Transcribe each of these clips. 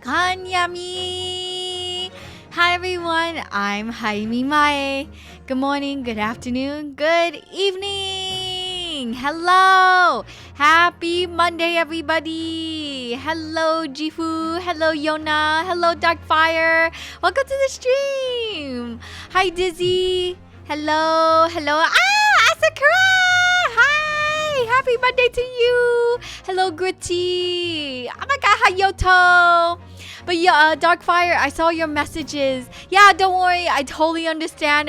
Konyami! Hi everyone, I'm Hayami Mae. Good morning, good afternoon, good evening! Hello! Happy Monday everybody! Hello Jifu, hello Yona, hello Darkfire. Welcome to the stream! Hi Dizzy! Hello, hello. Asakura! Hi! Happy Monday to you! Hello Gritty! Oh my god, hi Yoto! But yeah, Darkfire, I saw your messages. Yeah, don't worry. I totally understand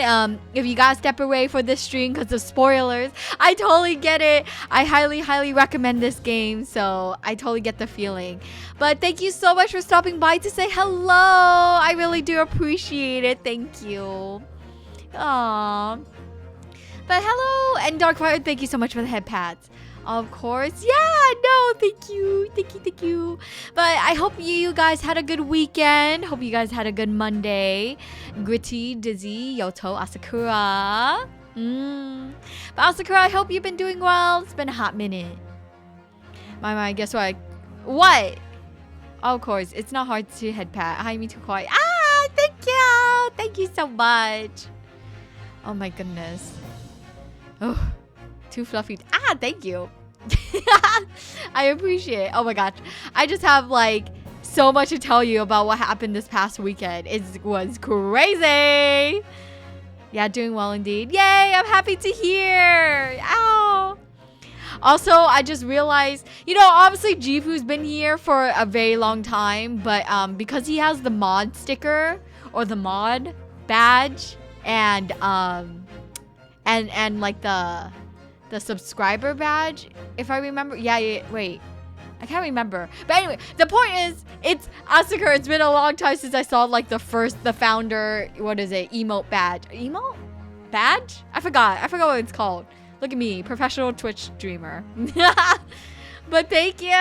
if you guys step away for this stream because of spoilers. I totally get it. I highly recommend this game. So I totally get the feeling. But thank you so much for stopping by to say hello. I really do appreciate it. Thank you. Aww. But hello. And Darkfire, thank you so much for the head pads. Of course. Yeah, no, thank you. Thank you. But I hope you guys had a good weekend. Hope you guys had a good Monday. Gritty, Dizzy, Yoto, Asakura. But Asakura, I hope you've been doing well. It's been a hot minute. My, guess what? What? Of course, it's not hard to head pat. Hi, me too quiet. Thank you. Thank you so much. Oh my goodness. Oh. Too fluffy. Thank you. I appreciate it. Oh my gosh. I just have like so much to tell you about what happened this past weekend. It was crazy. Yeah, doing well indeed. Yay, I'm happy to hear. Ow. Also, I just realized, obviously Jifu's been here for a very long time, but because he has the mod sticker or the mod badge and like the subscriber badge, if I remember. Yeah, wait. I can't remember. But anyway, the point is, it's Asakura. It's been a long time since I saw like the founder, what is it, emote badge. Emote? Badge? I forgot what it's called. Look at me, professional Twitch streamer. But thank you.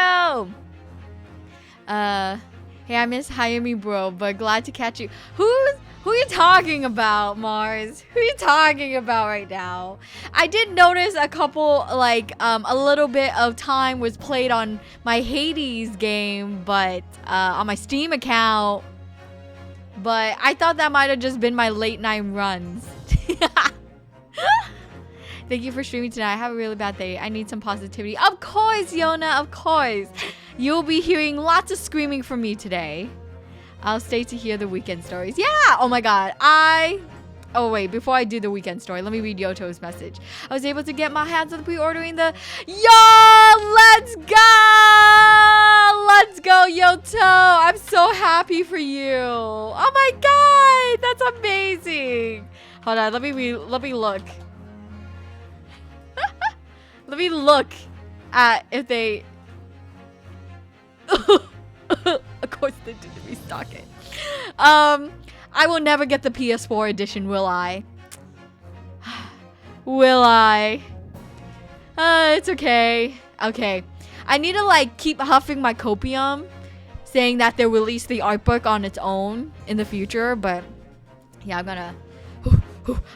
Hey, I miss Hayami bro, but glad to catch you. Who are you talking about, Mars? Who are you talking about right now? I did notice a couple, like, a little bit of time was played on my Hades game, but, on my Steam account. But I thought that might have just been my late night runs. Thank you for streaming tonight. I have a really bad day. I need some positivity. Of course, Yona, of course. You'll be hearing lots of screaming from me today. I'll stay to hear the weekend stories. Yeah! Oh my god. Oh wait, before I do the weekend story, let me read Yoto's message. I was able to get my hands on pre-ordering the... Yo! Let's go! Let's go, Yoto! I'm so happy for you. Oh my god! That's amazing. Hold on, let me look. Let me look at if they... Of course they didn't restock it. I will never get the PS4 edition, will I? Will I? It's okay. Okay. I need to like keep huffing my copium, saying that they'll release the art book on its own in the future, but yeah, I'm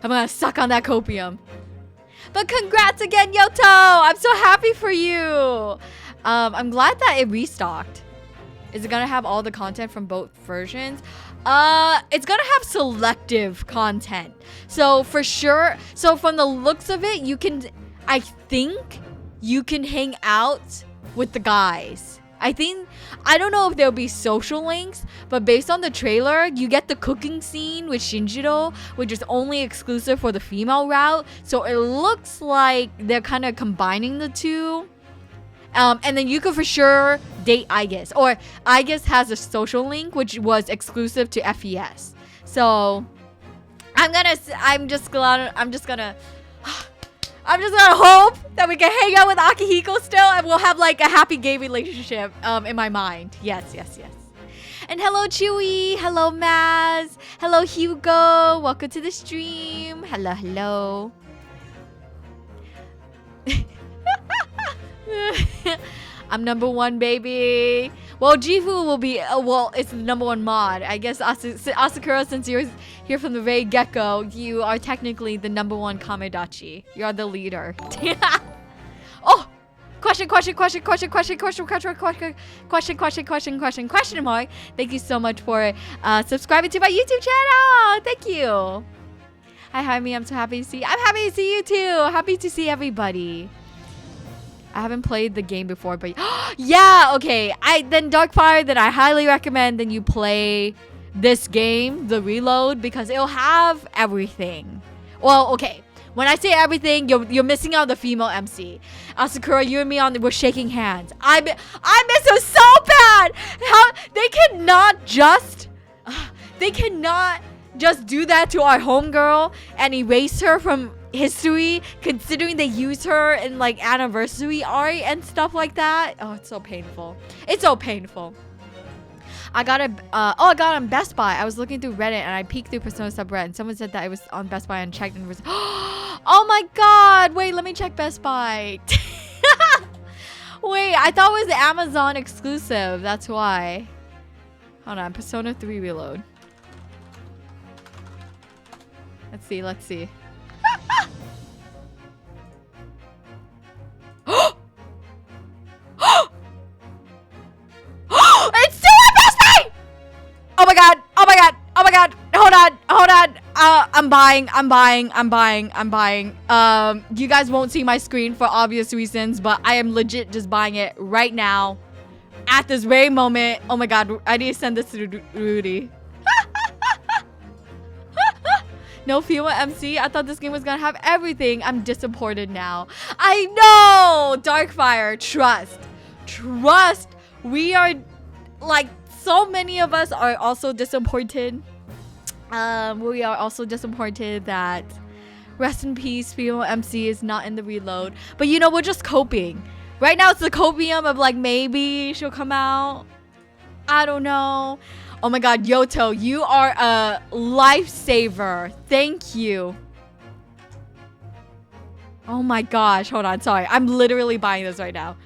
gonna suck on that copium. But congrats again, Yoto! I'm so happy for you. I'm glad that it restocked. Is it gonna have all the content from both versions? It's gonna have selective content. So for sure, from the looks of it, I think you can hang out with the guys. I don't know if there'll be social links, but based on the trailer, you get the cooking scene with Shinjiro, which is only exclusive for the female route. So it looks like they're kind of combining the two. And then you could for sure date Aigis. Or Aigis has a social link, which was exclusive to FES. So I'm just gonna hope that we can hang out with Akihiko still, and we'll have like a happy gay relationship in my mind. Yes. And hello Chewy, hello Maz, hello Hugo, welcome to the stream. Hello. I'm number one, baby. Well, Jifu will be, it's the number one mod. I guess Asakura, since you're here from the very get-go, you are technically the number one Kamedachi. You're the leader. Oh, question mark. Thank you so much for subscribing to my YouTube channel. Thank you. Hi, Jaime. I'm so happy to see you. I'm happy to see you too. Happy to see everybody. I haven't played the game before, but yeah, okay. Then Darkfire, then I highly recommend then you play this game, the Reload, because it'll have everything. Well, okay. When I say everything, you're missing out the female MC. Asakura, you and me we're shaking hands. I miss her so bad. How they cannot just do that to our homegirl and erase her from history, considering they use her in like anniversary art and stuff like that. Oh, it's so painful. It's so painful. I got it on Best Buy. I was looking through Reddit and I peeked through Persona subreddit and someone said that it was on Best Buy and checked and it was oh my god, wait, let me check Best Buy. Wait, I thought it was the Amazon exclusive. That's why. Hold on, Persona 3 Reload. Let's see. It's still on Best Buy! Oh my god. Hold on. I'm buying. You guys won't see my screen for obvious reasons, but I am legit just buying it right now. At this very moment. Oh my god, I need to send this to Rudy. No female MC? I thought this game was gonna have everything. I'm disappointed now. I know! Darkfire, trust. We are, like, so many of us are also disappointed. We are also disappointed that rest in peace, female MC is not in the Reload. But you know, we're just coping. Right now it's the copium of like, maybe she'll come out. I don't know. Oh my god, Yoto, you are a lifesaver. Thank you. Oh my gosh, hold on, sorry. I'm literally buying this right now.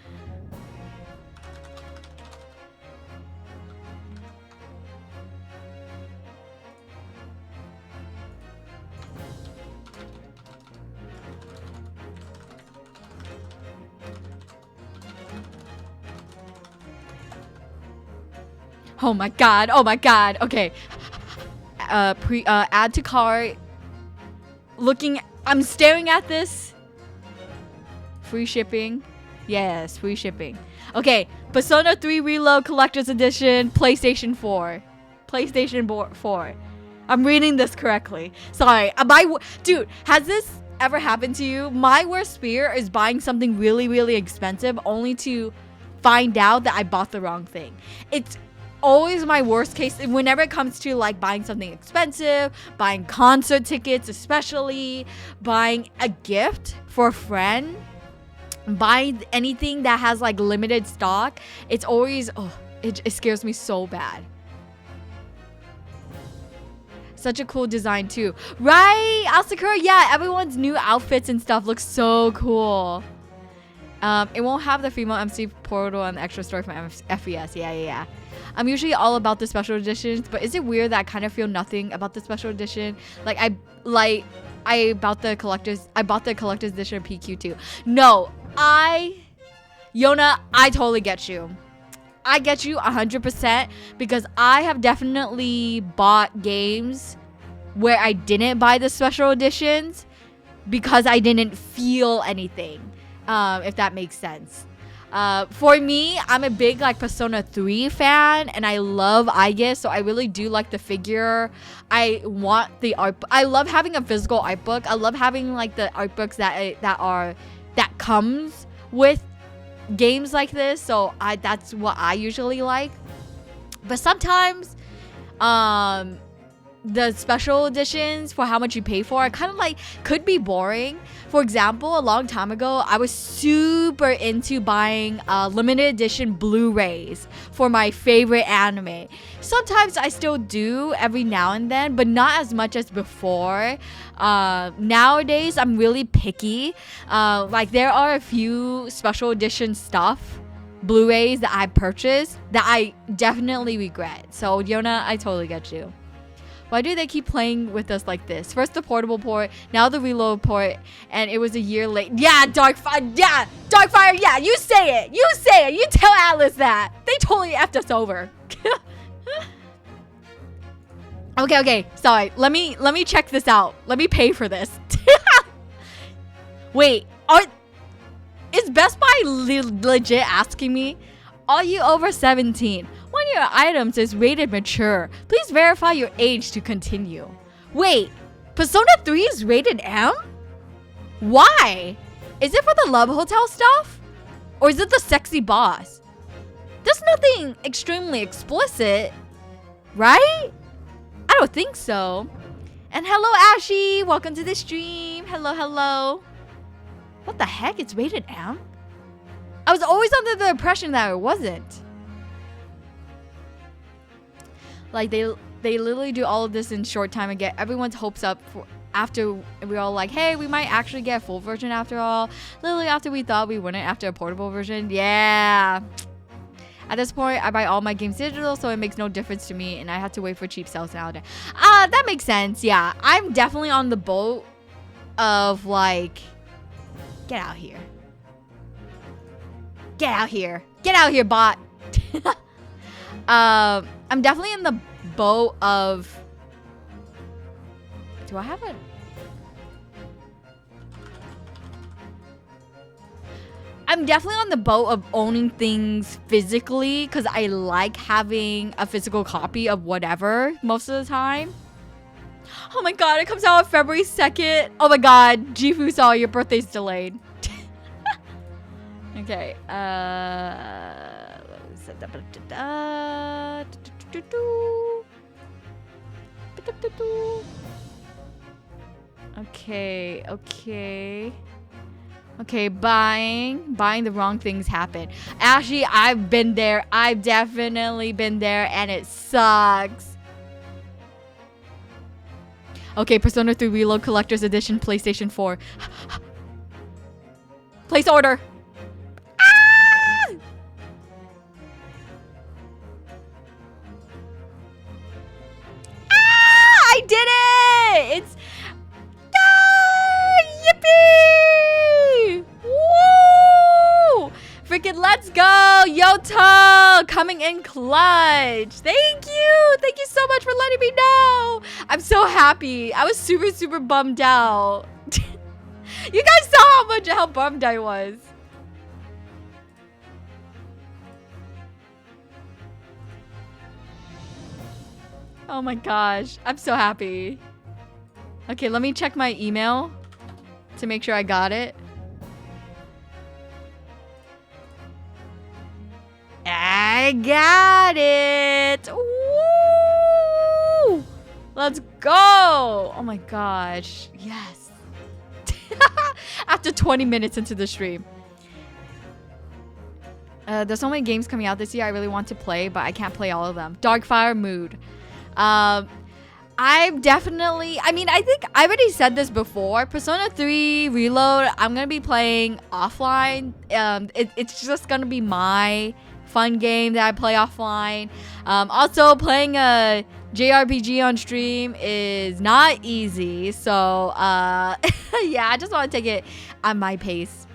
Oh my god. Okay. Add to cart. I'm staring at this. Free shipping. Yes, free shipping. Okay, Persona 3 Reload Collector's Edition, PlayStation 4. PlayStation 4. I'm reading this correctly. Sorry. Dude, has this ever happened to you? My worst fear is buying something really, really expensive only to find out that I bought the wrong thing. It's always my worst case whenever it comes to like buying something expensive, buying concert tickets, especially buying a gift for a friend, buying anything that has like limited stock. It's always it scares me so bad. Such a cool design too, right? Asakura, yeah, everyone's new outfits and stuff looks so cool. It won't have the female MC portal and the extra story from FES. Yeah. I'm usually all about the special editions, but is it weird that I kind of feel nothing about the special edition? I bought the collector's edition of PQ too. No, Yona, I totally get you. I get you 100% because I have definitely bought games where I didn't buy the special editions because I didn't feel anything. If that makes sense. For me, I'm a big like Persona 3 fan and I love Aigis, so I really do like the figure. I want the art. I love having a physical art book. I love having like the art books that comes with games like this. So that's what I usually like. But sometimes the special editions for how much you pay for kind of like could be boring. For example, a long time ago, I was super into buying limited edition Blu-rays for my favorite anime. Sometimes I still do every now and then, but not as much as before. Nowadays, I'm really picky. Like there are a few special edition stuff, Blu-rays that I purchased that I definitely regret. So Yona, I totally get you. Why do they keep playing with us like this? First the portable port, now the reload port, and it was a year late. Yeah, Darkfire. Yeah, Darkfire. Yeah, you say it. You say it. You tell Atlas that. They totally effed us over. Okay. Sorry. Let me check this out. Let me pay for this. Wait. Is Best Buy legit asking me? Are you over 17? One of your items is rated mature. Please verify your age to continue. Wait, Persona 3 is rated M? Why? Is it for the Love Hotel stuff? Or is it the sexy boss? There's nothing extremely explicit, right? I don't think so. And hello, Ashy. Welcome to the stream. Hello. What the heck? It's rated M? I was always under the impression that it wasn't. Like they literally do all of this in short time and get everyone's hopes up for after we're all like, hey, we might actually get a full version after all. Literally after we thought we wouldn't after a portable version. Yeah. At this point, I buy all my games digital, so it makes no difference to me, and I have to wait for cheap sales nowadays. That makes sense. Yeah, I'm definitely on the boat of like, get out here. Get out here. Get out here, bot. I'm definitely in the boat of... Do I have it? I'm definitely on the boat of owning things physically because I like having a physical copy of whatever most of the time. Oh my god, it comes out on February 2nd. Oh my god, Jifu saw your birthday's delayed. Okay, Okay, buying the wrong things happen. Actually, I've been there. I've definitely been there, and it sucks. Okay, Persona 3 Reload Collector's Edition, PlayStation 4. Place order. I did it! It's... Yippee! Woo! Freaking let's go! Yoto! Coming in clutch! Thank you! Thank you so much for letting me know! I'm so happy. I was super bummed out. You guys saw how bummed I was. Oh my gosh. I'm so happy. Okay, let me check my email to make sure I got it. I got it. Woo! Let's go. Oh my gosh. Yes. After 20 minutes into the stream. There's so many games coming out this year I really want to play, but I can't play all of them. Darkfire Mood. I'm definitely... I mean, I think I already said this before. Persona 3 Reload, I'm going to be playing offline. It's just going to be my fun game that I play offline. Also, playing a JRPG on stream is not easy. So, yeah, I just want to take it at my pace.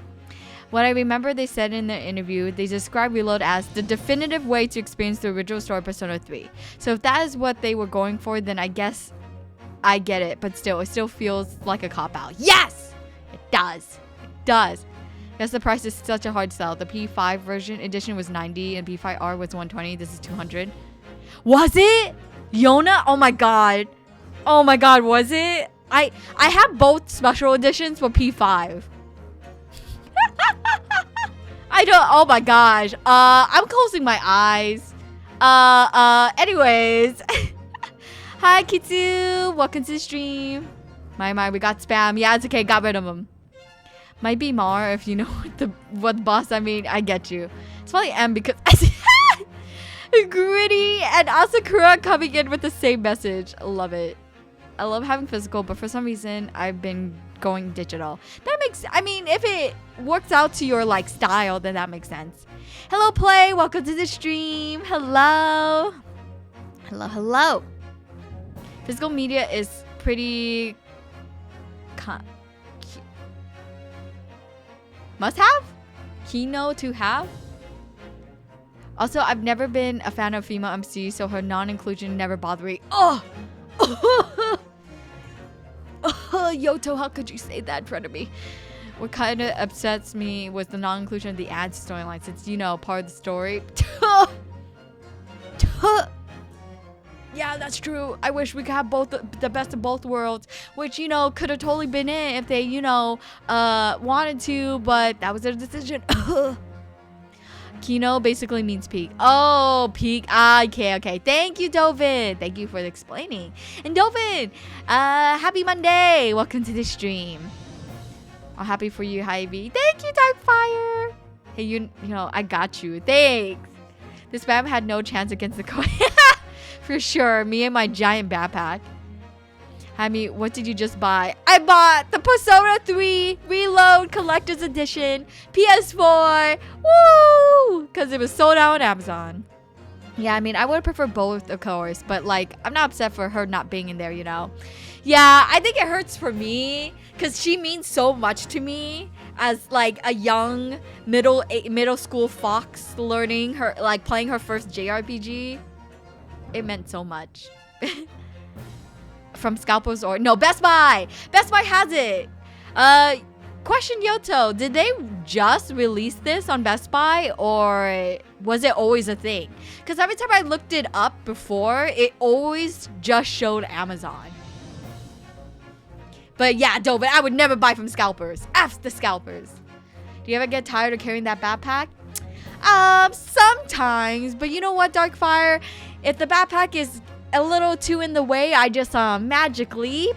What I remember they said in the interview, they described Reload as the definitive way to experience the original story of Persona 3. So if that is what they were going for, then I guess I get it. But still, it still feels like a cop-out. Yes! It does. It does. Yes, the price is such a hard sell. The P5 version edition was 90 and P5R was 120. This is 200. Was it? Yona? Oh my god. Oh my god, was it? I have both special editions for P5. I don't... Oh my gosh. I'm closing my eyes. Anyways. Hi, Kitsu. Welcome to the stream. My, we got spam. Yeah, it's okay. Got rid of them. Might be Mar if you know what boss I mean. I get you. It's probably M because... Gritty and Asakura coming in with the same message. Love it. I love having physical, but for some reason, I've been going digital. That makes... I mean, if it works out to your, like, style, then that makes sense. Hello, Play. Welcome to the stream. Hello. Hello. Physical media is pretty must have? Kino to have? Also, I've never been a fan of female MC, so her non-inclusion never bothered me. Oh! Yoto, how could you say that in front of me? What kind of upsets me was the non-inclusion of the ad storyline, since, you know, part of the story. Yeah, that's true. I wish we could have both the best of both worlds, which, you know, could have totally been it if they, you know, wanted to, but that was their decision. Kino basically means peak. Oh, peak. Okay. Thank you, Dovin. Thank you for explaining. And Dovin, happy Monday. Welcome to the stream. I'm happy for you, Hy-Vee. Thank you, Darkfire. Hey, you know, I got you. Thanks. This spam had no chance against the coin. For sure. Me and my giant backpack. Hami, what did you just buy? I bought the Persona 3 Reload Collector's Edition PS4. Woo! Because it was sold out on Amazon. Yeah, I mean, I would prefer both, of course. But, like, I'm not upset for her not being in there, you know? Yeah, I think it hurts for me. Because she means so much to me. As, like, a young middle school fox learning her, like, playing her first JRPG. It meant so much. From Scalpers or... No, Best Buy! Best Buy has it! Question, Yoto. Did they just release this on Best Buy? Or was it always a thing? Because every time I looked it up before, it always just showed Amazon. But yeah, Dovin, I would never buy from Scalpers. F the Scalpers. Do you ever get tired of carrying that backpack? Sometimes. But you know what, Darkfire? If the backpack is a little too in the way, I just magically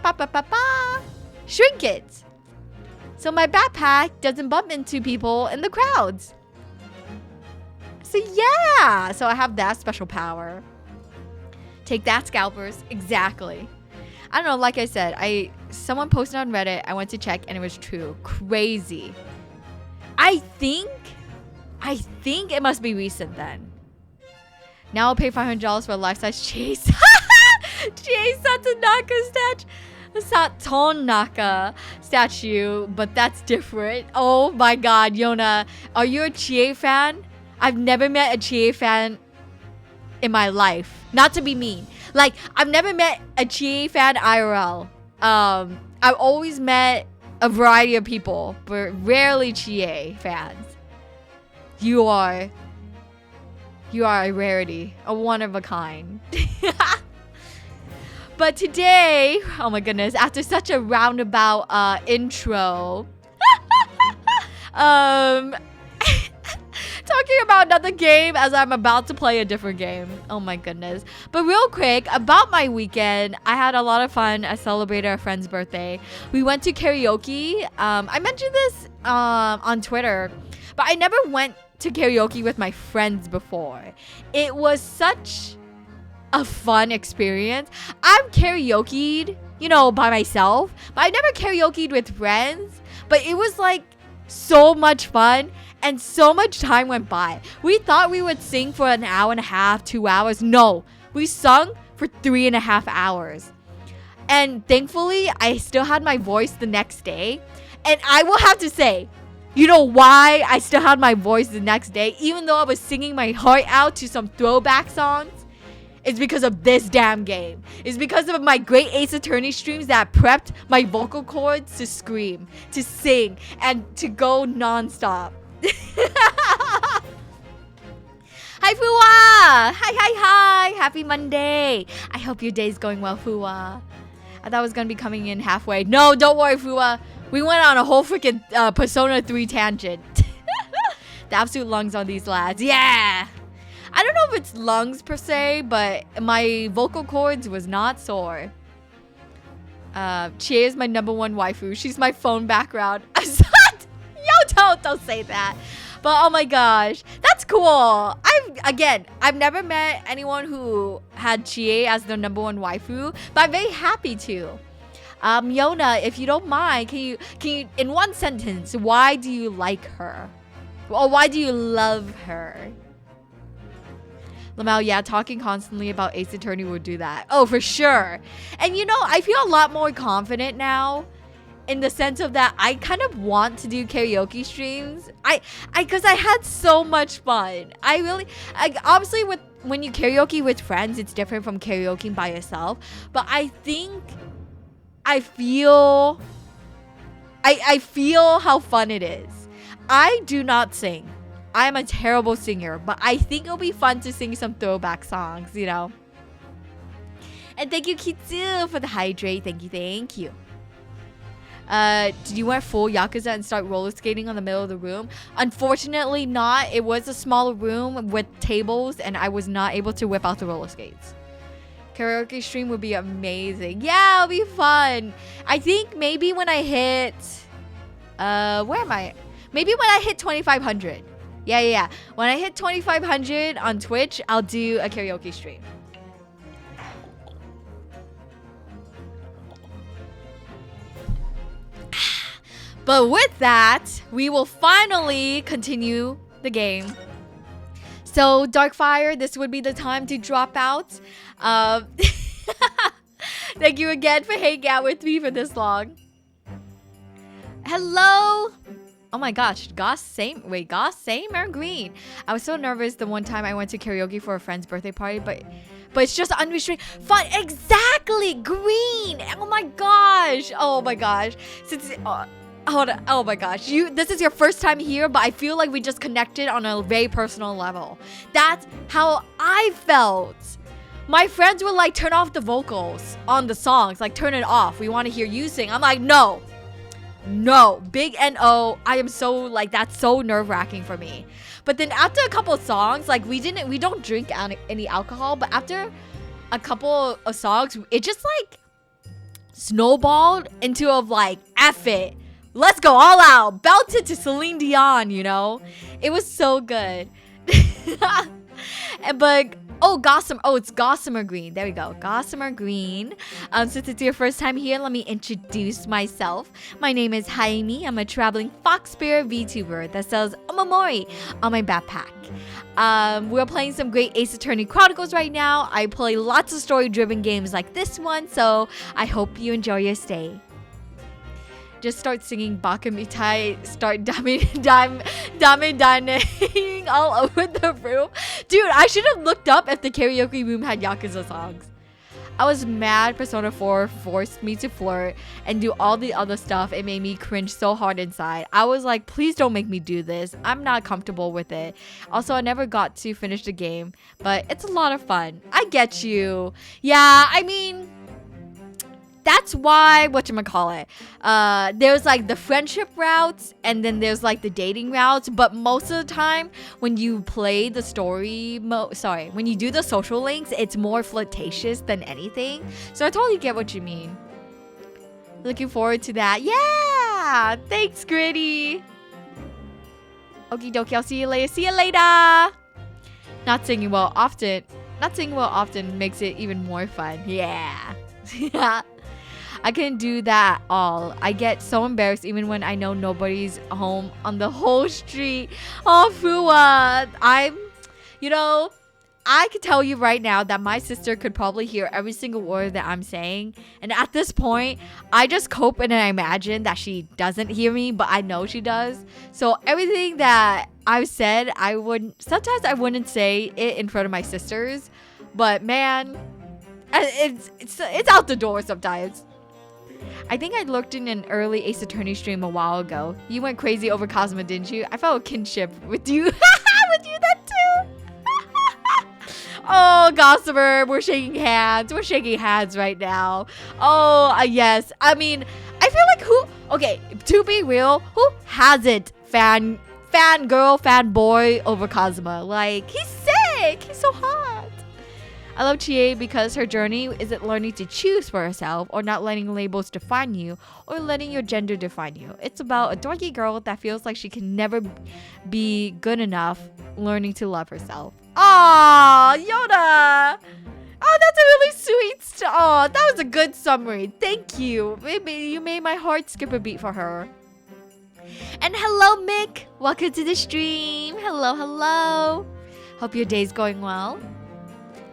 shrink it. So my backpack doesn't bump into people in the crowds. So yeah. So I have that special power. Take that, Scalpers. Exactly. I don't know, like I said, someone posted on Reddit, I went to check and it was true. Crazy. I think it must be recent then. Now I'll pay $500 for a life-size Chase. Chase Satonaka statue, but that's different. Oh my god, Yona. Are you a Chie fan? I've never met a Chie fan in my life. Not to be mean. Like, I've never met a Chie fan IRL. I've always met a variety of people, but rarely Chie fans. You are a rarity, a one of a kind. But today, oh my goodness, after such a roundabout intro, talking about another game as I'm about to play a different game. Oh my goodness. But real quick, about my weekend, I had a lot of fun. I celebrated a friend's birthday. We went to karaoke. I mentioned this on Twitter, but I never went to karaoke with my friends before. It was such a fun experience. I've karaoke'd, you know, by myself, but I never karaoke'd with friends. But it was like so much fun and so much time went by. We thought we would sing for an hour and a half, 2 hours. No, we sung for 3.5 hours. And thankfully, I still had my voice the next day. And I will have to say, you know why I still had my voice the next day, even though I was singing my heart out to some throwback songs? It's because of this damn game. It's because of my great Ace Attorney streams that prepped my vocal cords to scream, to sing, and to go non-stop. Hi, Fuwa! Hi! Happy Monday! I hope your day's going well, Fuwa. I thought I was gonna be coming in halfway. No, don't worry, Fuwa. We went on a whole freaking Persona 3 tangent. The absolute lungs on these lads. Yeah! I don't know if it's lungs per se, but my vocal cords was not sore. Chie is my #1 waifu. She's my phone background. Yo, don't say that. But oh my gosh, that's cool. I've never met anyone who had Chie as their #1 waifu, but I'm very happy to. Yona, if you don't mind, can you in one sentence, why do you like her? Or why do you love her? Lamau, yeah, talking constantly about Ace Attorney would do that. Oh, for sure. And you know, I feel a lot more confident now in the sense of that I kind of want to do karaoke streams. Because I had so much fun. Obviously when you karaoke with friends, it's different from karaoke by yourself. But I feel how fun it is. I do not sing. I'm a terrible singer, but I think it'll be fun to sing some throwback songs, you know. And thank you, Kitsu, for the hydrate. Thank you. Did you wear full Yakuza and start roller skating on the middle of the room? Unfortunately not. It was a smaller room with tables and I was not able to whip out the roller skates. Karaoke stream would be amazing. Yeah, it'll be fun. I think maybe when I hit... where am I? Maybe when I hit 2,500. Yeah. When I hit 2,500 on Twitch, I'll do a karaoke stream. But with that, we will finally continue the game. So, Darkfire, this would be the time to drop out. Thank you again for hanging out with me for this long. Hello! Oh my gosh, Goss same or green? I was so nervous the one time I went to karaoke for a friend's birthday party, but it's just unrestricted fun. Exactly, green. Oh my gosh. Oh my gosh, this is your first time here, but I feel like we just connected on a very personal level. That's how I felt. My friends were like, turn off the vocals on the songs, like turn it off. We want to hear you sing. I'm like, no, big N-O. I am so like, that's so nerve-wracking for me. But then after a couple of songs, like we don't drink any alcohol, but after a couple of songs, it just like snowballed into a like, F it. Let's go all out. Belted to Celine Dion, you know? It was so good. But, it's Gossamer Green. There we go. Gossamer Green. Since it's your first time here, let me introduce myself. My name is Hayami. I'm a traveling fox spirit VTuber that sells omamori on my backpack. We're playing some great Ace Attorney Chronicles right now. I play lots of story-driven games like this one, so I hope you enjoy your stay. Just start singing Baka Mitai, start dame all over the room. Dude, I should have looked up if the karaoke room had Yakuza songs. I was mad Persona 4 forced me to flirt and do all the other stuff. It made me cringe so hard inside. I was like, please don't make me do this. I'm not comfortable with it. Also, I never got to finish the game, but it's a lot of fun. I get you. Yeah, I mean... That's why, whatchamacallit, there's like the friendship routes and then there's like the dating routes. But most of the time when you play the when you do the social links, it's more flirtatious than anything. So I totally get what you mean. Looking forward to that. Yeah! Thanks, Gritty. Okie dokie, I'll see you later. See you later! Not singing well often makes it even more fun. Yeah. Yeah. I couldn't do that all. I get so embarrassed even when I know nobody's home on the whole street. Oh, Fua. I could tell you right now that my sister could probably hear every single word that I'm saying. And at this point, I just cope and I imagine that she doesn't hear me, but I know she does. So everything that I've said, sometimes I wouldn't say it in front of my sisters. But man, it's out the door sometimes. I think I looked in an early Ace Attorney stream a while ago. You went crazy over Cosmo, didn't you? I felt a kinship with you. With you that too. Oh, Gossamer, we're shaking hands. We're shaking hands right now. Oh, yes. I mean, I feel like to be real, who hasn't fangirl, fanboy over Cosmo? Like, he's sick. He's so hot. I love Chie because her journey isn't learning to choose for herself or not letting labels define you or letting your gender define you. It's about a dorky girl that feels like she can never be good enough learning to love herself. Aww, Yoda! Oh, that's a really sweet that was a good summary. Thank you. You made my heart skip a beat for her. And hello, Mick. Welcome to the stream. Hello. Hope your day's going well.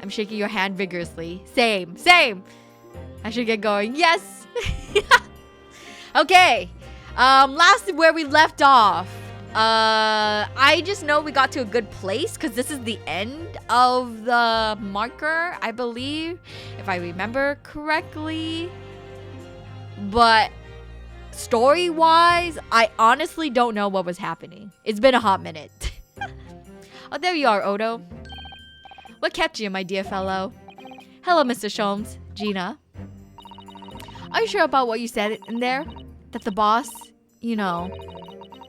I'm shaking your hand vigorously. Same. I should get going. Yes. Okay. Last where we left off. I just know we got to a good place because this is the end of the marker, I believe, if I remember correctly. But story-wise, I honestly don't know what was happening. It's been a hot minute. Oh, there you are, Odo. What kept you, my dear fellow? Hello, Mr. Sholmes. Gina. Are you sure about what you said in there? That the boss,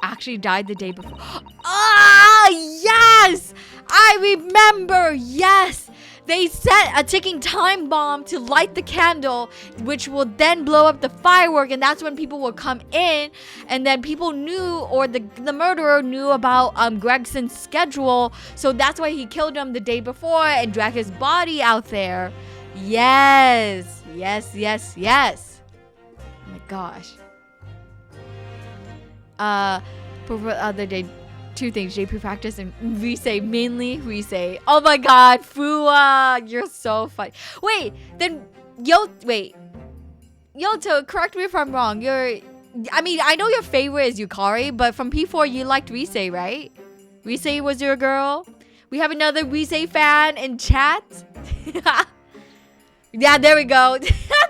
actually died the day before? Ah, yes! I remember, yes! They set a ticking time bomb to light the candle, which will then blow up the firework, and that's when people will come in, and then people knew, or the murderer knew about Gregson's schedule, so that's why he killed him the day before and dragged his body out there. Yes. Oh my gosh. For the other day, two things, JP practice and Rise, mainly Rise. Oh my god, Fua, you're so funny. Wait, then Yoto, correct me if I'm wrong. I know your favorite is Yukari, but from P4 you liked Rise, right? Rise was your girl? We have another Rise fan in chat. Yeah, there we go.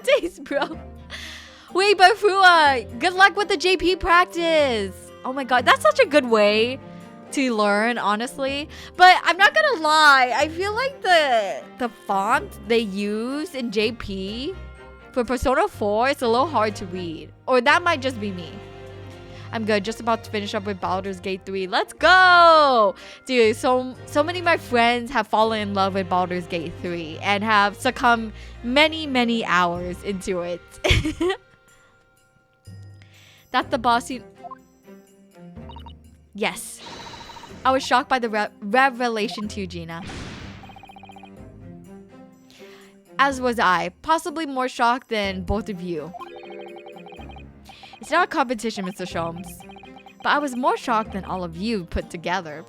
Thanks, bro. Wait, but Fua, good luck with the JP practice. Oh my god, that's such a good way to learn, honestly. But I'm not gonna lie, I feel like the font they use in JP for Persona 4 is a little hard to read. Or that might just be me. I'm good, just about to finish up with Baldur's Gate 3. Let's go! Dude, so many of my friends have fallen in love with Baldur's Gate 3 and have succumbed many hours into it. That's the bossy... Yes. I was shocked by the revelation too, Gina. As was I. Possibly more shocked than both of you. It's not a competition, Mr. Sholmes. But I was more shocked than all of you put together.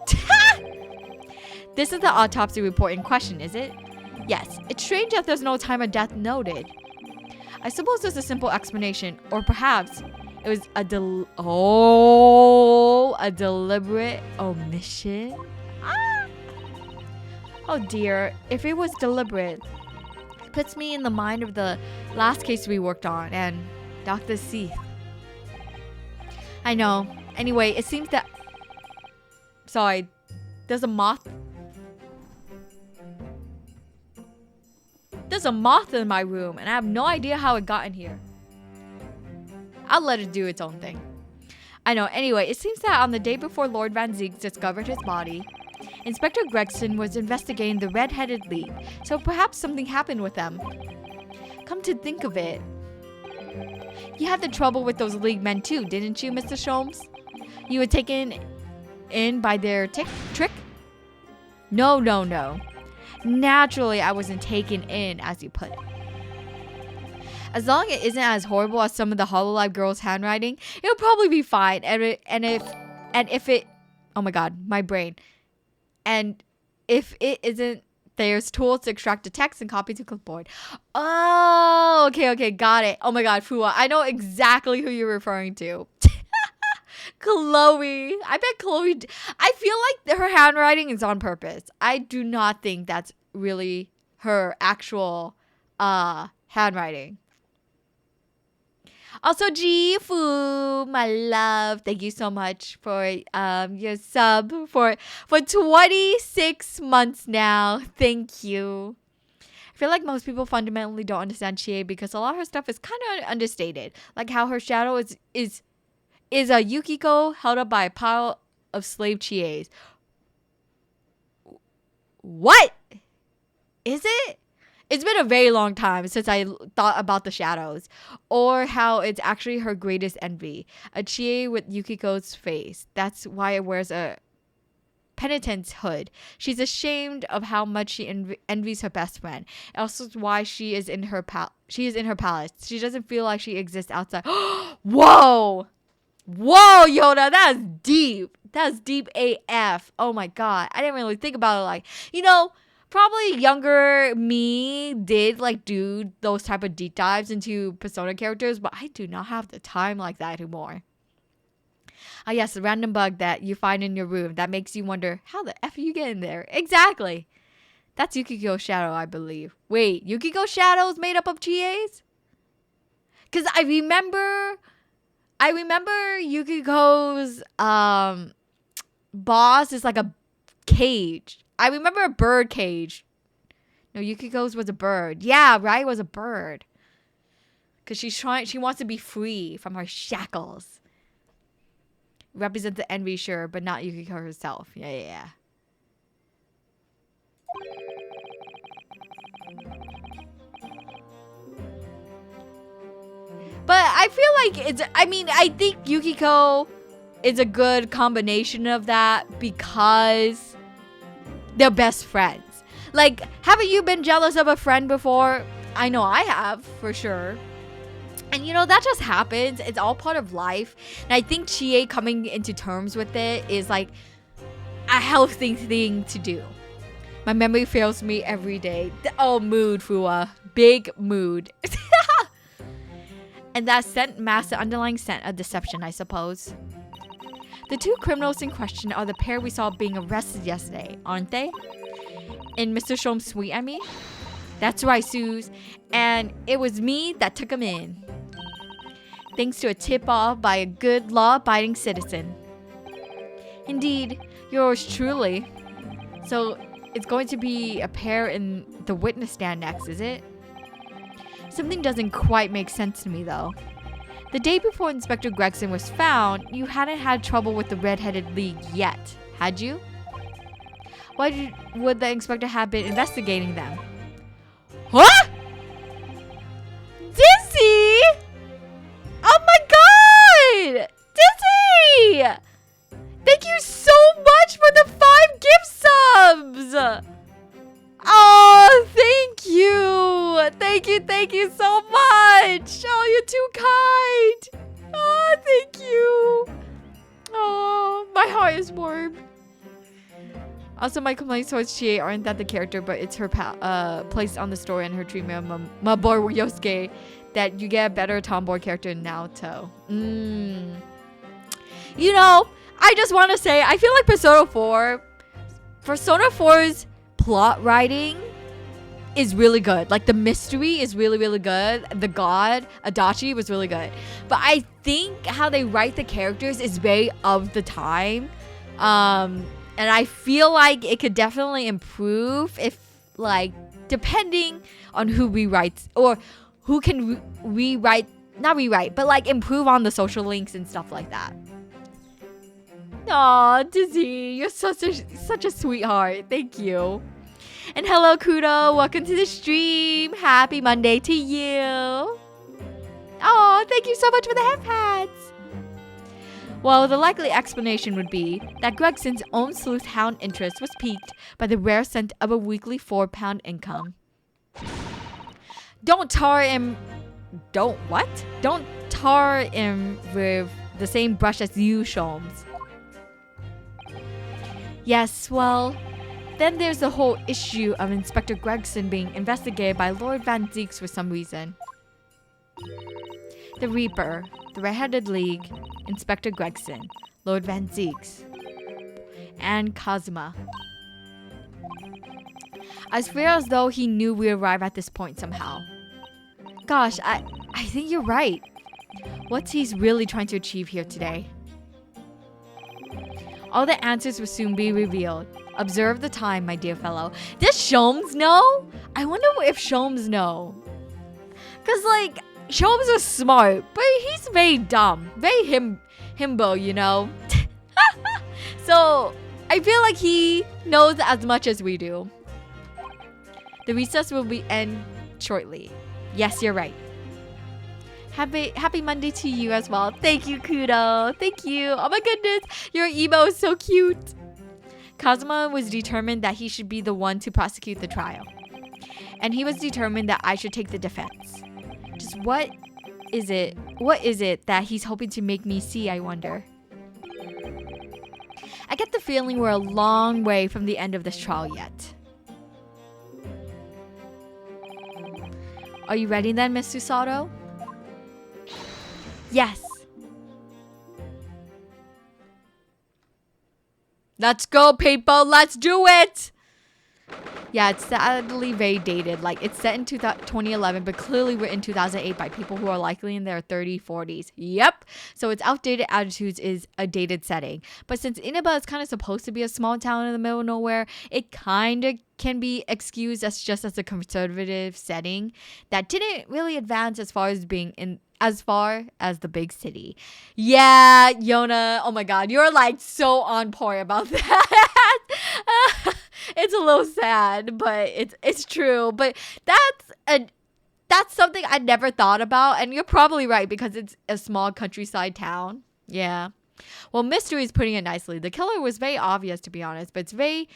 This is the autopsy report in question, is it? Yes. It's strange that there's no time of death noted. I suppose there's a simple explanation. Or perhaps it was a deliberate omission? Oh dear. If it was deliberate, it puts me in the mind of the last case we worked on and Dr. Seath. I know. Anyway, it seems that... Sorry. There's a moth. There's a moth in my room, and I have no idea how it got in here. I'll let it do its own thing. I know. Anyway, it seems that on the day before Lord Van Zieks discovered his body, Inspector Gregson was investigating the Red-Headed League, so perhaps something happened with them. Come to think of it, you had the trouble with those League men too, didn't you, Mr. Sholmes? You were taken in by their trick? No. Naturally, I wasn't taken in, as you put it. As long as it isn't as horrible as some of the Hololive girls' handwriting, it'll probably be fine. And if it... Oh my god, my brain. And if it isn't, there's tools to extract the text and copy to clipboard. Oh, okay, got it. Oh my god, Fua, I know exactly who you're referring to. Chloe. I bet Chloe... I feel like her handwriting is on purpose. I do not think that's really her actual handwriting. Also, Jifu, my love, thank you so much for your sub for 26 months now. Thank you. I feel like most people fundamentally don't understand Chie because a lot of her stuff is kind of understated. Like how her shadow is a Yukiko held up by a pile of slave Chies. What? Is it? It's been a very long time since I thought about the shadows. Or how it's actually her greatest envy. A Chie with Yukiko's face. That's why it wears a penitent's hood. She's ashamed of how much she envies her best friend. Also why she is in her palace. She doesn't feel like she exists outside. Whoa, Yoda, that's deep. That's deep AF. Oh my god, I didn't really think about it like, probably younger me did like do those type of deep dives into Persona characters, but I do not have the time like that anymore. Ah, yes, a random bug that you find in your room that makes you wonder, how the F are you getting there? Exactly. That's Yukiko's shadow, I believe. Wait, Yukiko's shadow is made up of Chie's? Because I remember Yukiko's boss is like a cage. I remember a bird cage. No, Yukiko's was a bird. Yeah, right, was a bird. Because she wants to be free from her shackles. Represents the envy, sure, but not Yukiko herself. Yeah. But I feel like I think Yukiko is a good combination of that because they're best friends. Like, haven't you been jealous of a friend before? I know I have, for sure. And that just happens. It's all part of life. And I think Chie coming into terms with it is like a healthy thing to do. My memory fails me every day. Oh, mood, Fua. Big mood. And that scent masks the underlying scent of deception, I suppose. The two criminals in question are the pair we saw being arrested yesterday, aren't they? In Mr. Shom's suite, I mean. That's right, Suze. And it was me that took him in. Thanks to a tip-off by a good law-abiding citizen. Indeed, yours truly. So, it's going to be a pair in the witness stand next, is it? Something doesn't quite make sense to me, though. The day before Inspector Gregson was found, you hadn't had trouble with the Red-Headed League yet, had you? Why would the inspector have been investigating them? Huh? Dizzy! Oh my god! Dizzy! Thank you so much for the 5 gift subs! Oh, thank you! Thank you so much! Oh, you're too kind! Oh, thank you! Oh, my heart is warm. Also, my complaints towards Chie aren't that the character, but it's her place on the story and her treatment of Maboru Yosuke that you get a better tomboy character in Naoto. I just want to say, I feel like Persona 4's plot writing is really good. Like, the mystery is really, really good. The god, Adachi, was really good. But I think how they write the characters is very of the time. And I feel like it could definitely improve if, like, depending on who rewrites or who can not rewrite, but like improve on the social links and stuff like that. Aw, Dizzy, you're such a sweetheart. Thank you. And hello, Kudo. Welcome to the stream. Happy Monday to you. Oh, thank you so much for the head pads. Well, the likely explanation would be that Gregson's own sleuth hound interest was piqued by the rare scent of a weekly £4 income. Don't tar him with the same brush as you, Sholmes. Yes, well, then there's the whole issue of Inspector Gregson being investigated by Lord Van Zeeks for some reason. The Reaper, the Red-Headed League, Inspector Gregson, Lord Van Zeeks, and Kazuma. I feel as though he knew we'd arrive at this point somehow. Gosh, I think you're right. What's he's really trying to achieve here today? All the answers will soon be revealed. Observe the time, my dear fellow. Does Sholmes know? I wonder if Sholmes know. Because, like, Sholmes is smart, but he's very dumb. Very himbo, you know? So, I feel like he knows as much as we do. The recess will end shortly. Yes, you're right. Happy Monday to you as well. Thank you, Kudo. Thank you. Oh my goodness. Your emo is so cute. Kazuma was determined that he should be the one to prosecute the trial. And he was determined that I should take the defense. Just what is it that he's hoping to make me see, I wonder? I get the feeling we're a long way from the end of this trial yet. Are you ready then, Miss Susato? Yes. Let's go, people. Let's do it. Yeah, it's sadly very dated. Like, it's set in 2011, but clearly we're in 2008 by people who are likely in their 30s, 40s. Yep. So its outdated attitudes is a dated setting. But since Inaba is kind of supposed to be a small town in the middle of nowhere, it kind of can be excused as just as a conservative setting that didn't really advance as far as being in as far as the big city. Yeah, Yona. Oh my god, you're like so on point about that. It's a little sad, but it's true. But that's something I never thought about, and you're probably right because it's a small countryside town. Yeah. Well, Mystery is putting it nicely. The killer was very obvious, to be honest, but it's a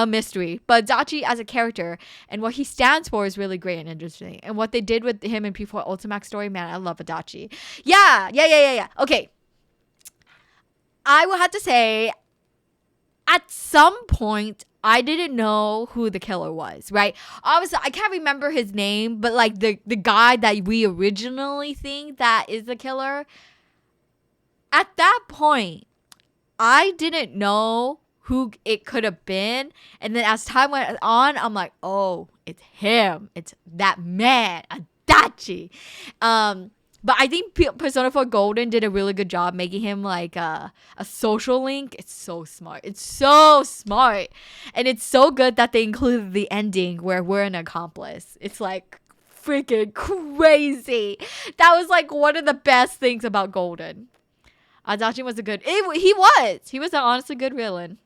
mystery. But Dachi as a character and what he stands for is really great and interesting. And what they did with him in P4 Ultimax story, man, I love Adachi. Yeah. Okay. I will have to say, at some point, I didn't know who the killer was, right? Obviously, I can't remember his name, but like the guy that we originally think that is the killer, at that point, I didn't know who it could have been. And then as time went on, I'm like, oh, it's him. It's that man, Adachi. But I think Persona 4 Golden did a really good job making him like a social link. It's so smart. It's so smart. And it's so good that they included the ending where we're an accomplice. It's like freaking crazy. That was like one of the best things about Golden. Adachi was he was an honestly good villain.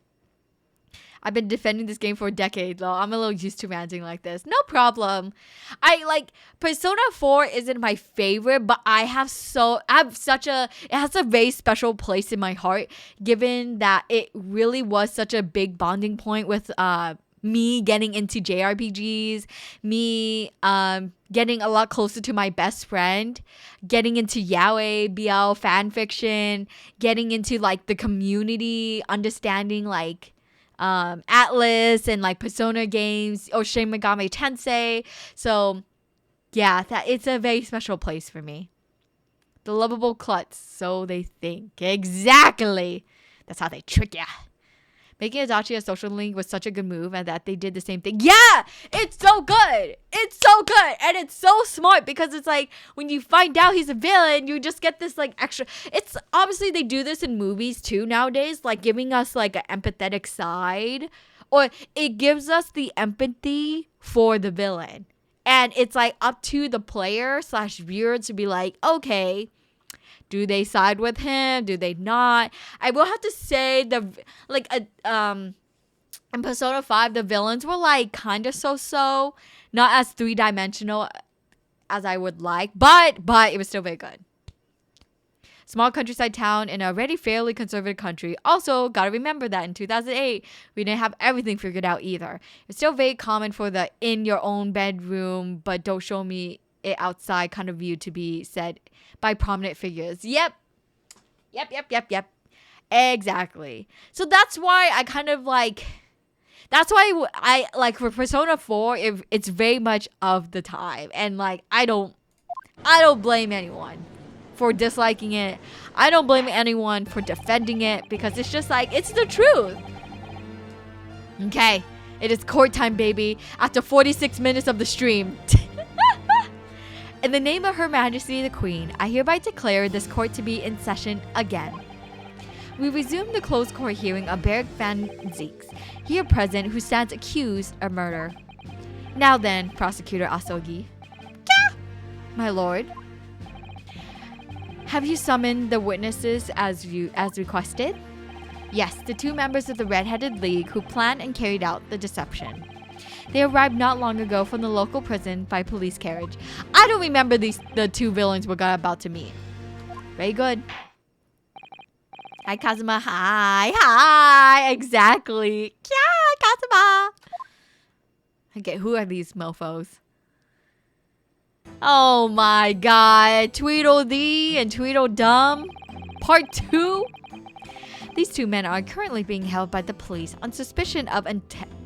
I've been defending this game for a decade, though. I'm a little used to ranting like this. No problem. Persona 4 isn't my favorite, but it has a very special place in my heart, given that it really was such a big bonding point with me getting into JRPGs, me getting a lot closer to my best friend, getting into yaoi, BL, fanfiction, getting into like the community, understanding like Atlas and like Persona games or Shin Megami Tensei. So yeah, that it's a very special place for me. The lovable klutz, so they think. Exactly. That's how they trick ya. Making Adachi a social link was such a good move, and that they did the same thing. Yeah! It's so good! It's so good! And it's so smart because it's like, when you find out he's a villain, you just get this like extra... It's obviously they do this in movies too nowadays, like giving us like an empathetic side. Or it gives us the empathy for the villain. And it's like up to the player / viewer to be like, okay... Do they side with him? Do they not? I will have to say in Persona 5, the villains were like kind of so, not as 3-dimensional as I would like, but it was still very good. Small countryside town in a already fairly conservative country. Also, gotta remember that in 2008, we didn't have everything figured out either. It's still very common for the in your own bedroom, but don't show me it outside kind of view to be said by prominent figures. Yep. Exactly. So that's why I kind of like... That's why I like for Persona 4, it's very much of the time. And like, I don't blame anyone for disliking it. I don't blame anyone for defending it because it's just like, it's the truth. Okay. It is court time, baby. After 46 minutes of the stream. In the name of Her Majesty the Queen, I hereby declare this court to be in session again. We resume the closed court hearing of Beric Van Zeeks, here present, who stands accused of murder. Now then, Prosecutor Asogi. My lord. Have you summoned the witnesses as requested? Yes, the 2 members of the Red-Headed League who planned and carried out the deception. They arrived not long ago from the local prison by police carriage. I don't remember the 2 villains we're about to meet. Very good. Hi, Kazuma. Hi. Exactly. Yeah, Kazuma. Okay, who are these mofos? Oh my god. Tweedledee and Tweedledum. Part 2? These two men are currently being held by the police on suspicion of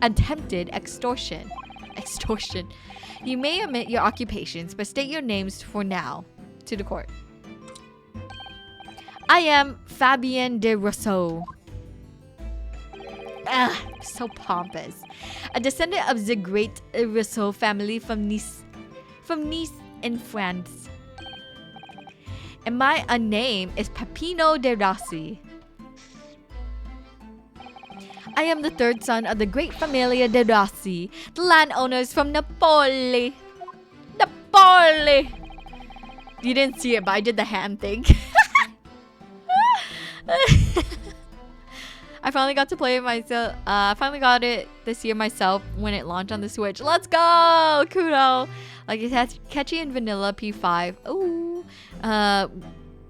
attempted extortion. Extortion. You may omit your occupations, but state your names for now to the court. I am Fabien de Rousseau. So pompous. A descendant of the great Rousseau family from Nice in France. And my name is Peppino de Rossi. I am the third son of the great Familia de Rossi, the landowners from Napoli. Napoli! You didn't see it, but I did the hand thing. I finally got to play it myself. I finally got it this year myself when it launched on the Switch. Let's go! Kudo! Like it has Catchy and Vanilla P5. Ooh.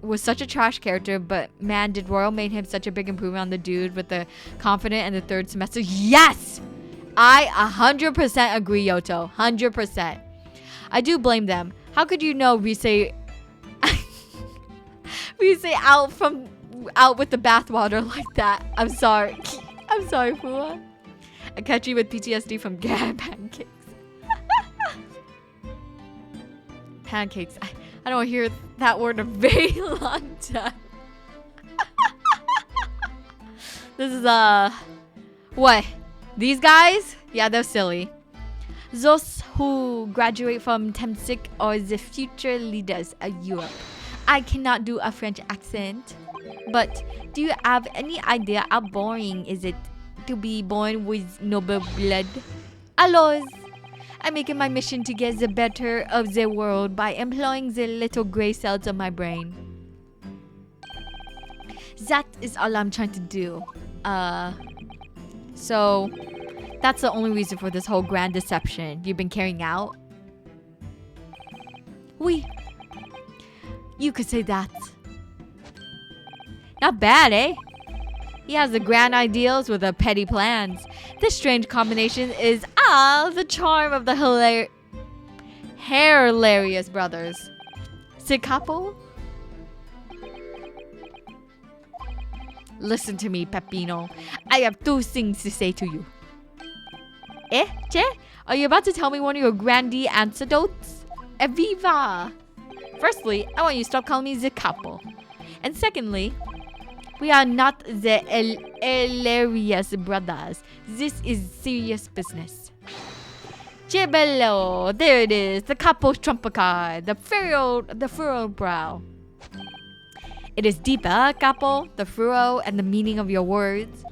Was such a trash character, but man, did Royal made him such a big improvement on the dude with the confident and the third semester. Yes! I 100% agree, Yoto. 100%. I do blame them. How could you know Rise out with the bathwater like that? I'm sorry. I'm sorry, Fua. I catch you with PTSD from pancakes. Pancakes. I don't hear that word in a very long time. This is what? These guys? Yeah, they're silly. Those who graduate from Temsik are the future leaders of Europe. I cannot do a French accent. But do you have any idea how boring is it to be born with noble blood? Alors, I make it my mission to get the better of the world by employing the little grey cells of my brain. That is all I'm trying to do. So that's the only reason for this whole grand deception you've been carrying out? Oui. You could say that. Not bad, eh? He has the grand ideals with the petty plans. This strange combination is the charm of the hilarious brothers. The couple? Listen to me, Peppino. I have two things to say to you. Eh? Che? Are you about to tell me one of your grandee anecdotes? Evviva! Firstly, I want you to stop calling me the couple. And secondly, we are not the hilarious brothers. This is serious business. Jebello, there it is, the couple trump card, the furrowed brow. It is deeper, couple, the furrow, and the meaning of your words.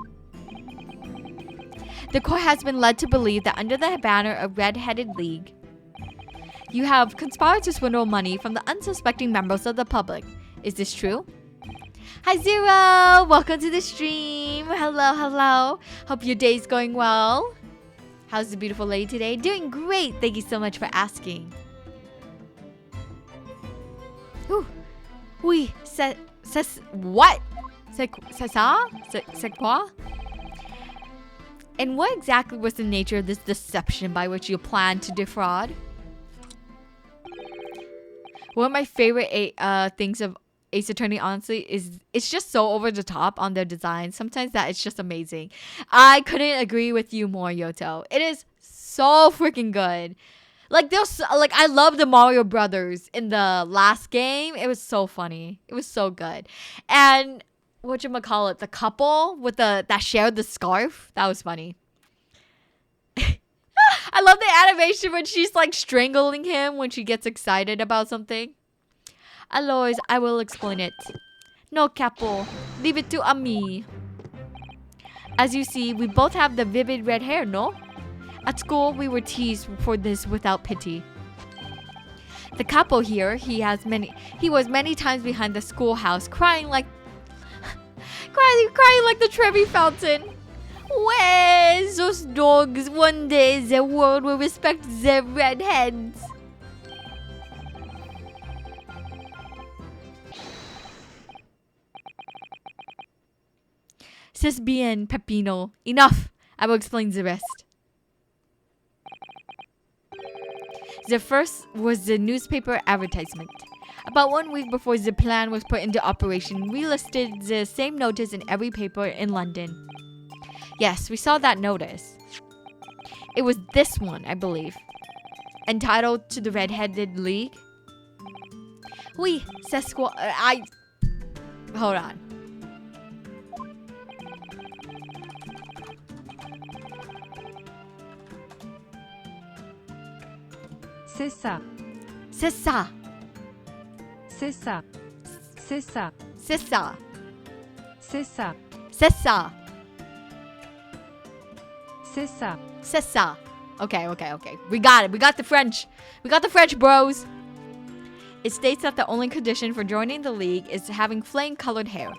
The court has been led to believe that under the banner of Red-Headed League, you have conspired to swindle money from the unsuspecting members of the public. Is this true? Hi Zero! Welcome to the stream. Hello, hello. Hope your day's going well. How's the beautiful lady today? Doing great. Thank you so much for asking. Ooh. Oui, what? C'est quoi? And what exactly was the nature of this deception by which you planned to defraud? One of my favorite things of Ace Attorney, honestly, is it's just so over the top on their design. Sometimes that it's just amazing. I couldn't agree with you more, Yoto. It is so freaking good. Like I love the Mario Brothers in the last game. It was so funny. It was so good. And whatchamacallit, the couple with that shared the scarf, that was funny. I love the animation when she's like strangling him when she gets excited about something. Alois, I will explain it. No, Capo. Leave it to me. As you see, we both have the vivid red hair, no? At school, we were teased for this without pity. The Capo here, he was many times behind the schoolhouse crying like the Trevi fountain. Where's those dogs? One day the world will respect their redheads. C'est bien, Peppino. Enough. I will explain the rest. The first was the newspaper advertisement. About 1 week before the plan was put into operation, we listed the same notice in every paper in London. Yes, we saw that notice. It was this one, I believe. Entitled to the Red-Headed League. Oui, c'est quoi? Hold on. C'est ça. C'est ça. C'est ça. C'est ça. C'est ça. C'est ça. C'est ça. C'est ça. C'est ça. Okay. We got it. We got the French. We got the French, bros. It states that the only condition for joining the league is having flame-colored hair.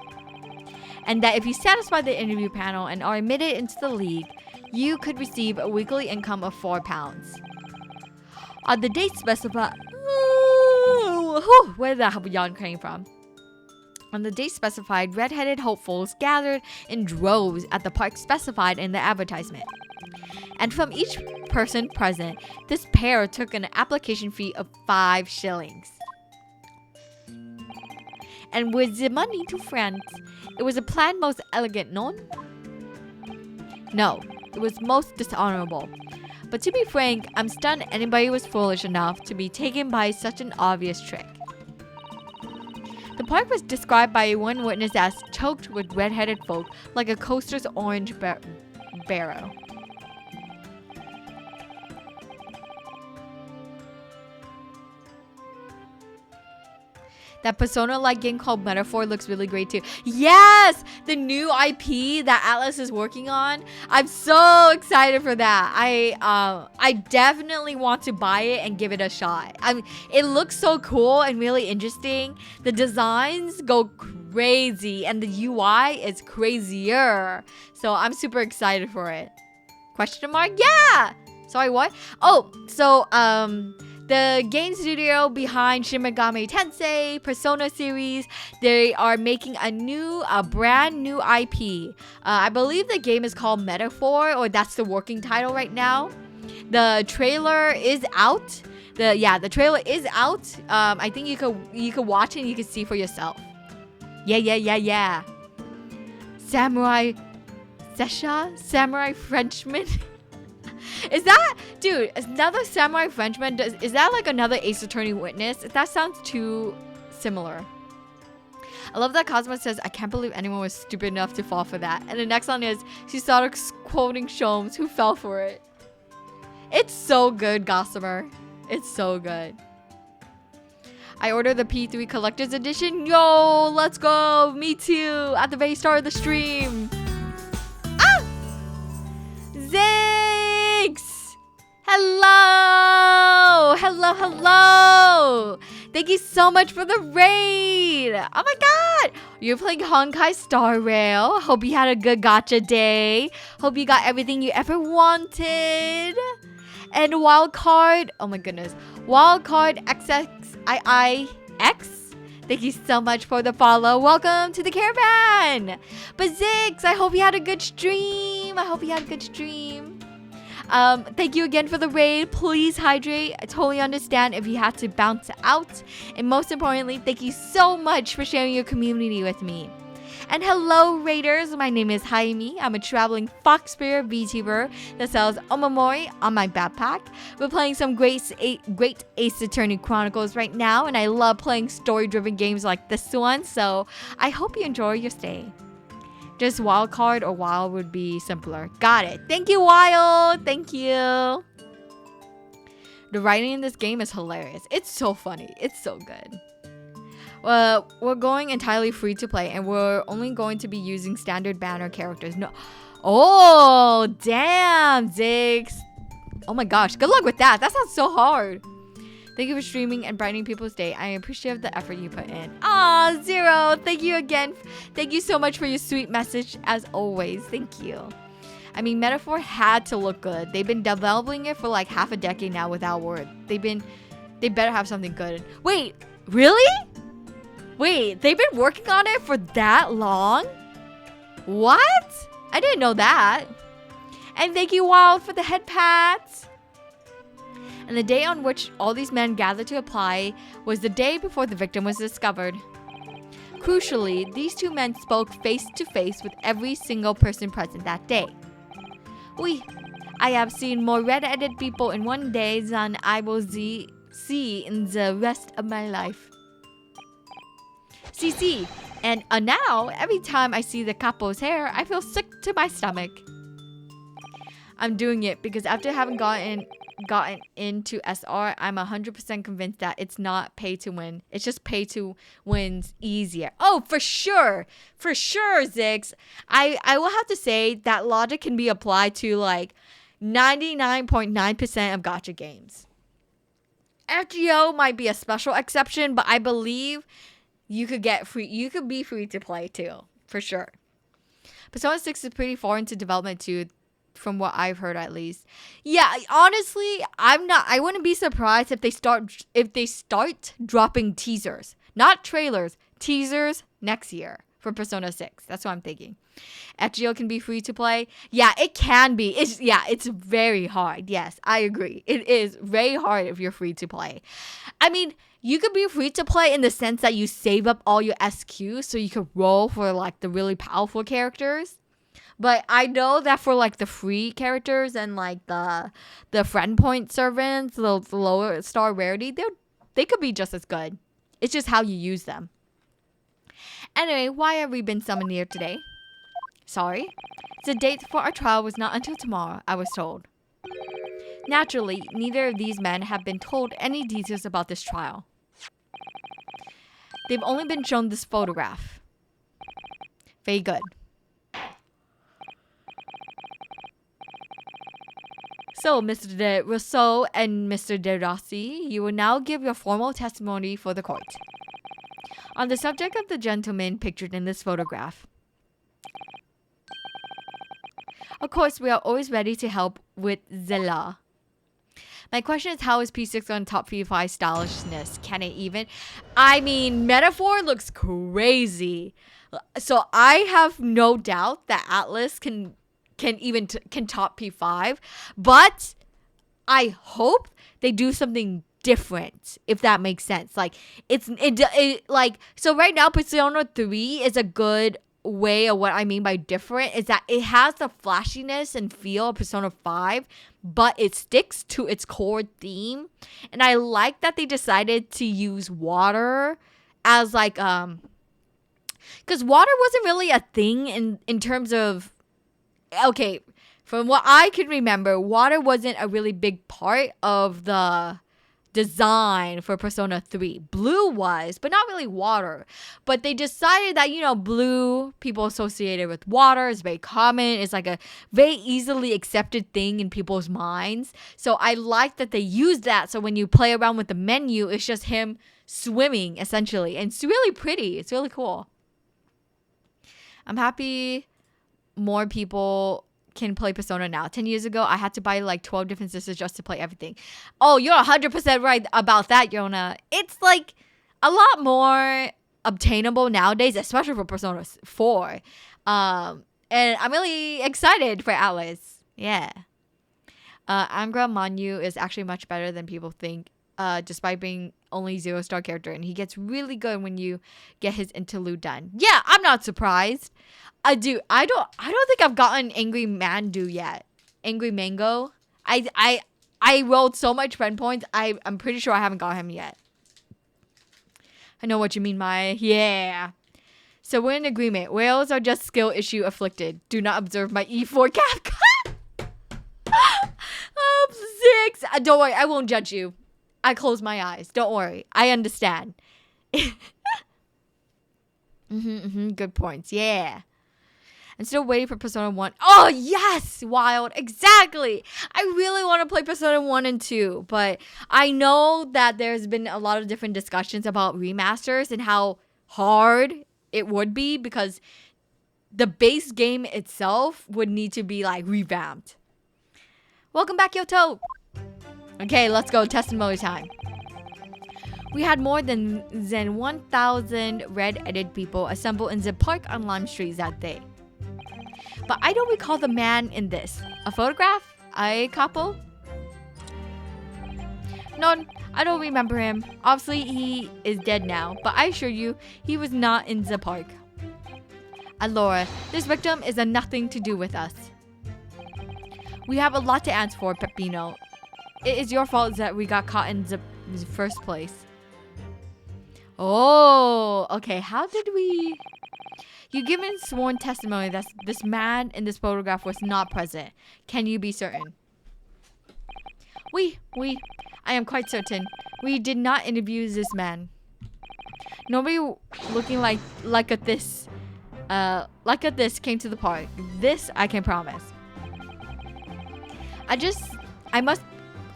And that if you satisfy the interview panel and are admitted into the league, you could receive a weekly income of £4. On the date specified... Where did that yawn came from? On the date specified, red-headed hopefuls gathered in droves at the park specified in the advertisement. And from each person present, this pair took an application fee of 5 shillings. And with the money to France, it was a plan most elegant, no? No, it was most dishonorable. But to be frank, I'm stunned anybody was foolish enough to be taken by such an obvious trick. The park was described by one witness as choked with red-headed folk like a coaster's orange barrow. That Persona-like game called Metaphor looks really great too. Yes! The new IP that Atlas is working on. I'm so excited for that. I definitely want to buy it and give it a shot. I mean, it looks so cool and really interesting. The designs go crazy and the UI is crazier. So I'm super excited for it. Question mark? Yeah! Sorry, what? Oh, so, the game studio behind Shin Megami Tensei, Persona series, they are making a brand new IP. I believe the game is called Metaphor, or that's the working title right now. The trailer is out. The trailer is out. I think you could watch it and you can see for yourself. Yeah. Samurai Frenchman. Is that, dude, another Samurai Frenchman? Is that like another Ace Attorney witness? That sounds too similar. I love that Cosmo says, I can't believe anyone was stupid enough to fall for that. And the next one is, she started quoting Shomes, who fell for it. It's so good, Gossamer. It's so good. I ordered the P3 Collector's Edition. Yo, let's go. Me too. At the very start of the stream. Ah! Thanks! Hello! Thank you so much for the raid! Oh my god! You're playing Honkai Star Rail. Hope you had a good gacha day. Hope you got everything you ever wanted. And Wildcard, oh my goodness. Wildcard XXIIX. Thank you so much for the follow. Welcome to the caravan. But Zix, I hope you had a good stream. Thank you again for the raid. Please hydrate. I totally understand if you had to bounce out. And most importantly, thank you so much for sharing your community with me. And hello raiders, my name is Hayami. I'm a traveling fox spear VTuber that sells omamori on my backpack. We're playing some great Ace Attorney Chronicles right now, and I love playing story-driven games like this one, so I hope you enjoy your stay. Just Wildcard or Wild would be simpler. Got it. Thank you, Wild. Thank you. The writing in this game is hilarious. It's so funny. It's so good. We're going entirely free to play, and we're only going to be using standard banner characters. No. Oh, damn, Ziggs. Oh my gosh. Good luck with that. That sounds so hard. Thank you for streaming and brightening people's day. I appreciate the effort you put in. Aw, Zero. Thank you again. Thank you so much for your sweet message, as always. Thank you. I mean, Metaphor had to look good. They've been developing it for like half a decade now without word. They better have something good. Wait, really? Wait, they've been working on it for that long? What? I didn't know that. And thank you, Wild, for the head pats. And the day on which all these men gathered to apply was the day before the victim was discovered. Crucially, these two men spoke face to face with every single person present that day. Oui, I have seen more red-headed people in one day than I will see in the rest of my life. See. And now, every time I see the capo's hair, I feel sick to my stomach. I'm doing it because after having gotten into SR, I'm 100% convinced that it's not pay to win. It's just pay to win's easier. Oh, for sure, Zix. I will have to say that logic can be applied to like 99.9% of gacha games. FGO might be a special exception, but I believe you could be free to play too, for sure. Persona 6 is pretty far into development too, from what I've heard at least. Yeah, honestly, I wouldn't be surprised if they start dropping teasers, not trailers, teasers next year for Persona 6. That's what I'm thinking. FGO can be free to play. Yeah, it can be. It's very hard. Yes, I agree. It is very hard if you're free to play. I mean, you could be free to play in the sense that you save up all your SQ so you could roll for like the really powerful characters. But I know that for like the free characters and like the friend point servants, the lower star rarity, they could be just as good. It's just how you use them. Anyway, why have we been summoned here today? Sorry. The date for our trial was not until tomorrow, I was told. Naturally, neither of these men have been told any details about this trial. They've only been shown this photograph. Very good. So, Mr. De Rousseau and Mr. De Rossi, you will now give your formal testimony for the court. On the subject of the gentleman pictured in this photograph. Of course, we are always ready to help with the law. My question is, how is P6 on top P5 stylishness? Can it even? I mean, Metaphor looks crazy. So I have no doubt that Atlas can top P5, but I hope they do something different, if that makes sense. Like so right now Persona 3 is a good way of what I mean by different is that it has the flashiness and feel of Persona 5, but it sticks to its core theme. And I like that they decided to use water as like because water wasn't really a thing in terms of, okay, from what I can remember, water wasn't a really big part of the design for Persona 3. Blue was, but not really water. But they decided that, blue, people associated with water, is very common. It's like a very easily accepted thing in people's minds. So I like that they used that. So when you play around with the menu, it's just him swimming, essentially. And it's really pretty. It's really cool. I'm happy more people can play Persona now. 10 years ago, I had to buy like 12 different systems just to play everything. Oh, you're 100% right about that, Yona. It's like a lot more obtainable nowadays, especially for Persona 4. And I'm really excited for Atlas. Yeah. Angra Manyu is actually much better than people think, despite being only 0-star character, and he gets really good when you get his interlude done. Yeah, I'm not surprised. I don't think I've gotten Angry Mandu yet. Angry Mango. I rolled so much friend points. I'm pretty sure I haven't got him yet. I know what you mean, Maya. Yeah. So we're in agreement. Whales are just skill issue afflicted. Do not observe my E4 Capcom. 6. Don't worry, I won't judge you. I close my eyes. Don't worry. I understand. Good points. Yeah. I'm still waiting for Persona 1. Oh, yes! Wild. Exactly. I really want to play Persona 1 and 2. But I know that there's been a lot of different discussions about remasters and how hard it would be because the base game itself would need to be like revamped. Welcome back, Yoto. Okay, let's go. Testimony time. We had more than 1,000 red-headed people assemble in the park on Lime Street that day. But I don't recall the man in this. A photograph? A couple? No, I don't remember him. Obviously, he is dead now, but I assure you, he was not in the park. Alora, this victim is a nothing to do with us. We have a lot to answer for, Peppino. It is your fault that we got caught in the first place. Oh, okay. How did we... You given sworn testimony that this man in this photograph was not present. Can you be certain? I am quite certain. We did not interview this man. Nobody looking like this came to the park. This I can promise.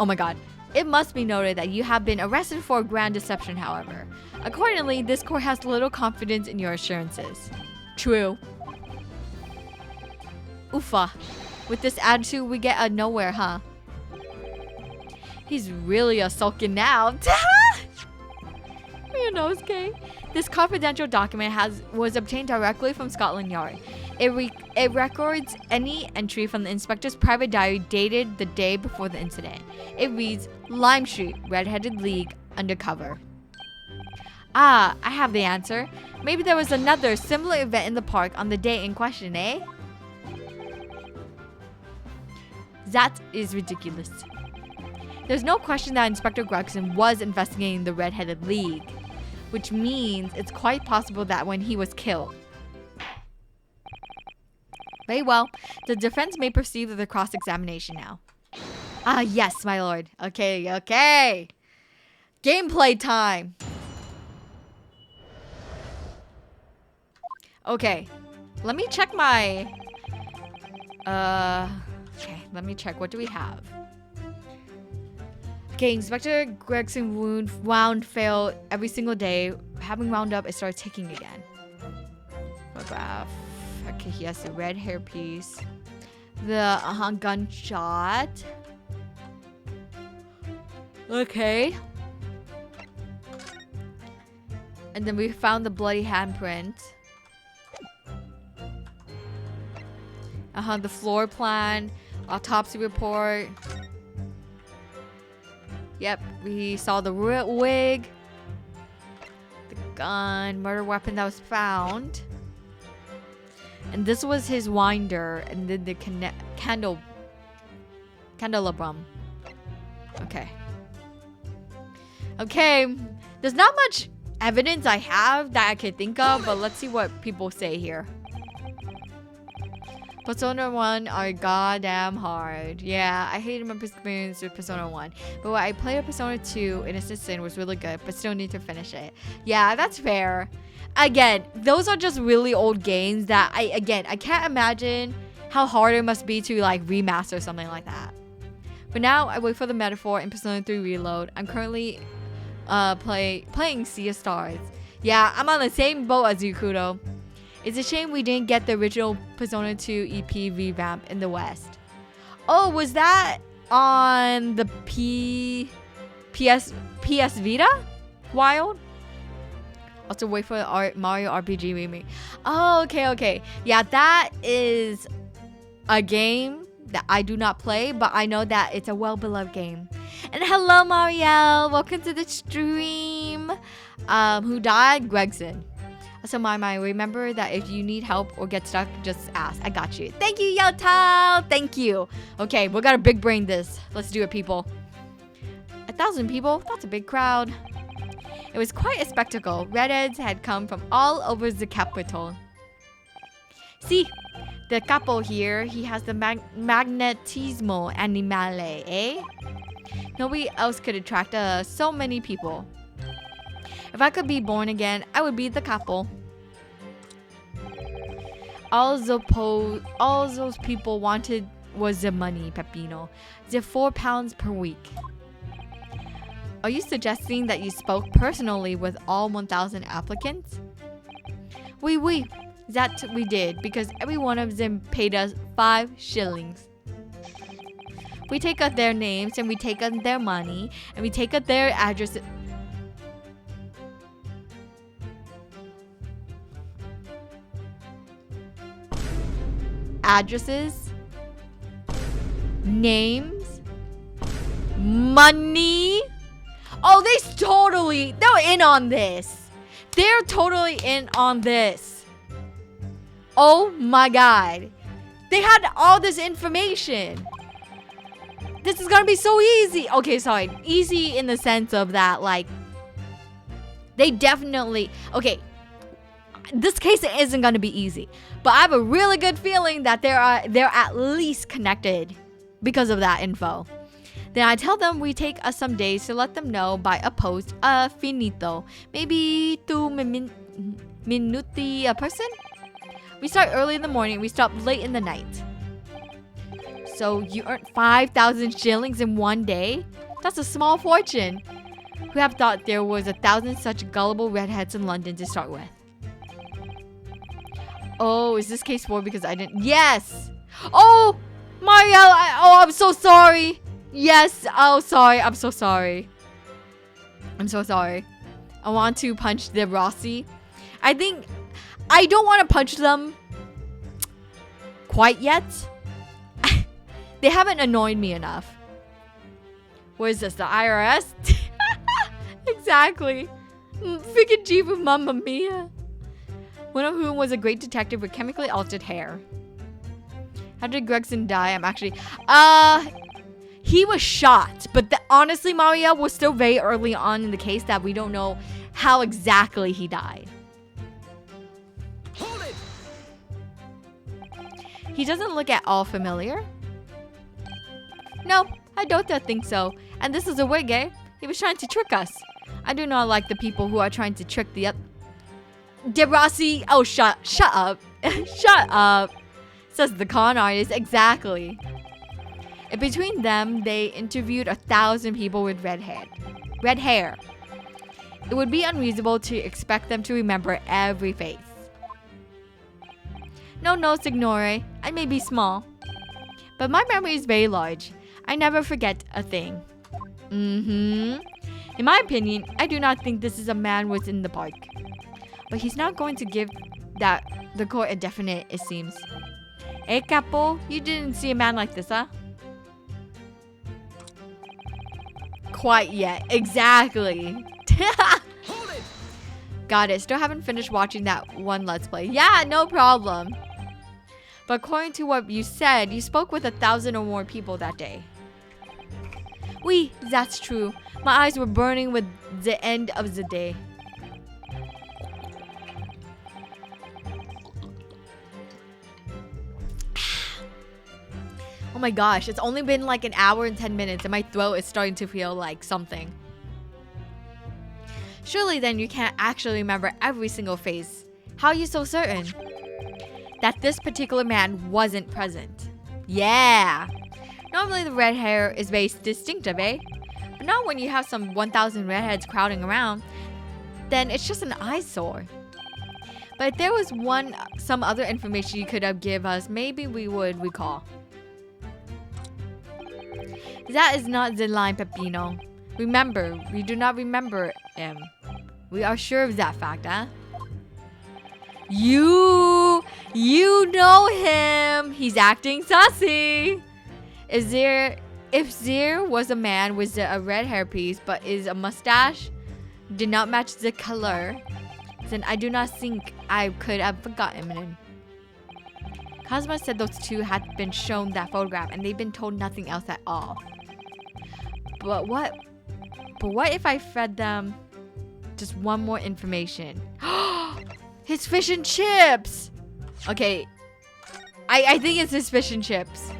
Oh my god. It must be noted that you have been arrested for grand deception, however. Accordingly, this court has little confidence in your assurances. True. Oofa. With this attitude, we get nowhere, huh? He's really a sulking now. Your nose, okay? This confidential document was obtained directly from Scotland Yard. It records any entry from the inspector's private diary dated the day before the incident. It reads, Lime Street, Red-Headed League, undercover. Ah, I have the answer. Maybe there was another similar event in the park on the day in question, eh? That is ridiculous. There's no question that Inspector Gregson was investigating the Red-Headed League, which means it's quite possible that when he was killed. Very well. The defense may proceed with the cross-examination now. Ah, yes, my lord. Okay. Gameplay time. Okay. Let me check my... Okay, let me check. What do we have? Okay, Inspector Gregson wound failed every single day. Having wound up, it started ticking again. Photograph. Okay, he has the red hairpiece. The gunshot. Okay. And then we found the bloody handprint. The floor plan. Autopsy report. Yep, we saw the wig. The gun. Murder weapon that was found. And this was his winder. And then the candelabrum. Okay. There's not much evidence I have that I could think of. But let's see what people say here. Persona 1 are goddamn hard. Yeah, I hated my experience with Persona 1. But when I played Persona 2 in Assistant was really good, but still need to finish it. Yeah, that's fair. Again, those are just really old games that I can't imagine how hard it must be to like remaster something like that. But now I wait for the metaphor in Persona 3 Reload. I'm currently playing Sea of Stars. Yeah, I'm on the same boat as you, Kudo. It's a shame we didn't get the original Persona 2 EP revamp in the West. Oh, was that on the PS Vita? Wild? Also wait for the Mario RPG remake. Oh, okay. Yeah, that is a game that I do not play, but I know that it's a well-beloved game. And hello, Marielle. Welcome to the stream. Who died? Gregson. So, my, remember that if you need help or get stuck, just ask. I got you. Thank you, Yotao. Thank you. Okay, we gotta big brain this. Let's do it, people. 1,000 people? That's a big crowd. It was quite a spectacle. Redheads had come from all over the capital. See, the capo here, he has the magnetismo animale, eh? Nobody else could attract so many people. If I could be born again, I would be the capo. All those people wanted was the money, Peppino. The £4 per week. Are you suggesting that you spoke personally with all 1,000 applicants? Oui. That we did, because every one of them paid us 5 shillings. We take out their names, and we take out their money, and we take out their addresses. Names, money. Oh, they're in on this. They're totally in on this. Oh my god. They had all this information. This is gonna be so easy. Okay, sorry. Easy in the sense of that, like, they definitely... Okay, this case isn't gonna be easy. But I have a really good feeling that they're at least connected because of that info. Then I tell them we take us some days to let them know by a post finito. Maybe 2 minuti a person? We start early in the morning, we stop late in the night. So you earned 5,000 shillings in one day? That's a small fortune. Who have thought there was 1,000 such gullible redheads in London to start with? Oh, is this case 4 because I didn't... Yes! Oh! Marielle, I'm so sorry. Yes, oh, sorry. I'm so sorry. I'm so sorry. I want to punch the Rossi. I think... I don't want to punch them quite yet. They haven't annoyed me enough. What is this, the IRS? Exactly. Freaking Jiva, Mamma Mia. One of whom was a great detective with chemically altered hair. How did Gregson die? I'm actually... He was shot. But honestly, Maria, was still very early on in the case that we don't know how exactly he died. Hold it! He doesn't look at all familiar. No, I don't think so. And this is a wig, eh? He was trying to trick us. I do not like the people who are trying to trick the De Rossi. Oh, shut up. Shut up. Says the con artist. Exactly. And between them, they interviewed 1,000 people with red hair. It would be unreasonable to expect them to remember every face. No, signore. I may be small, but my memory is very large. I never forget a thing. In my opinion, I do not think this is a man was in the park. But he's not going to give the court a definite, it seems. Eh, Capo? You didn't see a man like this, huh? Quite yet. Exactly. Hold it! Got it. Still haven't finished watching that one Let's Play. Yeah, no problem. But according to what you said, you spoke with 1,000 or more people that day. Oui, that's true. My eyes were burning with the end of the day. Oh my gosh, it's only been like an hour and 10 minutes and my throat is starting to feel like something. Surely then you can't actually remember every single face. How are you so certain that this particular man wasn't present? Yeah. Normally the red hair is very distinctive, eh? But not when you have some 1,000 redheads crowding around. Then it's just an eyesore. But if there was some other information you could have given us, maybe we would recall. That is not the line, Peppino. Remember, we do not remember him. We are sure of that fact, huh? You know him. He's acting sassy. If there was a man with a red hairpiece but is a mustache did not match the color, then I do not think I could have forgotten him. Cosmo said those two had been shown that photograph and they've been told nothing else at all. But what if I fed them just one more information? His fish and chips! Okay, I think it's his fish and chips.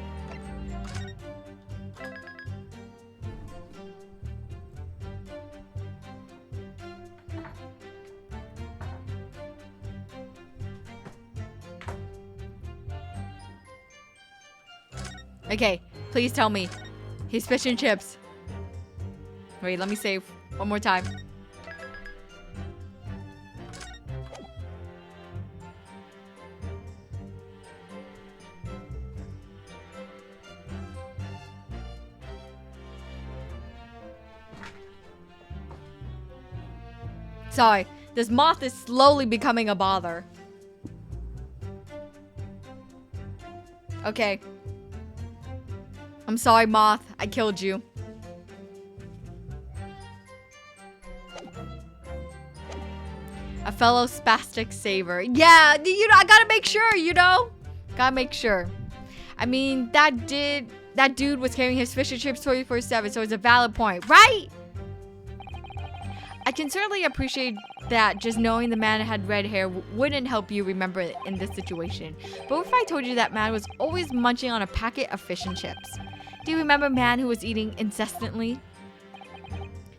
Okay, please tell me. His fish and chips. Wait, let me save one more time. Sorry, this moth is slowly becoming a bother. Okay. I'm sorry, moth. I killed you. fellow spastic saver. Yeah, I gotta make sure, Gotta make sure. I mean, that dude was carrying his fish and chips 24/7, so it's a valid point, right? I can certainly appreciate that just knowing the man had red hair wouldn't help you remember it in this situation. But what if I told you that man was always munching on a packet of fish and chips? Do you remember a man who was eating incessantly?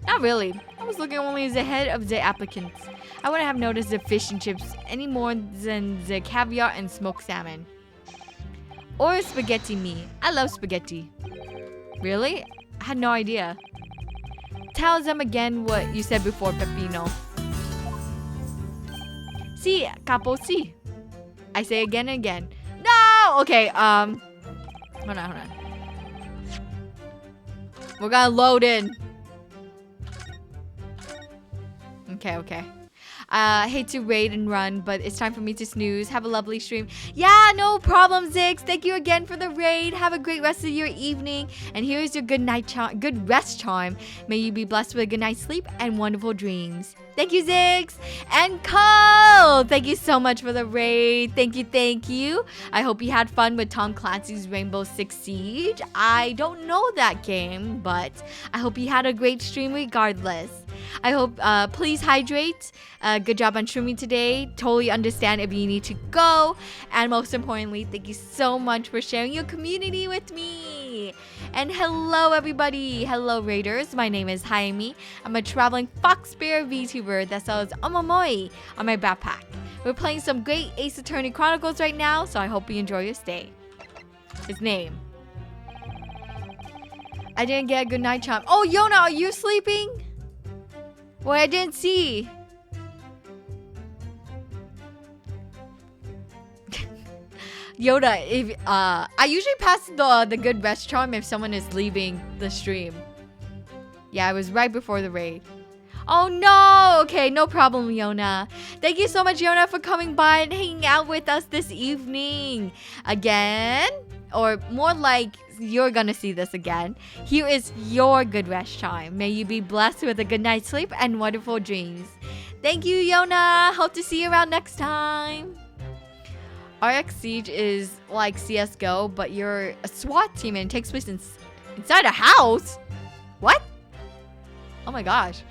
Not really. I was looking only as the head of the applicants. I wouldn't have noticed the fish and chips any more than the caviar and smoked salmon. Or spaghetti me. I love spaghetti. Really? I had no idea. Tell them again what you said before, Pepino. Si, capo, si. I say again and again. No! Okay, hold on. We're gonna load in. Okay. Hate to raid and run, but it's time for me to snooze. Have a lovely stream. Yeah, no problem, Zix. Thank you again for the raid. Have a great rest of your evening. And here's your good rest charm. May you be blessed with a good night's sleep and wonderful dreams. Thank you, Zix. And Cole, thank you so much for the raid. Thank you. I hope you had fun with Tom Clancy's Rainbow Six Siege. I don't know that game, but I hope you had a great stream regardless. I hope, please hydrate. Good job on streaming today. Totally understand if you need to go. And most importantly, thank you so much for sharing your community with me. And hello, everybody. Hello, Raiders. My name is Hayami. I'm a traveling fox bear VTuber that sells omamoris on my backpack. We're playing some great Ace Attorney Chronicles right now, so I hope you enjoy your stay. His name. I didn't get a good night charm. Oh, Yona, are you sleeping? Well, I didn't see. Yoda, if I usually pass the good rest charm if someone is leaving the stream. Yeah, it was right before the raid. Oh no! Okay, no problem, Yona. Thank you so much, Yona, for coming by and hanging out with us this evening. Again, or more like you're gonna see this again. Here is your good rest time. May you be blessed with a good night's sleep and wonderful dreams. Thank you, Yona. Hope to see you around next time. RX Siege is like CSGO, but you're a SWAT team and it takes place inside a house. What? Oh my gosh.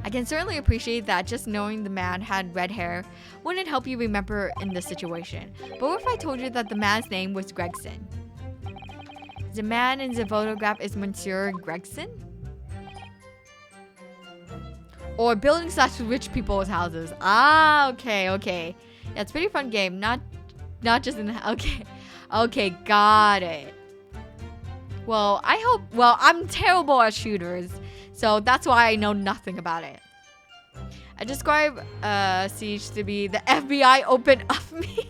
I can certainly appreciate that just knowing the man had red hair wouldn't help you remember in this situation. But what if I told you that the man's name was Gregson? The man in the photograph is Monsieur Gregson? Or building / rich people's houses. Ah, okay. Yeah, it's a pretty fun game. Not just in the... Okay, got it. Well, I'm terrible at shooters. So that's why I know nothing about it. I describe Siege to be the FBI open up me.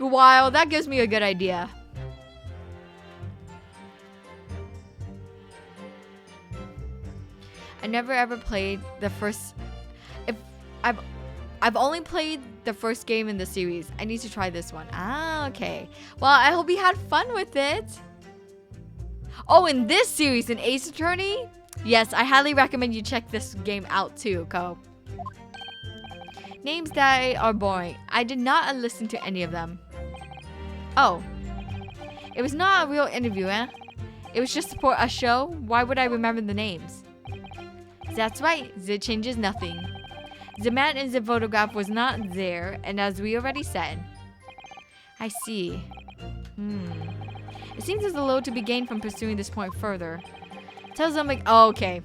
Wow, that gives me a good idea. I never ever played the first... I've only played the first game in the series. I need to try this one. Ah, okay. Well, I hope you had fun with it. Oh, in this series, in Ace Attorney? Yes, I highly recommend you check this game out too, Ko. Names that are boring. I did not listen to any of them. Oh. It was not a real interview, eh? It was just for a show? Why would I remember the names? That's right, it changes nothing. The man in the photograph was not there, and as we already said. I see. It seems there's a load to be gained from pursuing this point further. Tells them like, oh, okay.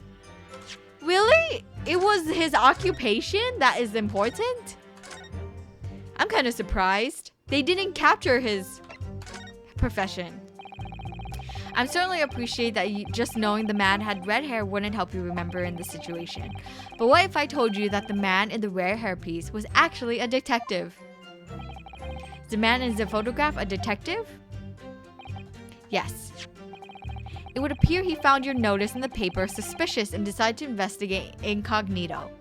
Really? It was his occupation that is important? I'm kind of surprised. They didn't capture his profession. I certainly appreciate that just knowing the man had red hair wouldn't help you remember in this situation. But what if I told you that the man in the rare hairpiece was actually a detective? Is the man in the photograph a detective? Yes. It would appear he found your notice in the paper suspicious and decided to investigate incognito.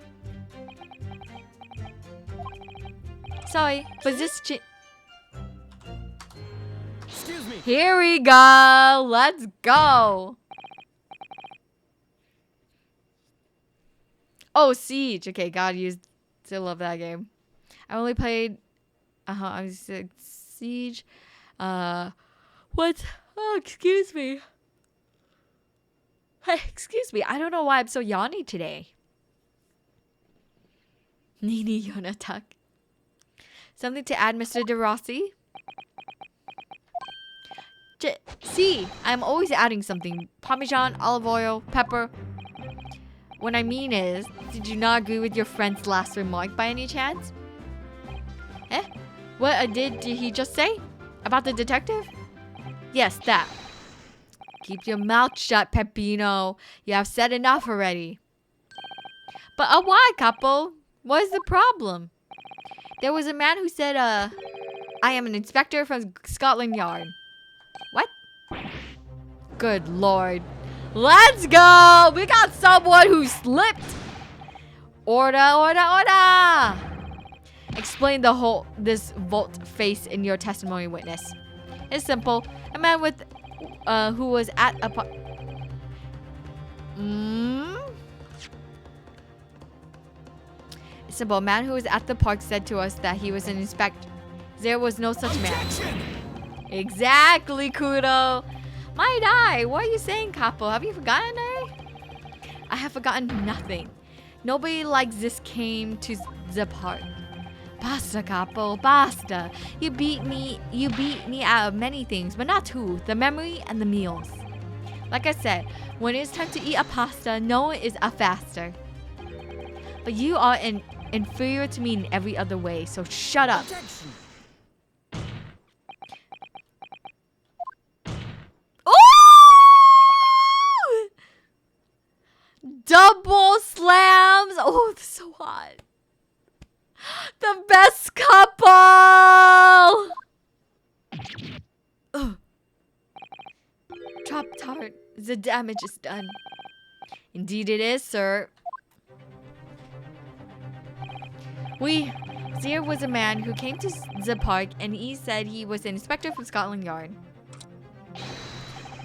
Sorry, but this Here we go. Let's go. Oh, Siege. Okay, God, you still love that game. I only played I was Siege. What? Oh, excuse me. Hey, excuse me. I don't know why I'm so yawny today. Nini Yonatak. Something to add, Mr. De Rossi? See, I'm always adding something. Parmesan, olive oil, pepper. What I mean is, did you not agree with your friend's last remark by any chance? Eh? What did he just say? About the detective? Yes, that. Keep your mouth shut, Peppino. You have said enough already. But why, couple? What is the problem? There was a man who said, I am an inspector from Scotland Yard. What? Good Lord. Let's go! We got someone who slipped! Order, order, order! Explain this vault face in your testimony, witness. It's simple. A man with, who was at a Simple. A man who was at the park said to us that he was an inspector. There was no such man. Exactly, Kudo. Might I? What are you saying, Capo? Have you forgotten, eh? I have forgotten nothing. Nobody like this came to the park. Basta, Capo, basta. You beat me out of many things, but not two. The memory and the meals. Like I said, when it's time to eat a pasta, no one is a faster. But you are inferior to me in every other way, so shut up. Oh! Double slams! Oh, this is so hot. The best couple! Ugh. Drop tart. The damage is done. Indeed it is, sir. There was a man who came to the park and he said he was an inspector from Scotland Yard.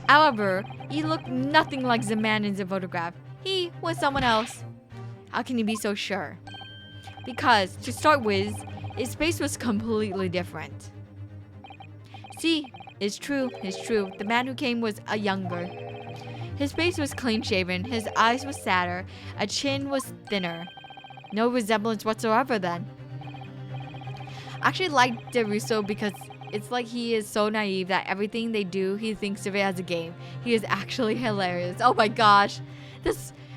However, he looked nothing like the man in the photograph. He was someone else. How can you be so sure? Because, to start with, his face was completely different. See, it's true. The man who came was a younger. His face was clean-shaven, his eyes were sadder, a chin was thinner. No resemblance whatsoever then. I actually like DeRusso because it's like he is so naive that everything they do, he thinks of it as a game. He is actually hilarious. Oh my gosh.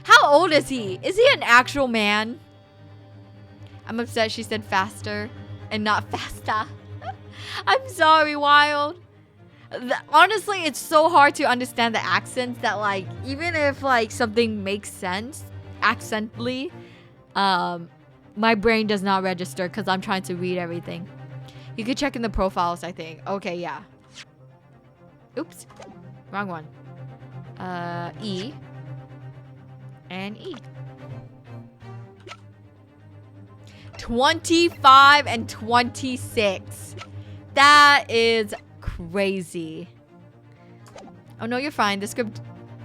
How old is he? Is he an actual man? I'm upset she said faster and not fasta. I'm sorry, Wild. Honestly, it's so hard to understand the accents that like, even if like something makes sense accently, my brain does not register because I'm trying to read everything. You could check in the profiles, I think. Okay, yeah. Oops. Wrong one. E. And E. 25 and 26. That is crazy. Oh, no, you're fine. The script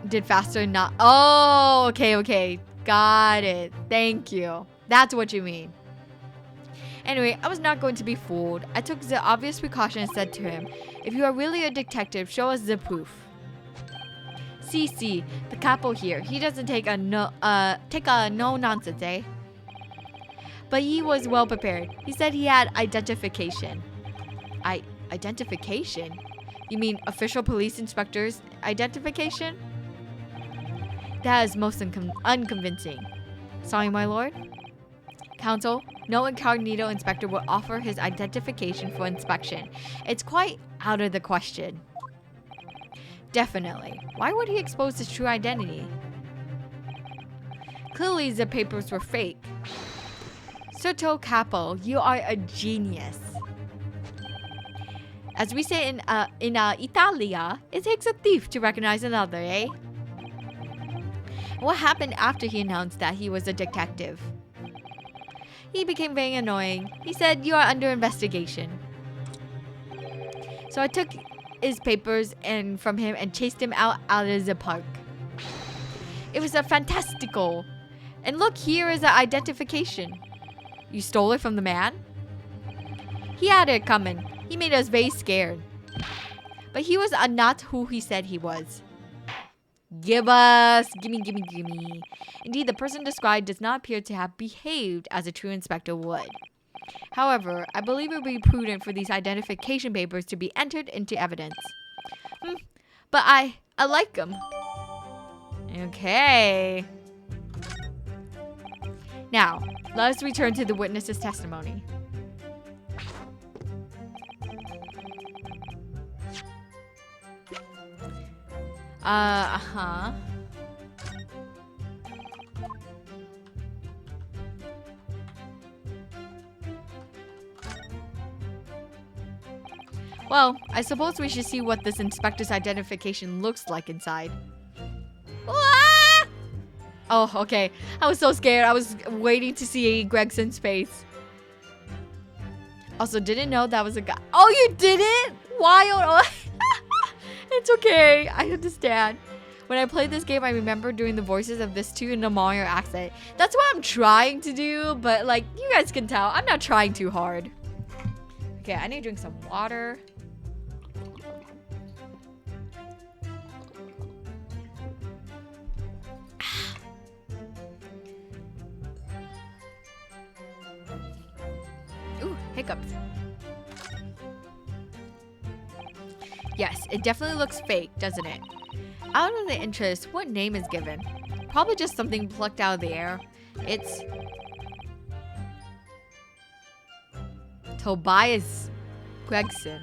did faster, not... Oh, okay. Got it. Thank you. That's what you mean. Anyway, I was not going to be fooled. I took the obvious precaution and said to him, if you are really a detective, show us the proof. See, the capo here. He doesn't take a no nonsense, eh? But he was well prepared. He said he had identification. Identification? You mean official police inspector's identification? That is most unconvincing. Sorry, my lord. Counsel, no incognito inspector will offer his identification for inspection. It's quite out of the question. Definitely. Why would he expose his true identity? Clearly, the papers were fake. Sotto capo, you are a genius. As we say in Italia, it takes a thief to recognize another, eh? What happened after he announced that he was a detective? He became very annoying. He said, you are under investigation. So I took his papers from him and chased him out of the park. It was a fantastical. And look, here is the identification. You stole it from the man? He had it coming. He made us very scared. But he was not who he said he was. Gimme. Indeed, the person described does not appear to have behaved as a true inspector would. However, I believe it would be prudent for these identification papers to be entered into evidence. But I like them. Okay. Now, let us return to the witness's testimony. Well, I suppose we should see what this inspector's identification looks like inside. Ah! Oh, okay. I was so scared. I was waiting to see Gregson's face. Also, didn't know that was a guy. Oh, you didn't? Wild. It's okay. I understand. When I played this game, I remember doing the voices of this too in the Mario accent. That's what I'm trying to do, but like, you guys can tell, I'm not trying too hard. Okay, I need to drink some water. Ooh, hiccups. Yes, it definitely looks fake, doesn't it? Out of the interest, what name is given? Probably just something plucked out of the air. It's Tobias Gregson.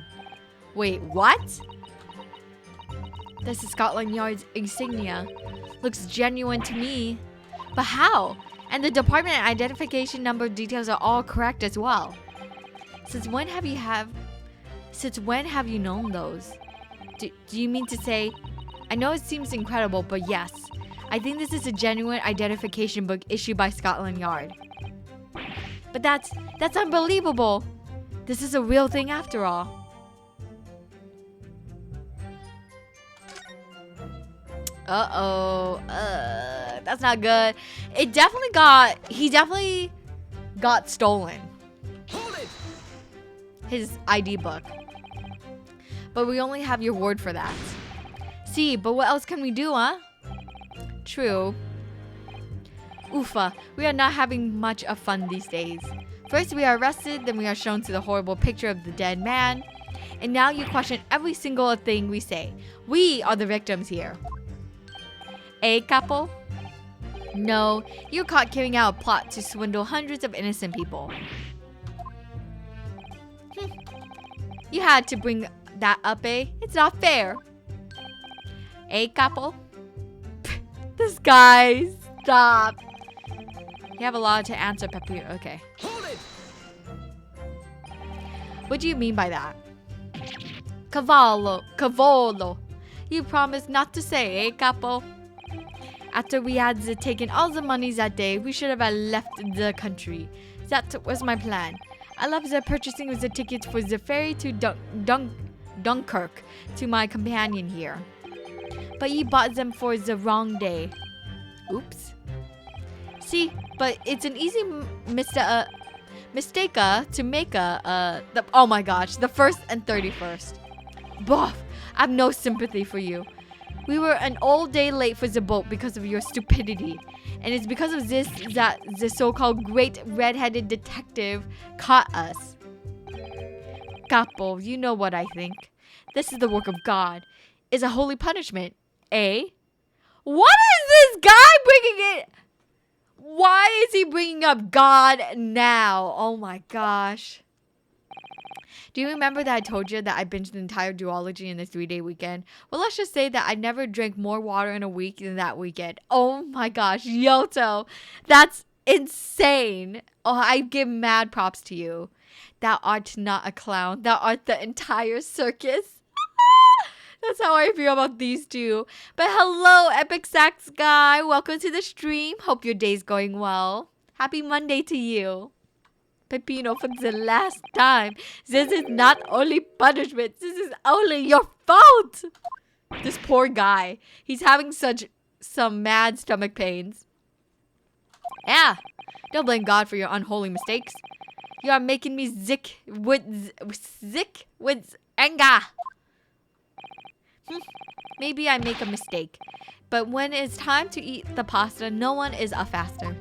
Wait, what? This is Scotland Yard's insignia. Looks genuine to me. But how? And the department identification number details are all correct as well. Since when have you known those? Do you mean to say, I know it seems incredible, but yes, I think this is a genuine identification book issued by Scotland Yard. But that's unbelievable. This is a real thing after all. That's not good. He definitely got stolen. Hold it! His ID book. But we only have your word for that. See, but what else can we do, huh? True. Oofa, we are not having much of fun these days. First we are arrested, then we are shown to the horrible picture of the dead man. And now you question every single thing we say. We are the victims here. A couple? No, you're caught carrying out a plot to swindle hundreds of innocent people. You had to bring that up, eh? It's not fair. A couple? This guy, stop. You have a lot to answer, Pepino. Okay. Hold it! What do you mean by that? Cavolo. You promised not to say, eh, capo? After we had taken all the monies that day, we should have left the country. That was my plan. I left the purchasing of the tickets for the ferry to Dunkirk to my companion here. But you bought them for the wrong day. Oops. See, but it's an easy mistake to make oh my gosh, the 1st and 31st. Boff, I have no sympathy for you. We were an all day late for the boat because of your stupidity. And it's because of this that the so-called great red-headed detective caught us. Capo, you know what I think. This is the work of God. It's a holy punishment, eh? What is this guy bringing it? Why is he bringing up God now? Oh my gosh. Do you remember that I told you that I binged the entire duology in a 3-day weekend? Well, let's just say that I never drank more water in a week than that weekend. Oh my gosh, Yoto. That's insane. Oh, I give mad props to you. Thou art not a clown. Thou art the entire circus. That's how I feel about these two. But hello, Epic Sax guy. Welcome to the stream. Hope your day's going well. Happy Monday to you. Pepino, for the last time. This is not only punishment. This is only your fault. This poor guy. He's having some mad stomach pains. Yeah, don't blame God for your unholy mistakes. You are making me sick with anger. Maybe I make a mistake, but when it's time to eat the pasta, no one is a faster.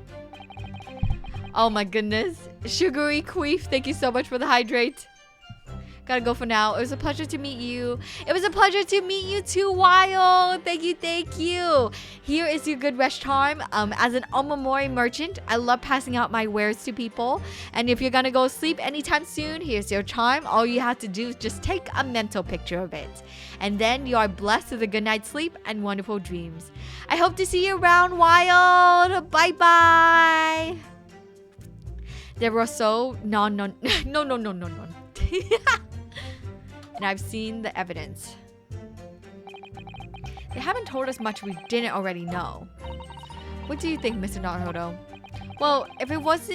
Oh my goodness. Sugary queef, thank you so much for the hydrate. Gotta go for now. It was a pleasure to meet you. It was a pleasure to meet you too, Wild. Thank you, thank you. Here is your good rest charm. As an omamori merchant, I love passing out my wares to people. And if you're gonna go sleep anytime soon, here's your charm. All you have to do is just take a mental picture of it. And then you are blessed with a good night's sleep and wonderful dreams. I hope to see you around, Wild. Bye-bye. There were so no. And I've seen the evidence. They haven't told us much we didn't already know. What do you think, Mr. Naruto? Well, if it was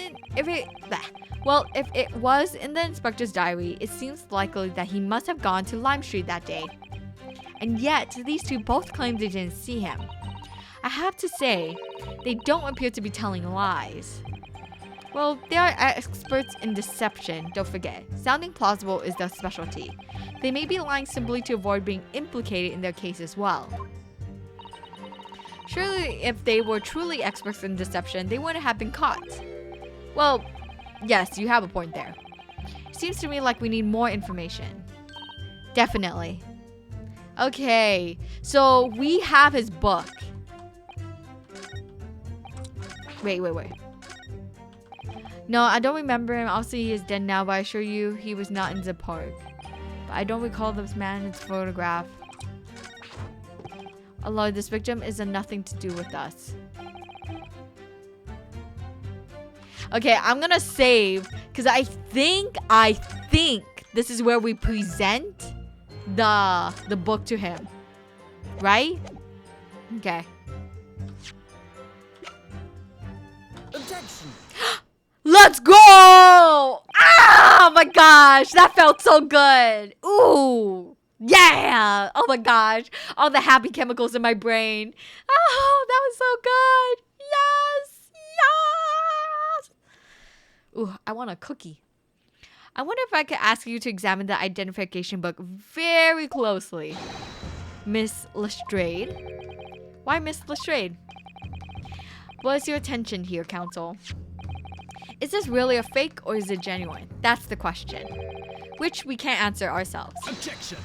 in the inspector's diary, it seems likely that he must have gone to Lime Street that day. And yet, these two both claim they didn't see him. I have to say, they don't appear to be telling lies. Well, they are experts in deception, don't forget. Sounding plausible is their specialty. They may be lying simply to avoid being implicated in their case as well. Surely, if they were truly experts in deception, they wouldn't have been caught. Well, yes, you have a point there. Seems to me like we need more information. Definitely. Okay, so we have his book. Wait. No, I don't remember him. Obviously, he is dead now, but I assure you he was not in the park. But I don't recall this man in his photograph. Although this victim is nothing to do with us. Okay, I'm gonna save because I think this is where we present the book to him. Right? Okay. Objection. Let's go! Ah, my gosh, that felt so good. Ooh, yeah. Oh my gosh, all the happy chemicals in my brain. Oh, that was so good. Yes. Ooh, I want a cookie. I wonder if I could ask you to examine the identification book very closely. Miss Lestrade. Why Miss Lestrade? What is your attention here, Counsel? Is this really a fake or is it genuine? That's the question, which we can't answer ourselves. Objection.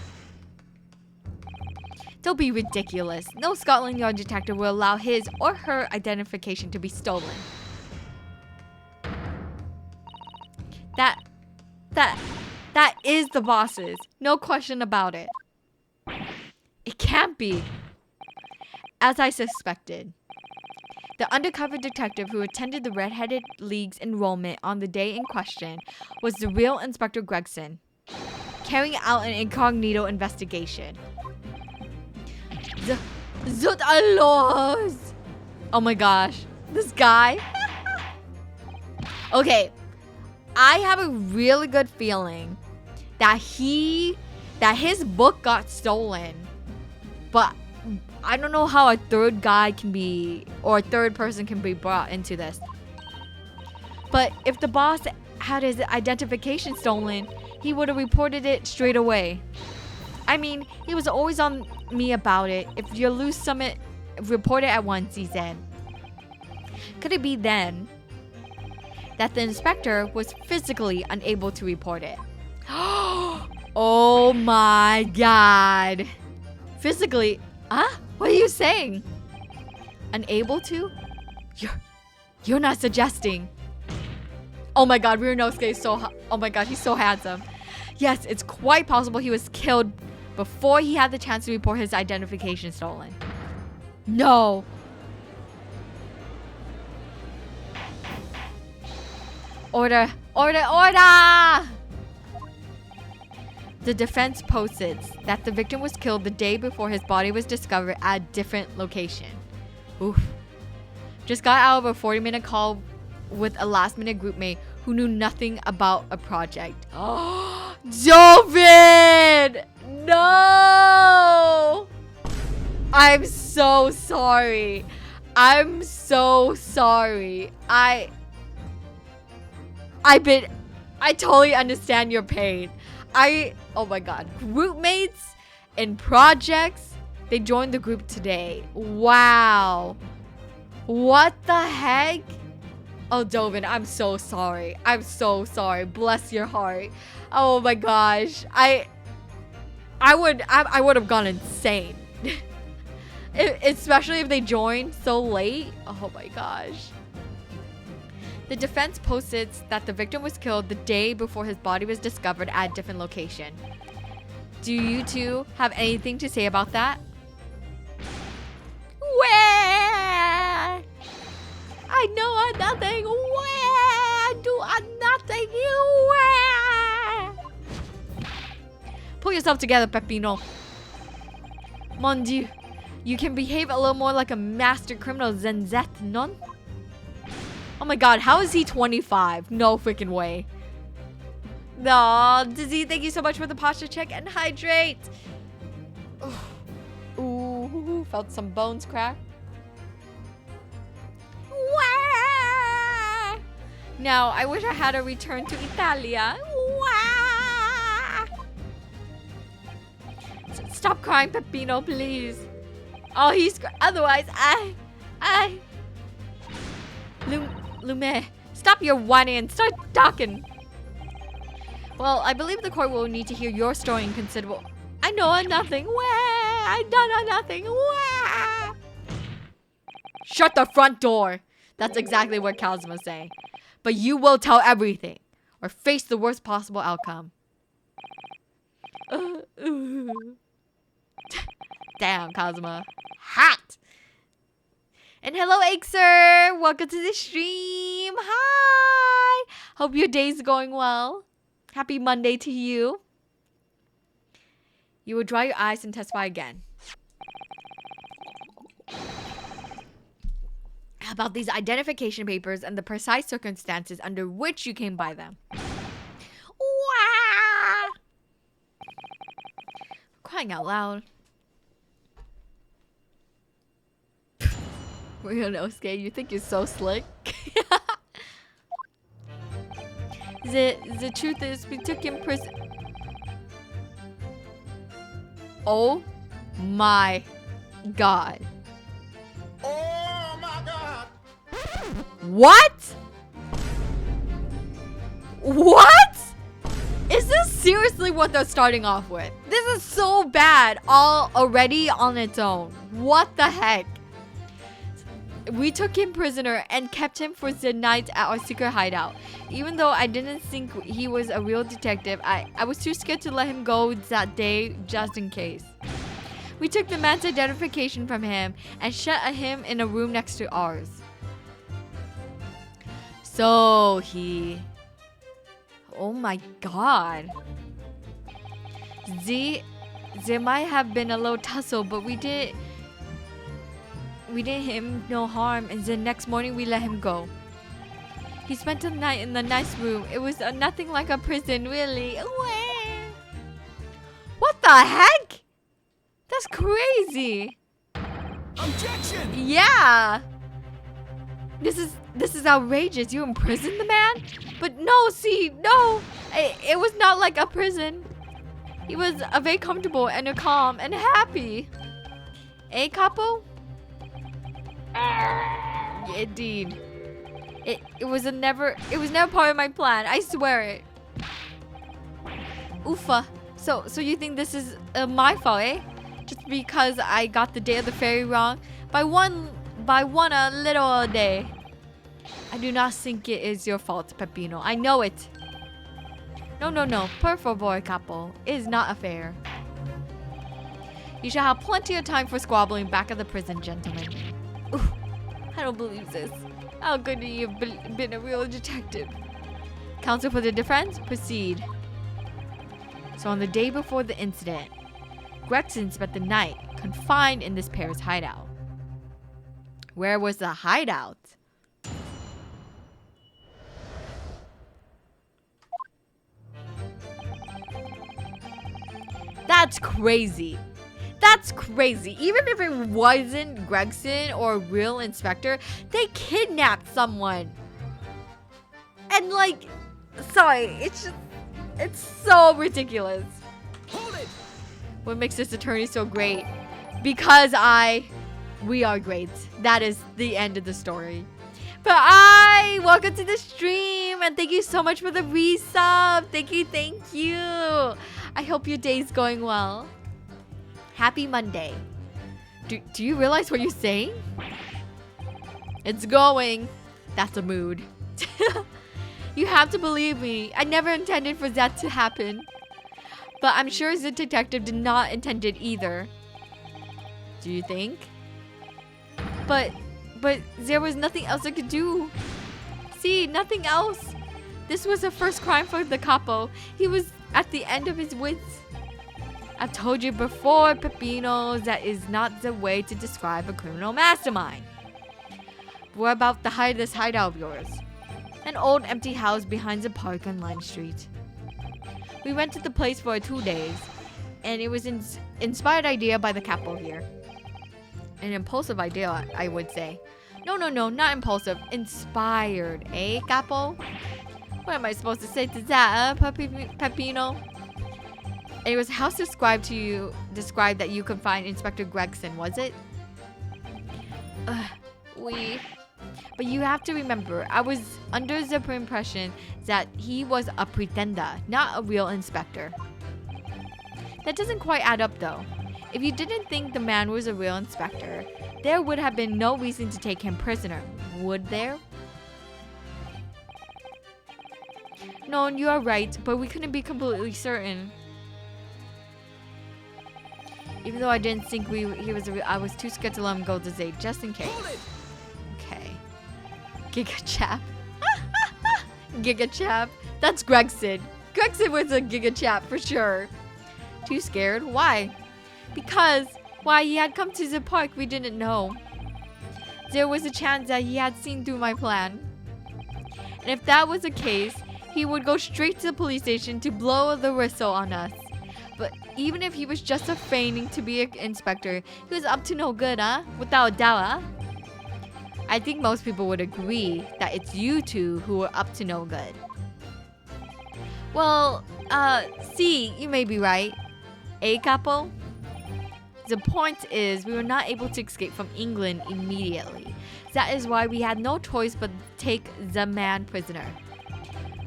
Don't be ridiculous. No Scotland Yard detective will allow his or her identification to be stolen. That is the boss's. No question about it. It can't be. As I suspected. The undercover detective who attended the Red-Headed League's enrollment on the day in question was the real Inspector Gregson, carrying out an incognito investigation. Zut alos! Oh my gosh, this guy. Okay, I have a really good feeling that his book got stolen, but I don't know how a third guy can be, or a third person can be brought into this. But if the boss had his identification stolen, he would have reported it straight away. I mean, he was always on me about it. If you lose something, report it at once, he said. Could it be then that the inspector was physically unable to report it? Oh my god. Physically, huh? What are you saying? Unable to? You're not suggesting. Oh my god, Ryunosuke is so oh my god, he's so handsome. Yes, it's quite possible he was killed before he had the chance to report his identification stolen. No. Order! The defense posits that the victim was killed the day before his body was discovered at a different location. Oof. Just got out of a 40-minute call with a last-minute groupmate who knew nothing about a project. Oh, Joven! No! I'm so sorry. I'm so sorry. I totally understand your pain. Oh my god. Group mates and projects, they joined the group today. Wow. What the heck? Oh, Dovin, I'm so sorry. I'm so sorry. Bless your heart. Oh my gosh. I would have gone insane. Especially if they joined so late. Oh my gosh. The defense posted that the victim was killed the day before his body was discovered at a different location. Do you two have anything to say about that? Where? I know nothing. Where do I nothing? Where? Pull yourself together, Peppino. Mon Dieu. You can behave a little more like a master criminal than that, non? Oh my god, how is he 25? No freaking way. No, Dizzy, thank you so much for the posture check and hydrate. Ooh, felt some bones crack. Wah! Now, I wish I had a return to Italia. Wah! Stop crying, Peppino, please. Oh, he's otherwise, Lume, stop your whining and start talking. Well, I believe the court will need to hear your story and consider. I know nothing. Wah! I don't know nothing. Wah! Shut the front door. That's exactly what Kazuma's saying. But you will tell everything, or face the worst possible outcome. Damn, Kazuma. Hot! And hello, Axer! Welcome to the stream! Hi! Hope your day's going well. Happy Monday to you. You will dry your eyes and testify again. About these identification papers and the precise circumstances under which you came by them. Wah! Crying out loud. Ryunosuke, you think you're so slick? The truth is, we took him prison. Oh my god. Oh my god! What? What? Is this seriously what they're starting off with? This is so bad already on its own. What the heck? We took him prisoner and kept him for the night at our secret hideout. Even though I didn't think he was a real detective, I was too scared to let him go that day just in case. We took the man's identification from him and shut him in a room next to ours. So he... Oh my god. There might have been a little tussle, but we did him no harm, and the next morning we let him go. He spent the night in the nice room. It was nothing like a prison, really. What the heck? That's crazy. Objection! Yeah. This is outrageous. You imprisoned the man? But no, see, no. It was not like a prison. He was very comfortable and calm and happy. Eh, Capo? Yeah, indeed. It was never part of my plan. I swear it. Oofa. So you think this is my fault, eh? Just because I got the day of the fairy wrong by one little day. I do not think it is your fault, Peppino. I know it. No. Per favor, capo. It is not affair. You shall have plenty of time for squabbling back at the prison, gentlemen. Oof, I don't believe this. How could you have been a real detective? Counsel for the defense, proceed. So on the day before the incident, Gregson spent the night confined in this pair's hideout. Where was the hideout? That's crazy. That's crazy. Even if it wasn't Gregson or a real inspector, they kidnapped someone. And like, sorry, it's so ridiculous. Hold it! What makes this attorney so great? Because we are great. That is the end of the story. But welcome to the stream, and thank you so much for the resub. Thank you. I hope your day's going well. Happy Monday. Do you realize what you're saying? It's going. That's a mood. You have to believe me. I never intended for that to happen. But I'm sure the detective did not intend it either. Do you think? But there was nothing else I could do. See, nothing else. This was the first crime for the capo. He was at the end of his wits. I've told you before, Pepinos, that is not the way to describe a criminal mastermind. What about this hideout of yours? An old empty house behind the park on Lime Street. We rented the place for 2 days, and it was an inspired idea by the capo here. An impulsive idea, I would say. No, not impulsive. Inspired, eh, capo? What am I supposed to say to that, Pepino? It was a house described that you could find Inspector Gregson, was it? But you have to remember, I was under the impression that he was a pretender, not a real inspector. That doesn't quite add up though. If you didn't think the man was a real inspector, there would have been no reason to take him prisoner, would there? No, you are right, but we couldn't be completely certain. Even though I didn't think he was I was too scared to let him go to say, just in case. Okay. Giga Chap. Giga Chap. That's Gregson. Gregson was a Giga Chap for sure. Too scared? Why? Because why he had come to the park we didn't know. There was a chance that he had seen through my plan. And if that was the case, he would go straight to the police station to blow the whistle on us. But even if he was just feigning to be an inspector, he was up to no good, huh? Without a doubt, huh? I think most people would agree that it's you two who are up to no good. Well, see, you may be right. Eh, capo? The point is, we were not able to escape from England immediately. That is why we had no choice but to take the man prisoner.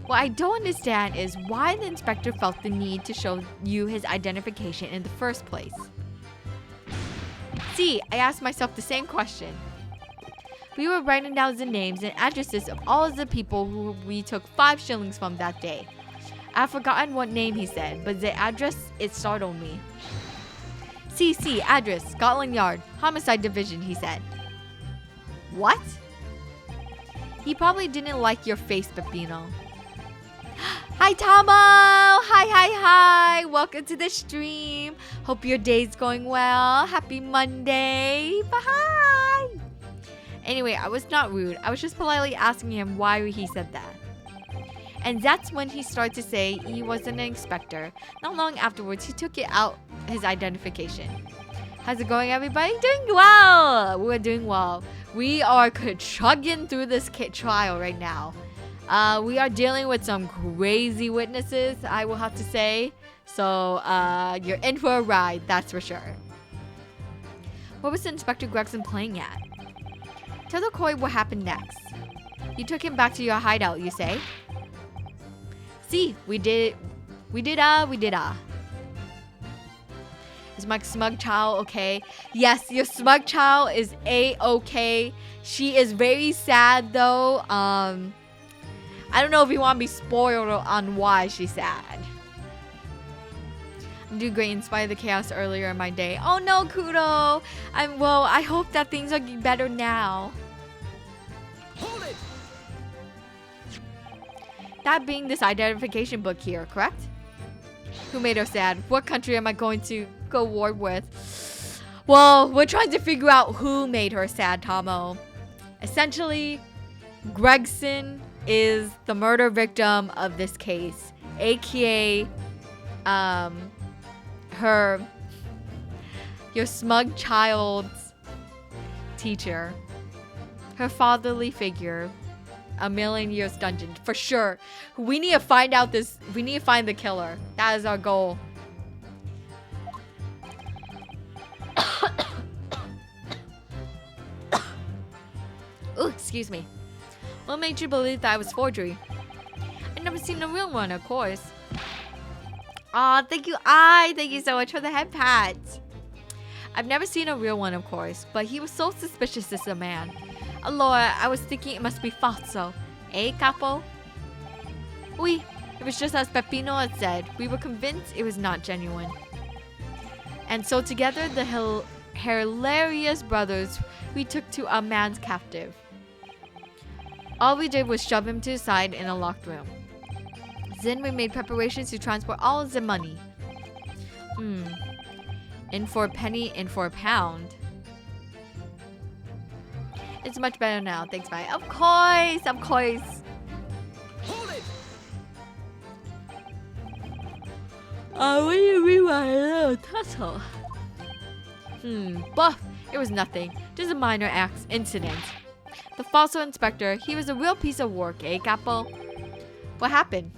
What I don't understand is why the inspector felt the need to show you his identification in the first place. See, I asked myself the same question. We were writing down the names and addresses of all of the people who we took 5 shillings from that day. I've forgotten what name he said, but the address, it startled me. CC, address, Scotland Yard, Homicide Division, he said. What? He probably didn't like your face, Peppino. Hi, Tomo! Hi! Welcome to the stream. Hope your day's going well. Happy Monday. Bye! Anyway, I was not rude. I was just politely asking him why he said that. And that's when he started to say he wasn't an inspector. Not long afterwards, he took it out his identification. How's it going, everybody? Doing well! We're doing well. We are chugging through this trial right now. We are dealing with some crazy witnesses, I will have to say. So, you're in for a ride, that's for sure. What was Inspector Gregson playing at? Tell the Koi what happened next. You took him back to your hideout, you say? See, we did. Is my smug child okay? Yes, your smug child is A-okay. She is very sad though. I don't know if you want to be spoiled on why she's sad. I'm doing great in spite of the chaos earlier in my day. Oh no, Kudo! I hope that things are getting better now. Hold it! That being this identification book here, correct? Who made her sad? What country am I going to go war with? Well, we're trying to figure out who made her sad, Tomo. Essentially, Gregson is the murder victim of this case, aka her Your smug child's teacher. Her fatherly figure. A million years dungeon. For sure. We need to find out this. We need to find the killer. That is our goal. Ooh, excuse me. What made you believe that I was forgery? I've never seen a real one, of course. Aw, thank you, thank you so much for the head pats. I've never seen a real one, of course, but he was so suspicious as a man. Allora, I was thinking it must be falso. Eh, capo? Oui, it was just as Peppino had said. We were convinced it was not genuine. And so together, the hilarious brothers, we took to a man's captive. All we did was shove him to the side in a locked room. Then we made preparations to transport all the money. In for a penny, in for a pound. It's much better now, thanks, bye. Of course, of course. Hold it! What do you mean by a little tussle? Buff, it was nothing. Just a minor incident. The falso inspector, he was a real piece of work, eh, capo? What happened?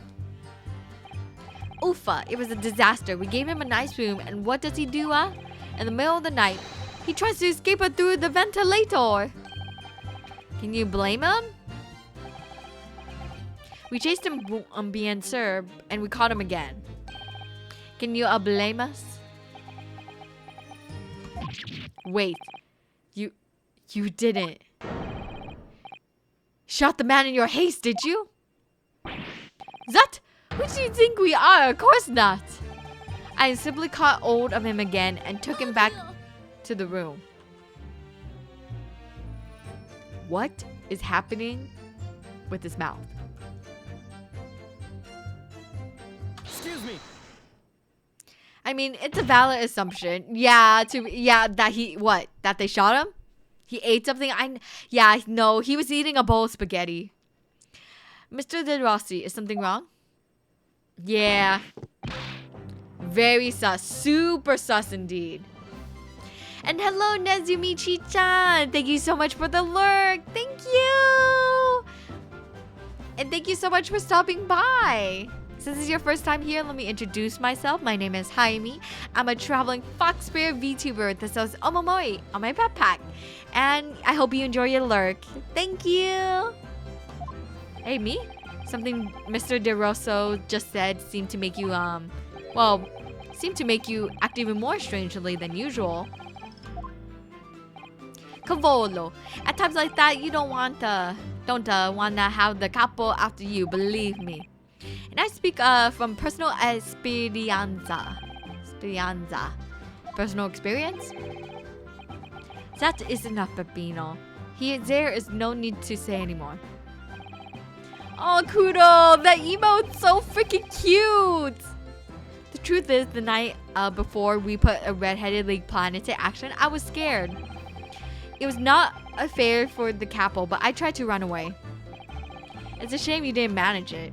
Oofa, it was a disaster. We gave him a nice room, and what does he do, In the middle of the night, he tries to escape it through the ventilator. Can you blame him? We chased him bien sûr, and we caught him again. Can you blame us? Wait, you didn't. Shot the man in your haste, did you? That? Who do you think we are? Of course not. I simply caught hold of him again and took him back to the room. What is happening with his mouth? Excuse me. I mean, it's a valid assumption. That they shot him? He ate something? No, he was eating a bowl of spaghetti. Mr. De Rossi, is something wrong? Yeah. Very sus. Super sus indeed. And hello, Nezumichi-chan. Thank you so much for the lurk. Thank you. And thank you so much for stopping by. Since this is your first time here, let me introduce myself. My name is Hayami. I'm a traveling fox spirit VTuber that sells omamoris on my backpack. And I hope you enjoy your lurk. Thank you. Hey, me? Something Mr. De Rosso just said seemed to make you, act even more strangely than usual. Cavolo. At times like that, you don't want to have the capo after you, believe me. And I speak from personal esperienza. Personal experience? That is enough, Peppino. There is no need to say anymore. Oh, Kudo! That emote's so freaking cute! The truth is, the night before we put a red-headed league plan into action, I was scared. It was not fair for the capo, but I tried to run away. It's a shame you didn't manage it.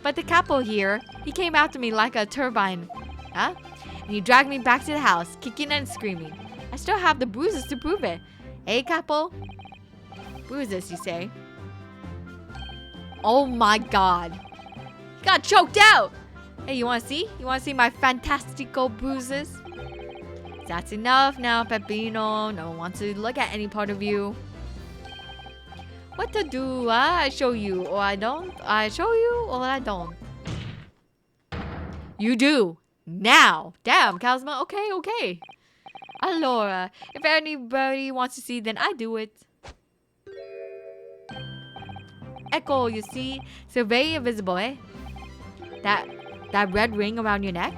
But the capo here, he came after me like a turbine. And he dragged me back to the house, kicking and screaming. I still have the bruises to prove it. Hey, capo? Bruises, you say? Oh my god. He got choked out! Hey, you wanna see? You wanna see my fantastical bruises? That's enough now, Peppino. No one wants to look at any part of you. What to do? I show you or I don't. I show you or I don't. You do. Now. Damn, Kazuma. Okay. Allora, if anybody wants to see, then I do it. Echo, you see? So very invisible, eh? That red ring around your neck?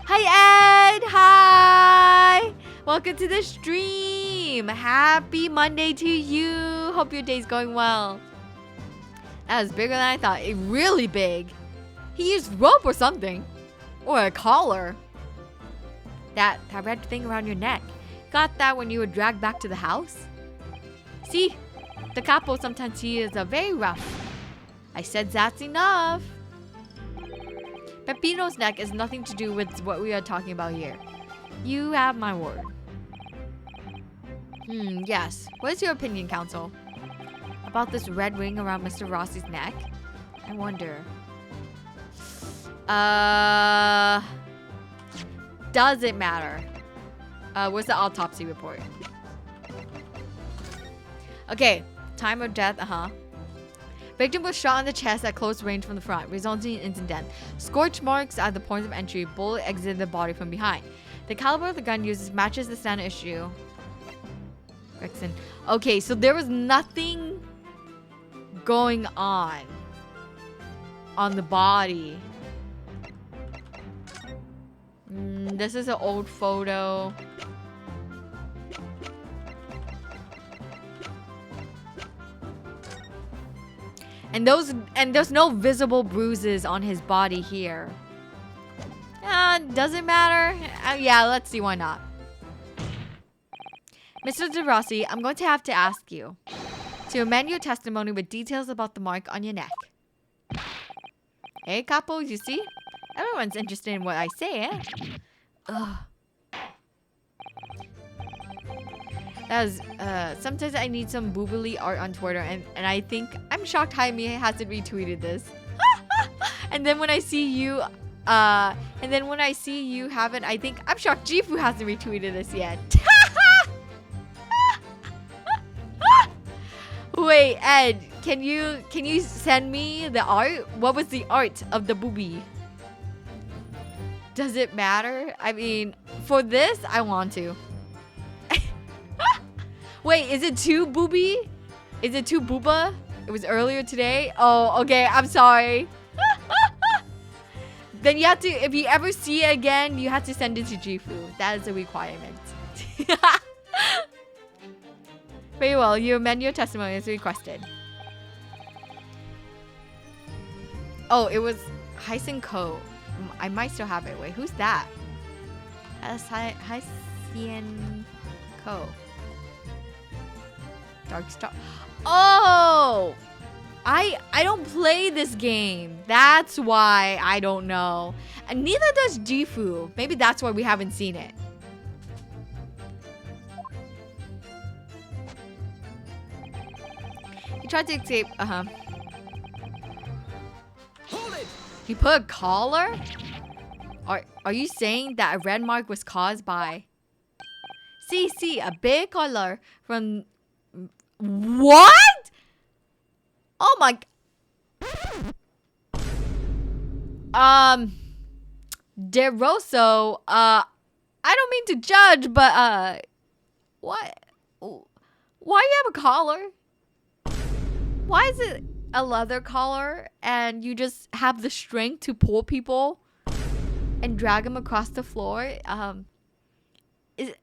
Hi, Ed! Hi! Welcome to the stream! Happy Monday to you! Hope your day's going well. That was bigger than I thought. Really big. He used rope or something. Or a collar. That red thing around your neck. Got that when you were dragged back to the house? See? The capo sometimes he is very rough. I said that's enough. Peppino's neck has nothing to do with what we are talking about here. You have my word. Yes. What is your opinion, Counsel? About this red ring around Mr. Rossi's neck? I wonder. Does it matter? Where's the autopsy report? Okay. Time of death, Victim was shot in the chest at close range from the front, resulting in instant death. Scorch marks at the points of entry. Bullet exited the body from behind. The caliber of the gun used matches the standard issue. Gregson. Okay, so there was nothing going on the body. This is an old photo. And there's no visible bruises on his body here. Does it matter? Yeah, let's see why not. Mr. De Rossi, I'm going to have to ask you to amend your testimony with details about the mark on your neck. Hey, Capo, you see? Everyone's interested in what I say, eh? Ugh. That was, sometimes I need some boobily art on Twitter, and I think, I'm shocked Jaime hasn't retweeted this. And then when I see you, have it, I think, I'm shocked Jifu hasn't retweeted this yet. Wait, Ed, can you send me the art? What was the art of the boobie? Does it matter? I mean, for this, I want to. Wait, is it too boobie? Is it too booba? It was earlier today? Oh, okay, I'm sorry. Then you have to, if you ever see it again, you have to send it to Jifu. That is a requirement. Very well, you amend your testimony as requested. Oh, it was Hysen Ko. I might still have it. Wait, who's that? That's Hysen Ko. Dark Star. Oh! I don't play this game. That's why I don't know. And neither does Jifu. Maybe that's why we haven't seen it. He tried to escape. Hold it! He put a collar? Are you saying that a red mark was caused by... See, a big collar from... What? Oh my... DeRosso, I don't mean to judge, but, what? Why do you have a collar? Why is it a leather collar and you just have the strength to pull people and drag them across the floor? Is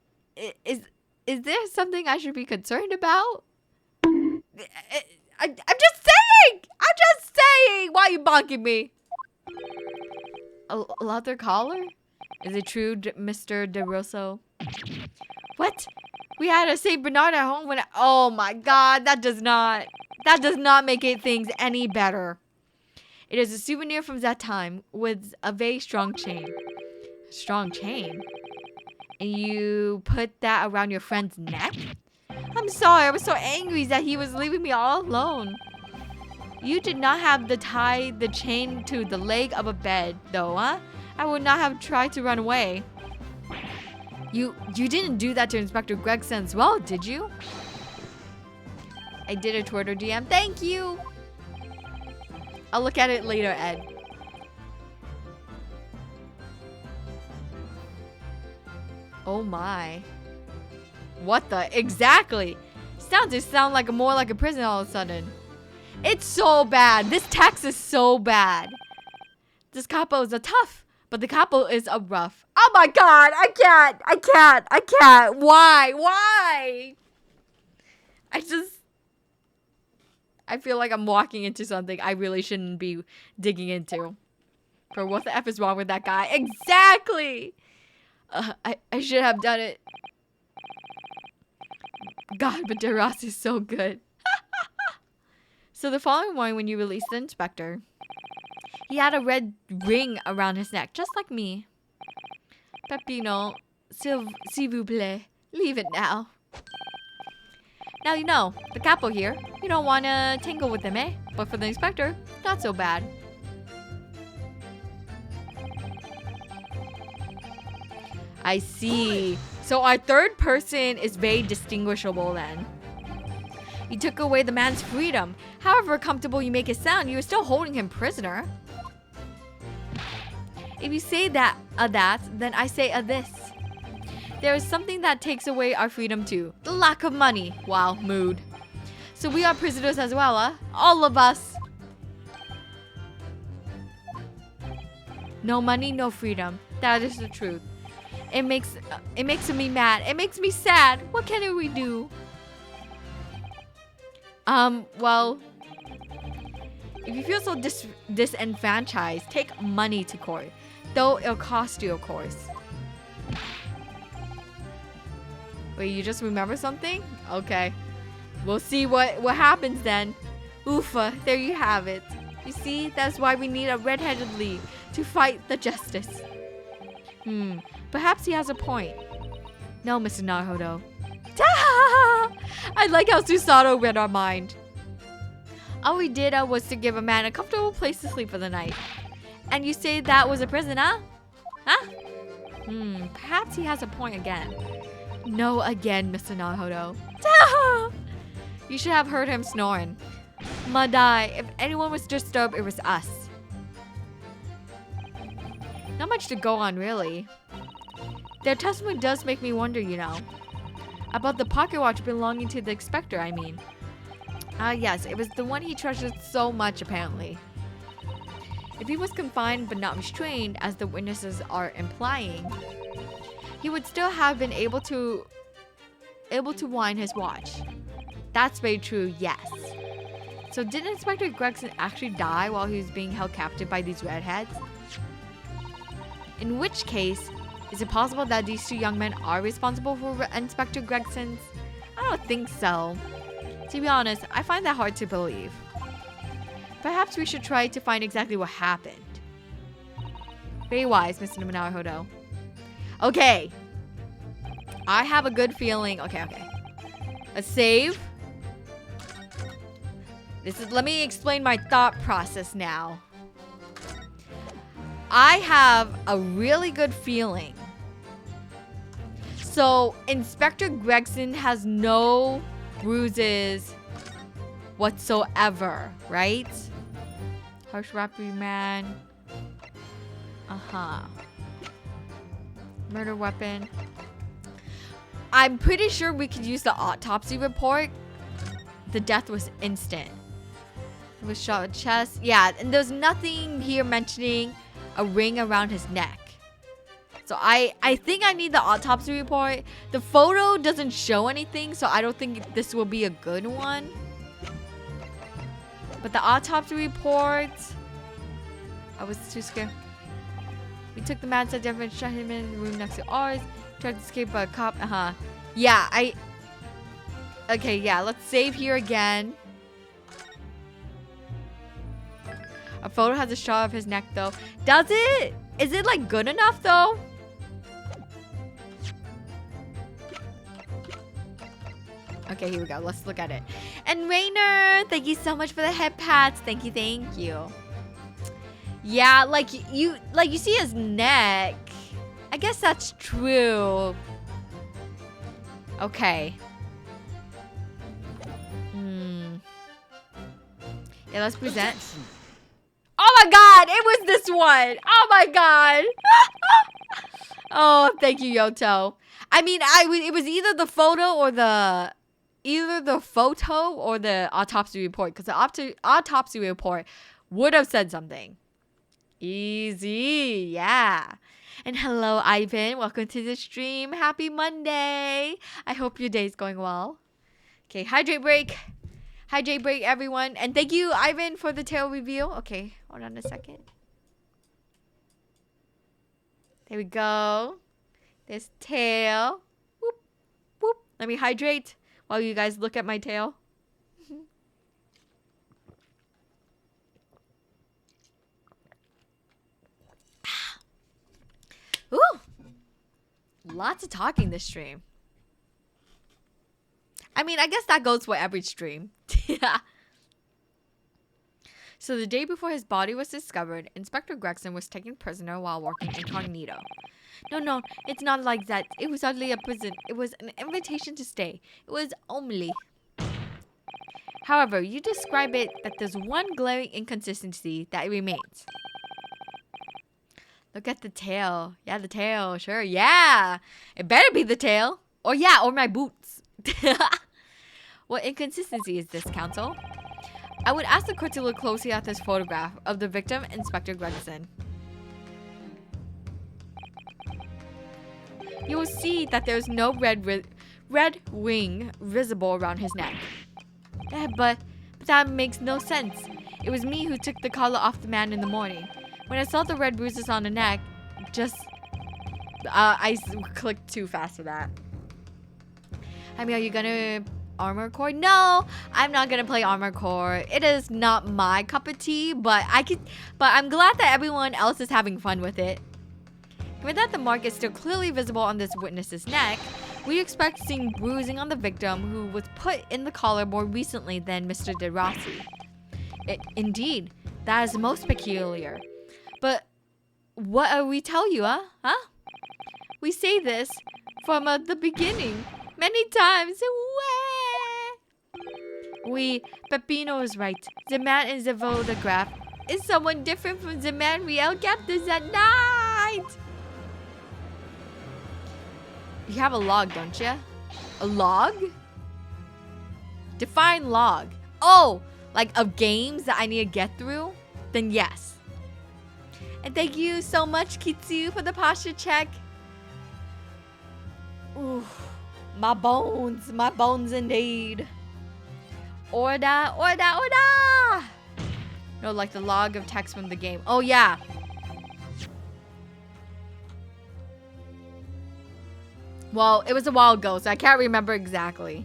there something I should be concerned about? I'm just saying! Why are you bonking me? A leather collar? Is it true, Mr. DeRosso? What? We had a Saint Bernard at home when oh my god, that does not make things any better. It is a souvenir from that time with a very strong chain. Strong chain? And you put that around your friend's neck? I'm sorry, I was so angry that he was leaving me all alone. You did not have to tie the chain to the leg of a bed, though, huh? I would not have tried to run away. You didn't do that to Inspector Gregson as well, did you? I did a Twitter DM. Thank you! I'll look at it later, Ed. Oh my. What the? Exactly! Sound like more like a prison all of a sudden. It's so bad. This text is so bad. This capo is a tough, but the capo is a rough. Oh my god! I can't! Why? I feel like I'm walking into something I really shouldn't be digging into. For what the F is wrong with that guy? Exactly! I should have done it. God, but Deras is so good. So the following morning when you released the inspector, he had a red ring around his neck, just like me. Peppino, s'il vous plaît. Leave it now. Now you know, the capo here, you don't want to tangle with him, eh? But for the inspector, not so bad. I see. So our third person is very distinguishable then. You took away the man's freedom. However comfortable you make it sound, you are still holding him prisoner. If you say that, then I say this. There is something that takes away our freedom too. The lack of money. Wow, mood. So we are prisoners as well, huh? All of us. No money, no freedom. That is the truth. It makes me mad. It makes me sad. What can we do? Well, if you feel so disenfranchised, take money to court. Though it'll cost you, of course. Wait, you just remember something? Okay. We'll see what happens then. Oofa, there you have it. You see, that's why we need a red-headed lead to fight the justice. Perhaps he has a point. No, Mr. Naruto. I like how Susato read our mind. All we did was to give a man a comfortable place to sleep for the night. And you say that was a prison, huh? Huh? Perhaps he has a point again. No again, Mr. Naruto. You should have heard him snoring. Madai, if anyone was disturbed, it was us. Not much to go on, really. Their testimony does make me wonder, you know. About the pocket watch belonging to the inspector, I mean. Yes, it was the one he treasured so much, apparently. If he was confined but not restrained, as the witnesses are implying, he would still have been able to wind his watch. That's very true, yes. So did Inspector Gregson actually die while he was being held captive by these redheads? In which case, is it possible that these two young men are responsible for Inspector Gregson's? I don't think so. To be honest, I find that hard to believe. Perhaps we should try to find exactly what happened. Very wise, Mr. Naruto. Okay. I have a good feeling. Okay. A save. Let me explain my thought process now. I have a really good feeling. So, Inspector Gregson has no bruises whatsoever, right? Harsh reprimand. Murder weapon. I'm pretty sure we could use the autopsy report. The death was instant. It was shot in the chest. Yeah, and there's nothing here mentioning a ring around his neck. So I think I need the autopsy report. The photo doesn't show anything, so I don't think this will be a good one. But the autopsy report, I was too scared. We took the man's identity and shot him in the room next to ours. Tried to escape by a cop. Yeah, okay, yeah, let's save here again. A photo has a shot of his neck though. Does it? Is it like good enough though? Okay, here we go. Let's look at it. And Rainer, thank you so much for the head pats. Thank you. Yeah, like you see his neck. I guess that's true. Okay. Yeah, let's present. Oh my god, it was this one. Oh my god. Oh, thank you, Yoto. I mean, it was either the photo or the autopsy report, because the autopsy report would have said something. Easy, yeah. And hello, Ivan. Welcome to the stream. Happy Monday. I hope your day's going well. Okay, hydrate break. Hydrate break, everyone. And thank you, Ivan, for the tail reveal. Okay, hold on a second. There we go. There's tail. Whoop, whoop. Let me hydrate while you guys look at my tail. Ooh. Lots of talking this stream. I mean, I guess that goes for every stream. Yeah. So the day before his body was discovered, Inspector Gregson was taken prisoner while working incognito. No, it's not like that. It was hardly a prison. It was an invitation to stay. It was only. However, you describe it that there's one glaring inconsistency that remains. Look at the tail. Yeah, the tail. Sure, yeah. It better be the tail. Or my boots. What inconsistency is this, counsel? I would ask the court to look closely at this photograph of the victim, Inspector Gregson. You will see that there is no red ring visible around his neck. But that makes no sense. It was me who took the collar off the man in the morning. When I saw the red bruises on the neck, I clicked too fast for that. I mean, are you gonna Armor Core? No, I'm not gonna play Armor Core. It is not my cup of tea, but I'm glad that everyone else is having fun with it. Given that the mark is still clearly visible on this witness's neck, we expect seeing bruising on the victim who was put in the collar more recently than Mr. De Rossi. Indeed, that is most peculiar. But what are we tell you, huh? We say this from the beginning, many times. Peppino is right. The man in the photograph is someone different from the man we held captives at night. You have a log, don't you? A log? Define log. Oh, like of games that I need to get through? Then yes. And thank you so much, Kitsu, for the posture check. Ooh, my bones indeed. Order. No, like the log of text from the game. Oh, yeah. Well, it was a while ago, so I can't remember exactly.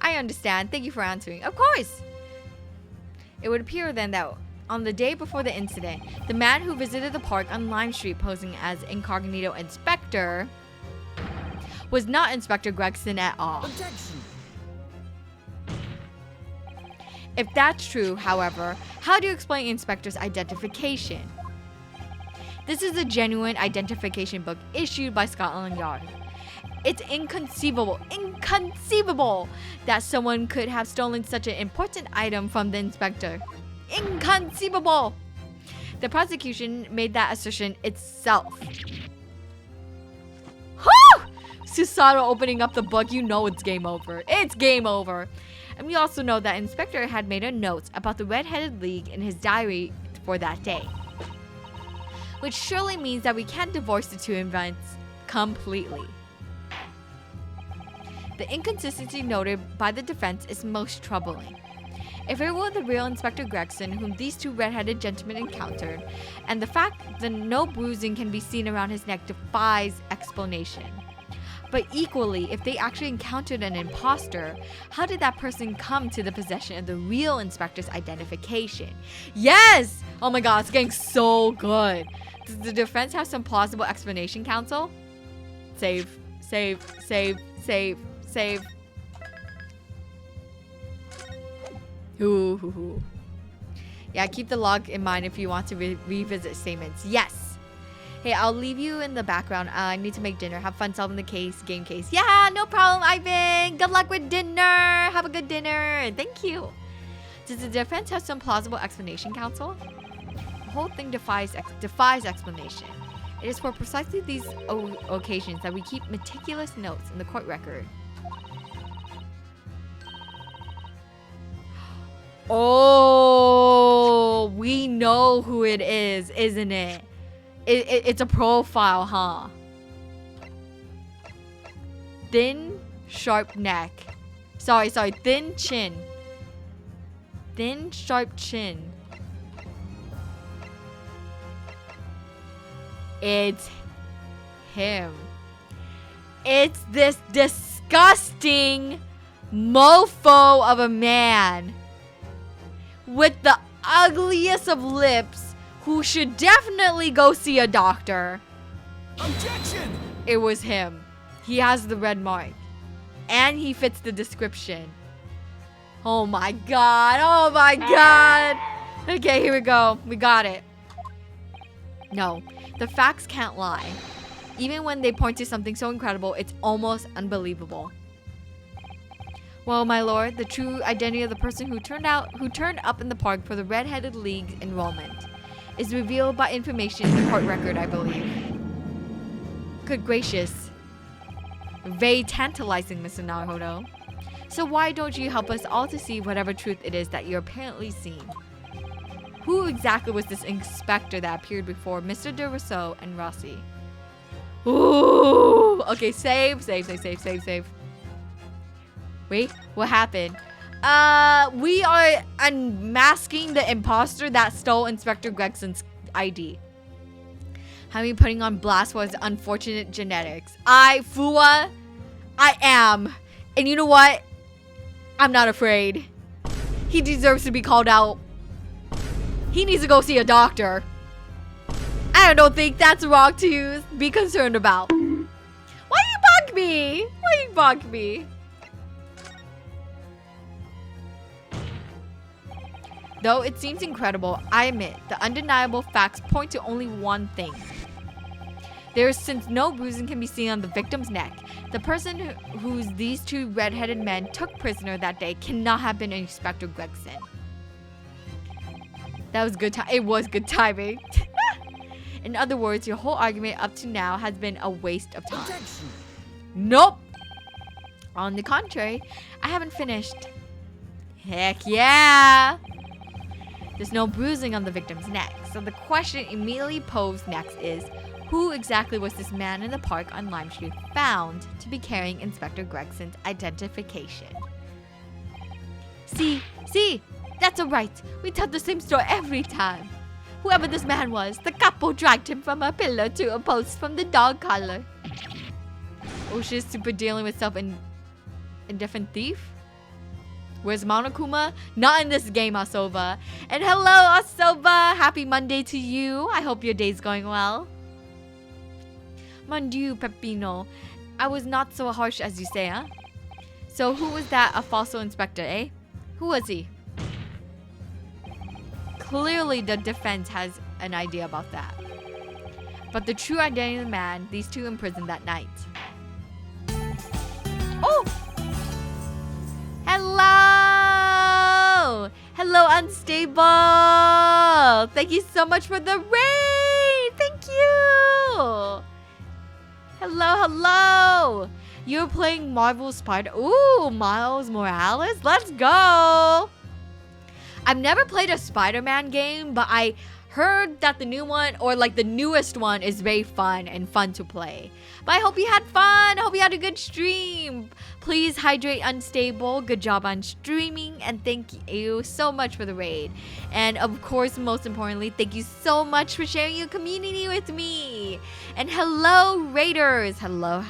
I understand. Thank you for answering. Of course. It would appear then that on the day before the incident, the man who visited the park on Lime Street posing as incognito inspector was not Inspector Gregson at all. Objection. If that's true, however, how do you explain Inspector's identification? This is a genuine identification book issued by Scotland Yard. It's inconceivable that someone could have stolen such an important item from the inspector. Inconceivable! The prosecution made that assertion itself. Whew! Susato opening up the book, you know it's game over. It's game over. And we also know that Inspector had made a note about the Red-Headed League in his diary for that day. Which surely means that we can't divorce the two events completely. The inconsistency noted by the defense is most troubling. If it were the real Inspector Gregson whom these two red-headed gentlemen encountered, and the fact that no bruising can be seen around his neck defies explanation. But equally, if they actually encountered an imposter, how did that person come to the possession of the real inspector's identification? Yes! Oh my god, it's getting so good. Does the defense have some plausible explanation, counsel? Save. Ooh. Yeah, keep the log in mind if you want to revisit statements. Yes. Hey, I'll leave you in the background. I need to make dinner. Have fun solving the game case. Yeah, no problem, Ivan. Good luck with dinner. Have a good dinner. Thank you. Does the defense have some plausible explanation, counsel? The whole thing defies explanation. It is for precisely these occasions that we keep meticulous notes in the court record. Oh, we know who it is, isn't it? It's a profile, huh? Thin, sharp neck. Sorry, thin chin. Thin, sharp chin. It's him. It's this disgusting mofo of a man with the ugliest of lips who should definitely go see a doctor. Objection! It was him. He has the red mark. And he fits the description. Oh my god. Oh my god. Okay, here we go. We got it. No, the facts can't lie. Even when they point to something so incredible, it's almost unbelievable. Well, my lord, the true identity of the person who turned up in the park for the Red-Headed League enrollment is revealed by information in the court record, I believe. Good gracious. Very tantalizing, Mr. Naruhodo. So why don't you help us all to see whatever truth it is that you're apparently seeing? Who exactly was this inspector that appeared before Mr. De Rousseau and Rossi? Ooh! Okay, save. Wait, what happened? We are unmasking the imposter that stole Inspector Gregson's ID. Having putting on blast was unfortunate genetics. Fua, I am. And you know what? I'm not afraid. He deserves to be called out. He needs to go see a doctor. I don't think that's wrong to be concerned about. Why you bug me? Why you bug me? Though it seems incredible, I admit the undeniable facts point to only one thing. There is since no bruising can be seen on the victim's neck. The person whose these two red-headed men took prisoner that day cannot have been Inspector Gregson. That was good. It was good timing. In other words, your whole argument up to now has been a waste of time. Objection! Nope. On the contrary, I haven't finished. Heck yeah. There's no bruising on the victim's neck. So the question immediately posed next is, who exactly was this man in the park on Lime Street found to be carrying Inspector Gregson's identification? See, that's alright. We tell the same story every time. Whoever this man was, the couple dragged him from a pillar to a post from the dog collar. Oh, she's super dealing with self-indifferent thief? Where's Monokuma? Not in this game, Asoba. And hello, Asoba! Happy Monday to you. I hope your day's going well. Mon Dieu, Peppino. I was not so harsh as you say, huh? So who was that a falso inspector, eh? Who was he? Clearly the defense has an idea about that. But the true identity of the man, these two imprisoned that night. Oh! Hello! Hello, Unstable! Thank you so much for the raid! Thank you! Hello! You're playing Marvel Spider... Ooh, Miles Morales? Let's go! I've never played a Spider-Man game, but I heard that the new one, or like the newest one, is very fun and fun to play. But I hope you had fun. I hope you had a good stream. Please hydrate, Unstable. Good job on streaming, and thank you so much for the raid. And of course, most importantly, thank you so much for sharing your community with me. And hello, raiders. Hello.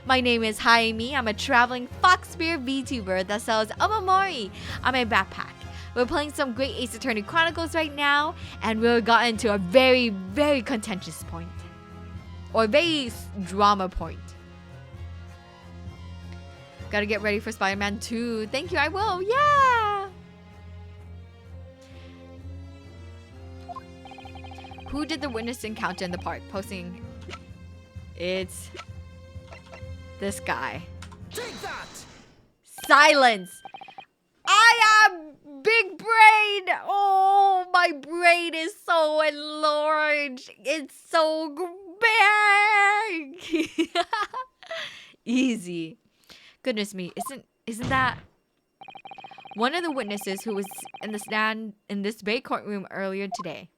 My name is Hayami. I'm a traveling Foxbear VTuber that sells omamori on my backpack. We're playing some great Ace Attorney Chronicles right now, and we've gotten to a very, very contentious point. Or very drama point. Gotta get ready for Spider-Man 2. Thank you, I will. Yeah! Who did the witness encounter in the park? Posting... It's... this guy. Take that! Silence! I am big brain! Oh, my brain is so enlarged. It's so big! Easy. Goodness me, isn't that... One of the witnesses who was in the stand in this Bay courtroom earlier today.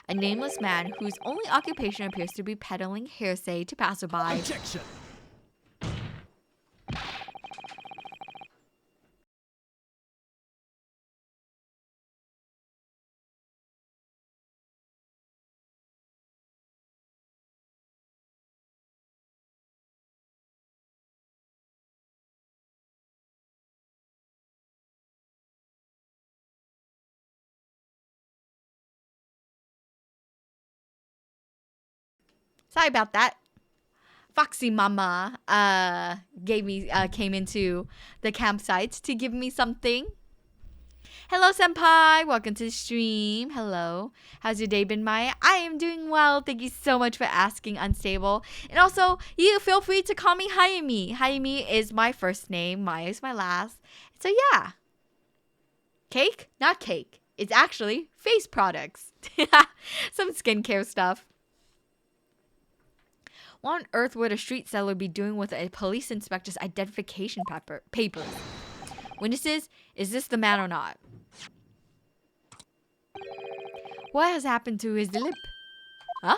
A nameless man whose only occupation appears to be peddling hearsay to passersby. Objection! Sorry about that. Foxy Mama came into the campsite to give me something. Hello, Senpai. Welcome to the stream. Hello. How's your day been, Maya? I am doing well. Thank you so much for asking, Unstable. And also, you feel free to call me Hayami. Hayami is my first name. Maya is my last. So, yeah. Cake? Not cake. It's actually face products. Some skincare stuff. What on earth would a street seller be doing with a police inspector's identification papers? Witnesses, is this the man or not? What has happened to his lip? Huh?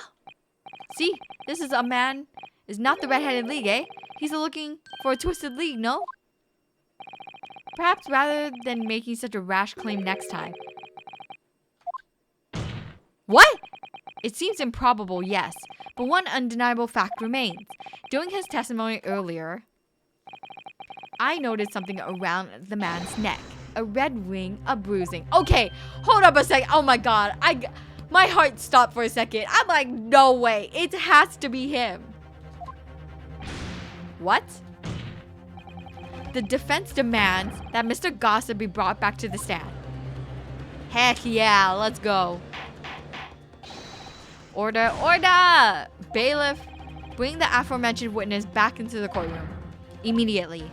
See, this is a man, is not the red-headed league, eh? He's looking for a twisted league, no? Perhaps rather than making such a rash claim next time. What? It seems improbable, yes, but one undeniable fact remains. During his testimony earlier, I noticed something around the man's neck. A red ring, a bruising. Okay, hold up a sec. Oh my god. My heart stopped for a second. I'm like, no way. It has to be him. What? The defense demands that Mr. Gossip be brought back to the stand. Heck yeah, let's go. Order, order! Bailiff, bring the aforementioned witness back into the courtroom. Immediately.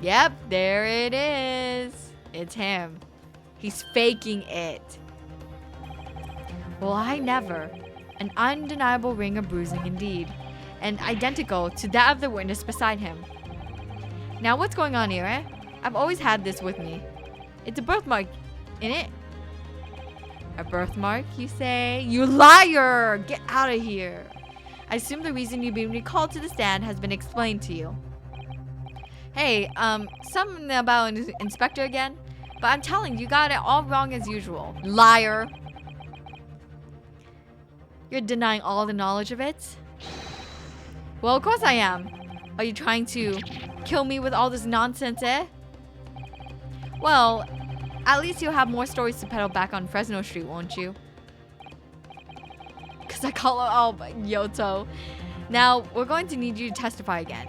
Yep, there it is. It's him. He's faking it. Well, I never. An undeniable ring of bruising indeed. And identical to that of the witness beside him. Now what's going on here, eh? I've always had this with me. It's a birthmark, innit? A birthmark, you say? You liar! Get out of here. I assume the reason you've been recalled to the stand has been explained to you. Hey, something about an inspector again? But I'm telling you, got it all wrong as usual. Liar. You're denying all the knowledge of it? Well, of course I am. Are you trying to kill me with all this nonsense, eh? Well, at least you'll have more stories to peddle back on Fresno Street, won't you? Because I call her, Yoto. Now, we're going to need you to testify again.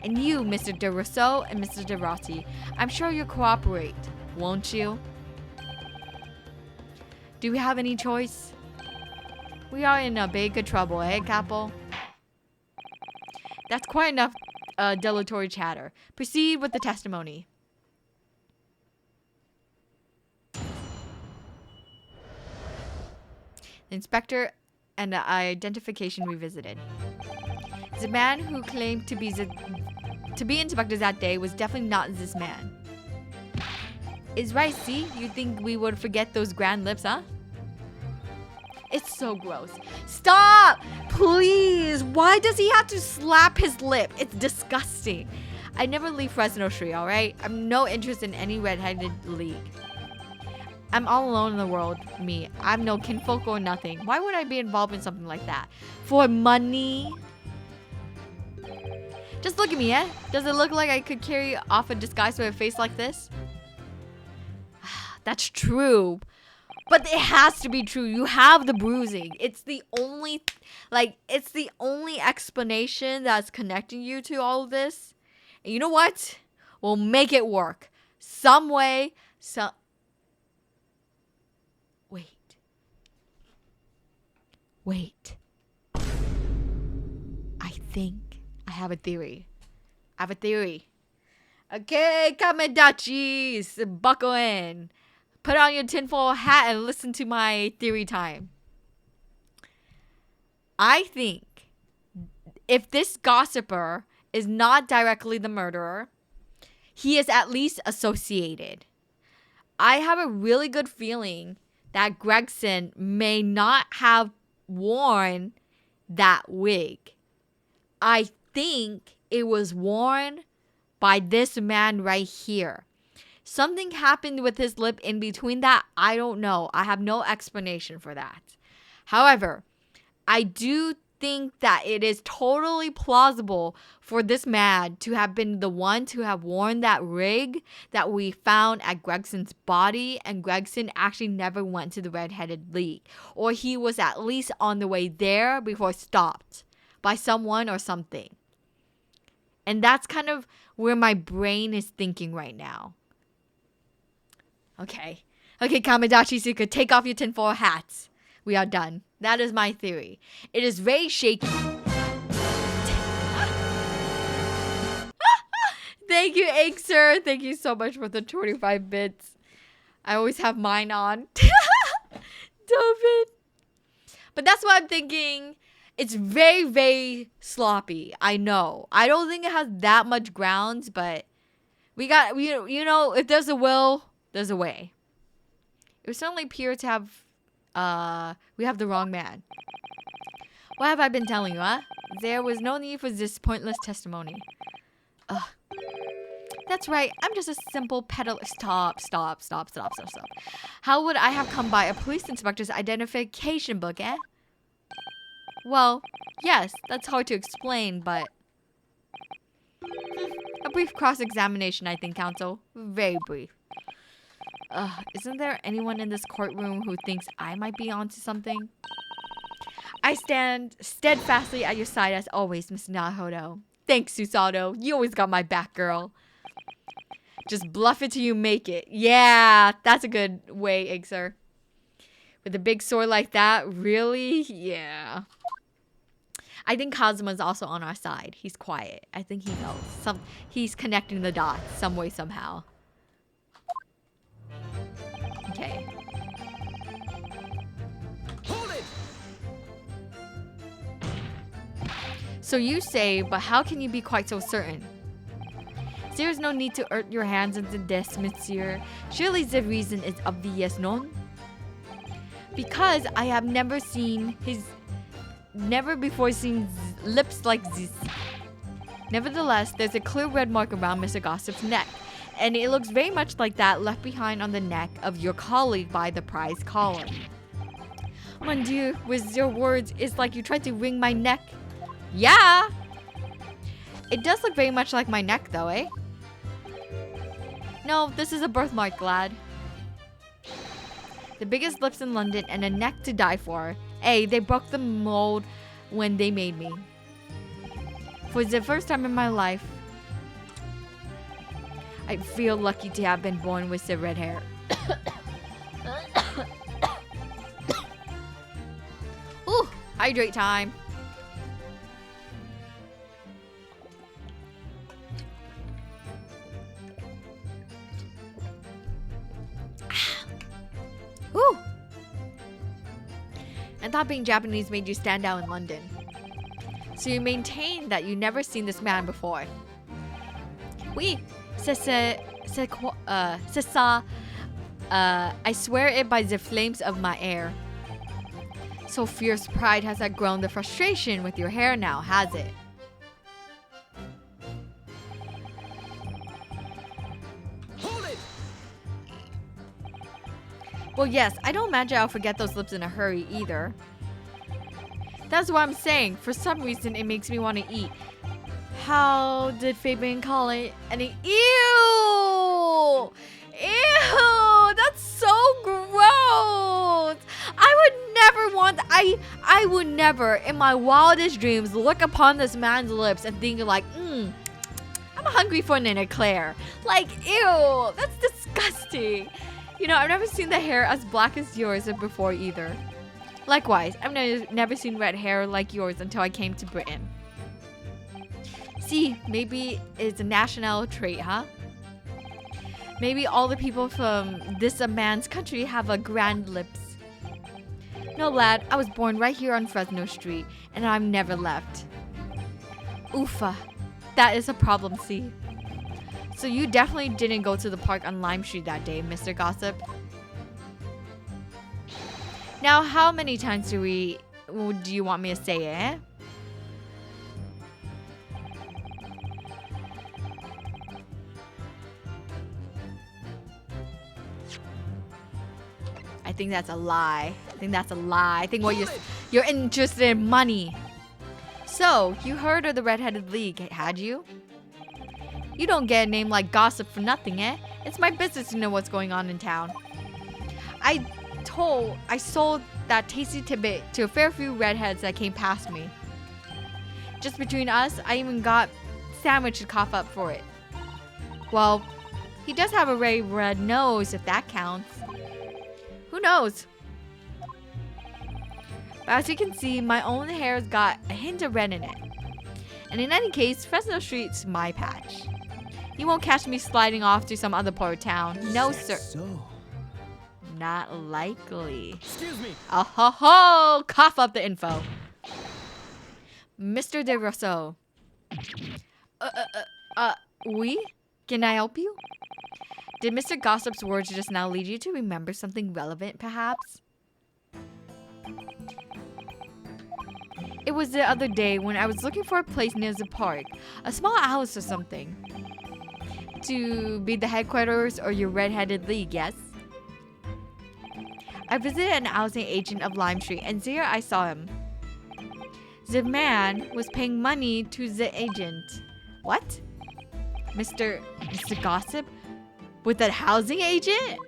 And you, Mr. De Rousseau and Mr. De Rossi, I'm sure you'll cooperate, won't you? Do we have any choice? We are in a big trouble, eh, Capo? That's quite enough dilatory chatter. Proceed with the testimony. The inspector and the identification revisited. The man who claimed to be inspector that day was definitely not this man. Is right, see? You think we would forget those grand lips, huh? It's so gross. Stop! Please! Why does he have to slap his lip? It's disgusting. I never leave Fresno Street, alright? I'm no interest in any red-headed league. I'm all alone in the world, me. I have no kinfolk or nothing. Why would I be involved in something like that? For money? Just look at me, eh? Does it look like I could carry off a disguise with a face like this? That's true. But it has to be true. You have the bruising. It's the only explanation that's connecting you to all of this. And you know what? We'll make it work. Some way, Wait. I think I have a theory. Okay, Kamedachis, buckle in. Put on your tinfoil hat and listen to my theory time. I think if this gossiper is not directly the murderer, he is at least associated. I have a really good feeling that Gregson may not have worn that wig. I think it was worn by this man right here. Something happened with his lip in between that. I don't know. I have no explanation for that. However, I do think that it is totally plausible for this man to have been the one to have worn that rig that we found at Gregson's body, and Gregson actually never went to the Red-Headed League. Or he was at least on the way there before stopped by someone or something. And that's kind of where my brain is thinking right now. Okay, Kamadachi-suka, take off your tinfoil hats. We are done. That is my theory. It is very shaky. Thank you, Sir. Thank you so much for the 25 bits. I always have mine on. David. But that's what I'm thinking. It's very, very sloppy. I know. I don't think it has that much grounds, but we got, you know, if there's a will, there's a way. It would certainly appear to have, we have the wrong man. What have I been telling you, huh? There was no need for this pointless testimony. Ugh. That's right. I'm just a simple peddler. Stop. How would I have come by a police inspector's identification book, eh? Well, yes, that's hard to explain, but... A brief cross-examination, I think, counsel. Very brief. Isn't there anyone in this courtroom who thinks I might be onto something? I stand steadfastly at your side as always, Miss Nahodo. Thanks, Susato. You always got my back, girl. Just bluff it till you make it. Yeah, that's a good way, Sir. With a big sword like that, really? Yeah. I think Kazuma's also on our side. He's quiet. I think he knows. He's connecting the dots some way, somehow. Okay. Hold it! So you say, but how can you be quite so certain? There's no need to hurt your hands into this, monsieur. Surely the reason is obvious, no? Because I have never before seen lips like this. Nevertheless, there's a clear red mark around Mr. Gossip's neck, and it looks very much like that left behind on the neck of your colleague by the prize column. Mon Dieu, with your words, it's like you tried to wring my neck. Yeah! It does look very much like my neck though, eh? No, this is a birthmark, lad. The biggest lips in London and a neck to die for. Hey, they broke the mold when they made me. For the first time in my life, I feel lucky to have been born with the red hair. Ooh, hydrate time. Ooh. I thought being Japanese made you stand out in London. So you maintain that you've never seen this man before. Oui, c'est ça, I swear it by the flames of my hair. So fierce pride has outgrown the frustration with your hair now, has it? Hold it! Well, yes, I don't imagine I'll forget those lips in a hurry either. That's what I'm saying. For some reason, it makes me want to eat. How did Fabian call it? Ew! Ew! That's so gross! I would never, in my wildest dreams, look upon this man's lips and think like, I'm hungry for an eclair. Like, ew! That's disgusting. You know, I've never seen the hair as black as yours before either. Likewise, I've never seen red hair like yours until I came to Britain. See, maybe it's a national trait, huh? Maybe all the people from this man's country have a grand lips. No, lad, I was born right here on Fresno Street, and I've never left. Oofa, that is a problem, see? So you definitely didn't go to the park on Lime Street that day, Mr. Gossip. Now, how many times do you want me to say it, eh? I think that's a lie. I think what you're interested in money. So, you heard of the Red-Headed League, had you? You don't get a name like Gossip for nothing, eh? It's my business to know what's going on in town. I sold that tasty tidbit to a fair few redheads that came past me. Just between us, I even got Sandwich to cough up for it. Well, he does have a very red nose, if that counts. Who knows? But as you can see, my own hair's got a hint of red in it. And in any case, Fresno Street's my patch. You won't catch me sliding off to some other part of town. No, sir. So, Not likely. excuse me. Oh ho ho! Cough up the info. Mr. De Rousseau. Oui? Can I help you? Did Mr. Gossip's words just now lead you to remember something relevant, perhaps? It was the other day when I was looking for a place near the park. A small house or something. To be the headquarters or your red-headed league, yes? I visited an housing agent of Lime Street, and there I saw him. The man was paying money to the agent. What? Mr. Gossip? With that housing agent?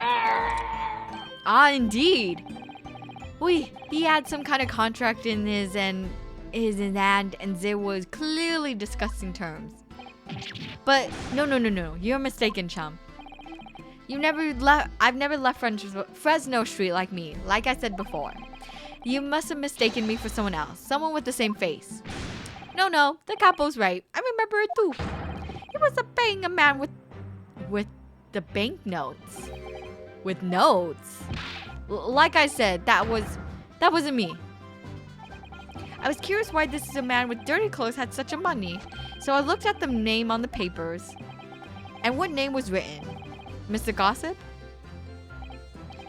Ah, indeed. He had some kind of contract in his hand, and there was clearly discussing terms. But no, you're mistaken, chum. I've never left Fresno Street like me, like I said before. You must have mistaken me for someone else, someone with the same face. No, the capo's right. I remember it too. He was paying a man with the banknotes. With notes. Like I said, that wasn't me. I was curious why this is a man with dirty clothes had such a money. So I looked at the name on the papers. And what name was written? Mr. Gossip?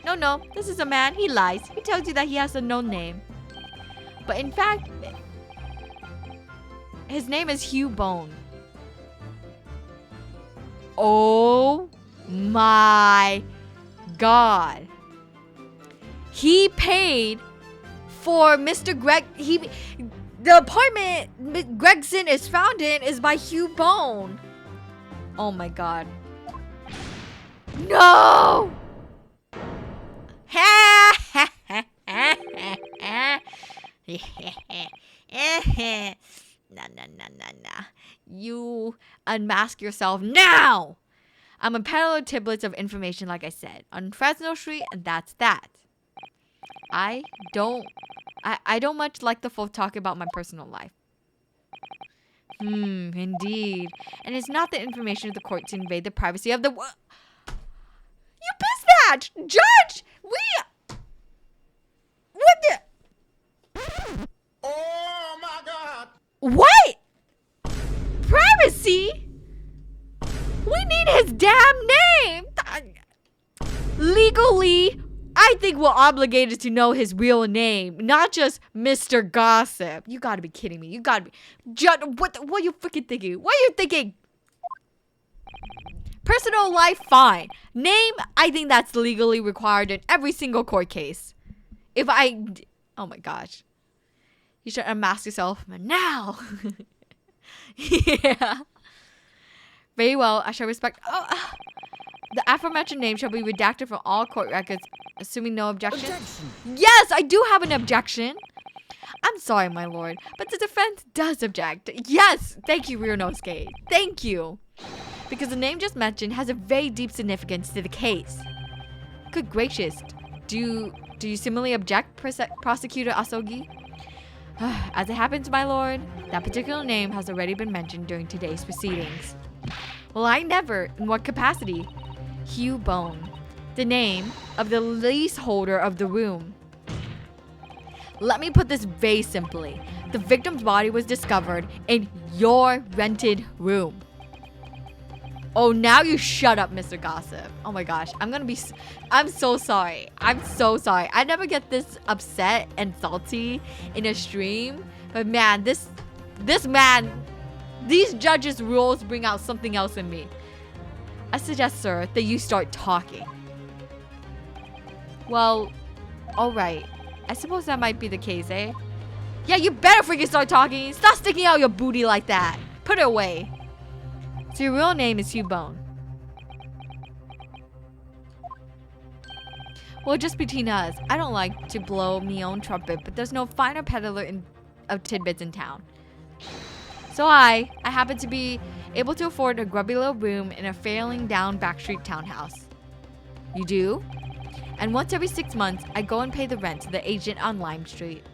No, this is a man. He lies. He tells you that he has a known name. But in fact, his name is Hugh Bone. Oh my God. He paid for Mr. Greg. The apartment Gregson is found in is by Hugh Bone. Oh my God. No! Nah. You unmask yourself now! I'm a peddler of tidbits of information, like I said, on Fresno Street, and that's that. I don't much like the folk talk about my personal life. Indeed. And it's not the information of the court to invade the privacy of the You piss Judge! What the? Oh my God! What? Privacy? We need his damn name! Legally, I think we're obligated to know his real name, not just Mr. Gossip. You gotta be kidding me. You gotta be... what are you freaking thinking? What are you thinking? Personal life, fine. Name, I think that's legally required in every single court case. Oh my gosh. You should unmask yourself now. Yeah. Very well, I shall respect... The aforementioned name shall be redacted from all court records, assuming no objection. Yes, I do have an objection. I'm sorry, my lord, but the defense does object. Yes, thank you, Ryunosuke. Thank you. Because the name just mentioned has a very deep significance to the case. Good gracious. Do you similarly object, Prosecutor Asogi? As it happens, my lord, that particular name has already been mentioned during today's proceedings. Well, I never. In what capacity? Hugh Bone, the name of the leaseholder of the room. Let me put this very simply. The victim's body was discovered in your rented room. Oh, now you shut up, Mr. Gossip. Oh my gosh, I'm so sorry. I'm so sorry. I never get this upset and salty in a stream. But man, these judges' rules bring out something else in me. I suggest, sir, that you start talking. Well, alright. I suppose that might be the case, eh? Yeah, you better freaking start talking. Stop sticking out your booty like that. Put it away. So your real name is Hugh Bone. Well, just between us, I don't like to blow me own trumpet, but there's no finer peddler of tidbits in town. So I happen to be able to afford a grubby little room in a failing down backstreet townhouse. You do? And once every 6 months, I go and pay the rent to the agent on Lime Street.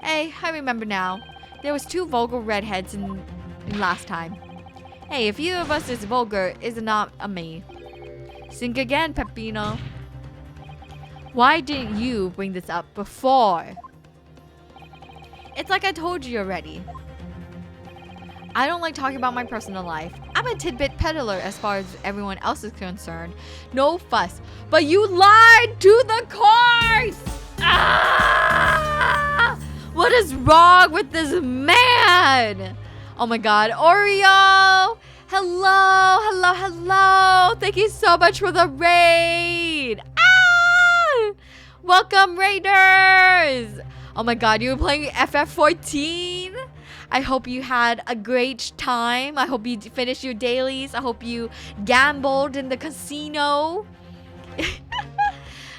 Hey, I remember now. There was 2 vulgar redheads in last time. Hey, if either of us is vulgar, it's not a me. Think again, Peppino. Why didn't you bring this up before? It's like I told you already. I don't like talking about my personal life. I'm a tidbit peddler as far as everyone else is concerned. No fuss. But you lied to the court! Ah! What is wrong with this man? Oh my god. Oreo! Hello, hello, hello. Thank you so much for the raid. Ah! Welcome, Raiders. Oh my god, you were playing FF14? I hope you had a great time. I hope you finished your dailies. I hope you gambled in the casino.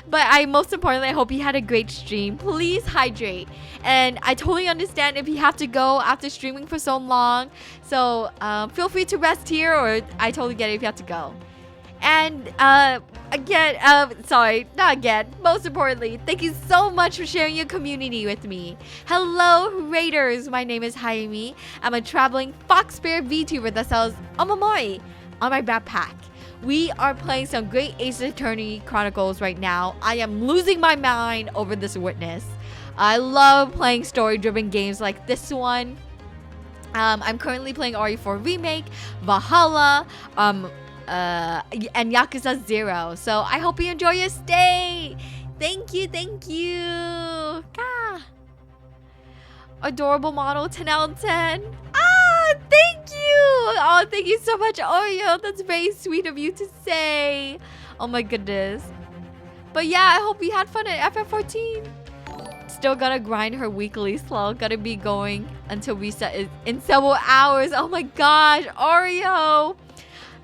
But most importantly, I hope you had a great stream. Please hydrate. And I totally understand if you have to go after streaming for so long. So feel free to rest here, or I totally get it if you have to go. And most importantly, thank you so much for sharing your community with me. Hello, Raiders. My name is Hayami. I'm a traveling fox bear VTuber that sells omamoris on my backpack. We are playing some great Ace Attorney Chronicles right now. I am losing my mind over this witness. I love playing story-driven games like this one. I'm currently playing RE4 Remake, Valhalla, and Yakuza 0. So I hope you enjoy your stay. Thank you, thank you. Ah. Adorable model, 10 out of 10. Ah, thank you. Oh, thank you so much, Oreo. That's very sweet of you to say. Oh my goodness. But yeah, I hope you had fun at FF14. Still gotta grind her weekly slow. Gotta be going until reset in several hours. Oh my gosh, Oreo.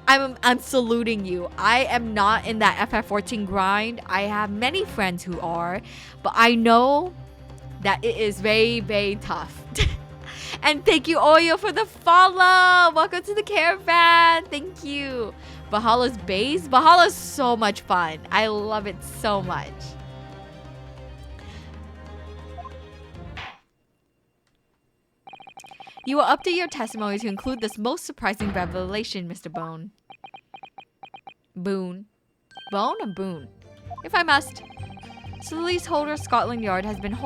I'm saluting you. I am not in that FF14 grind. I have many friends who are, but I know that it is very, very tough. And thank you, Oreo, for the follow. Welcome to the caravan. Thank you. Valhalla's base. Valhalla's so much fun. I love it so much. You will update your testimony to include this most surprising revelation, Mr. Bone. Boone. Bone or Boone? If I must. So the leaseholder Scotland Yard has been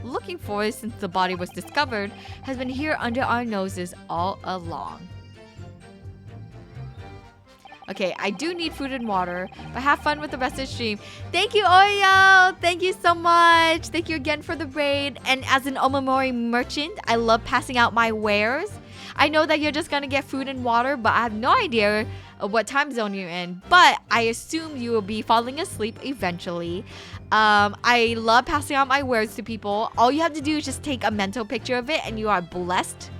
looking for it since the body was discovered, has been here under our noses all along. Okay, I do need food and water, but have fun with the rest of the stream. Thank you, Oreo! Thank you so much! Thank you again for the raid. And as an omamori merchant, I love passing out my wares. I know that you're just gonna get food and water, but I have no idea what time zone you're in. But I assume you will be falling asleep eventually. I love passing out my wares to people. All you have to do is just take a mental picture of it and you are blessed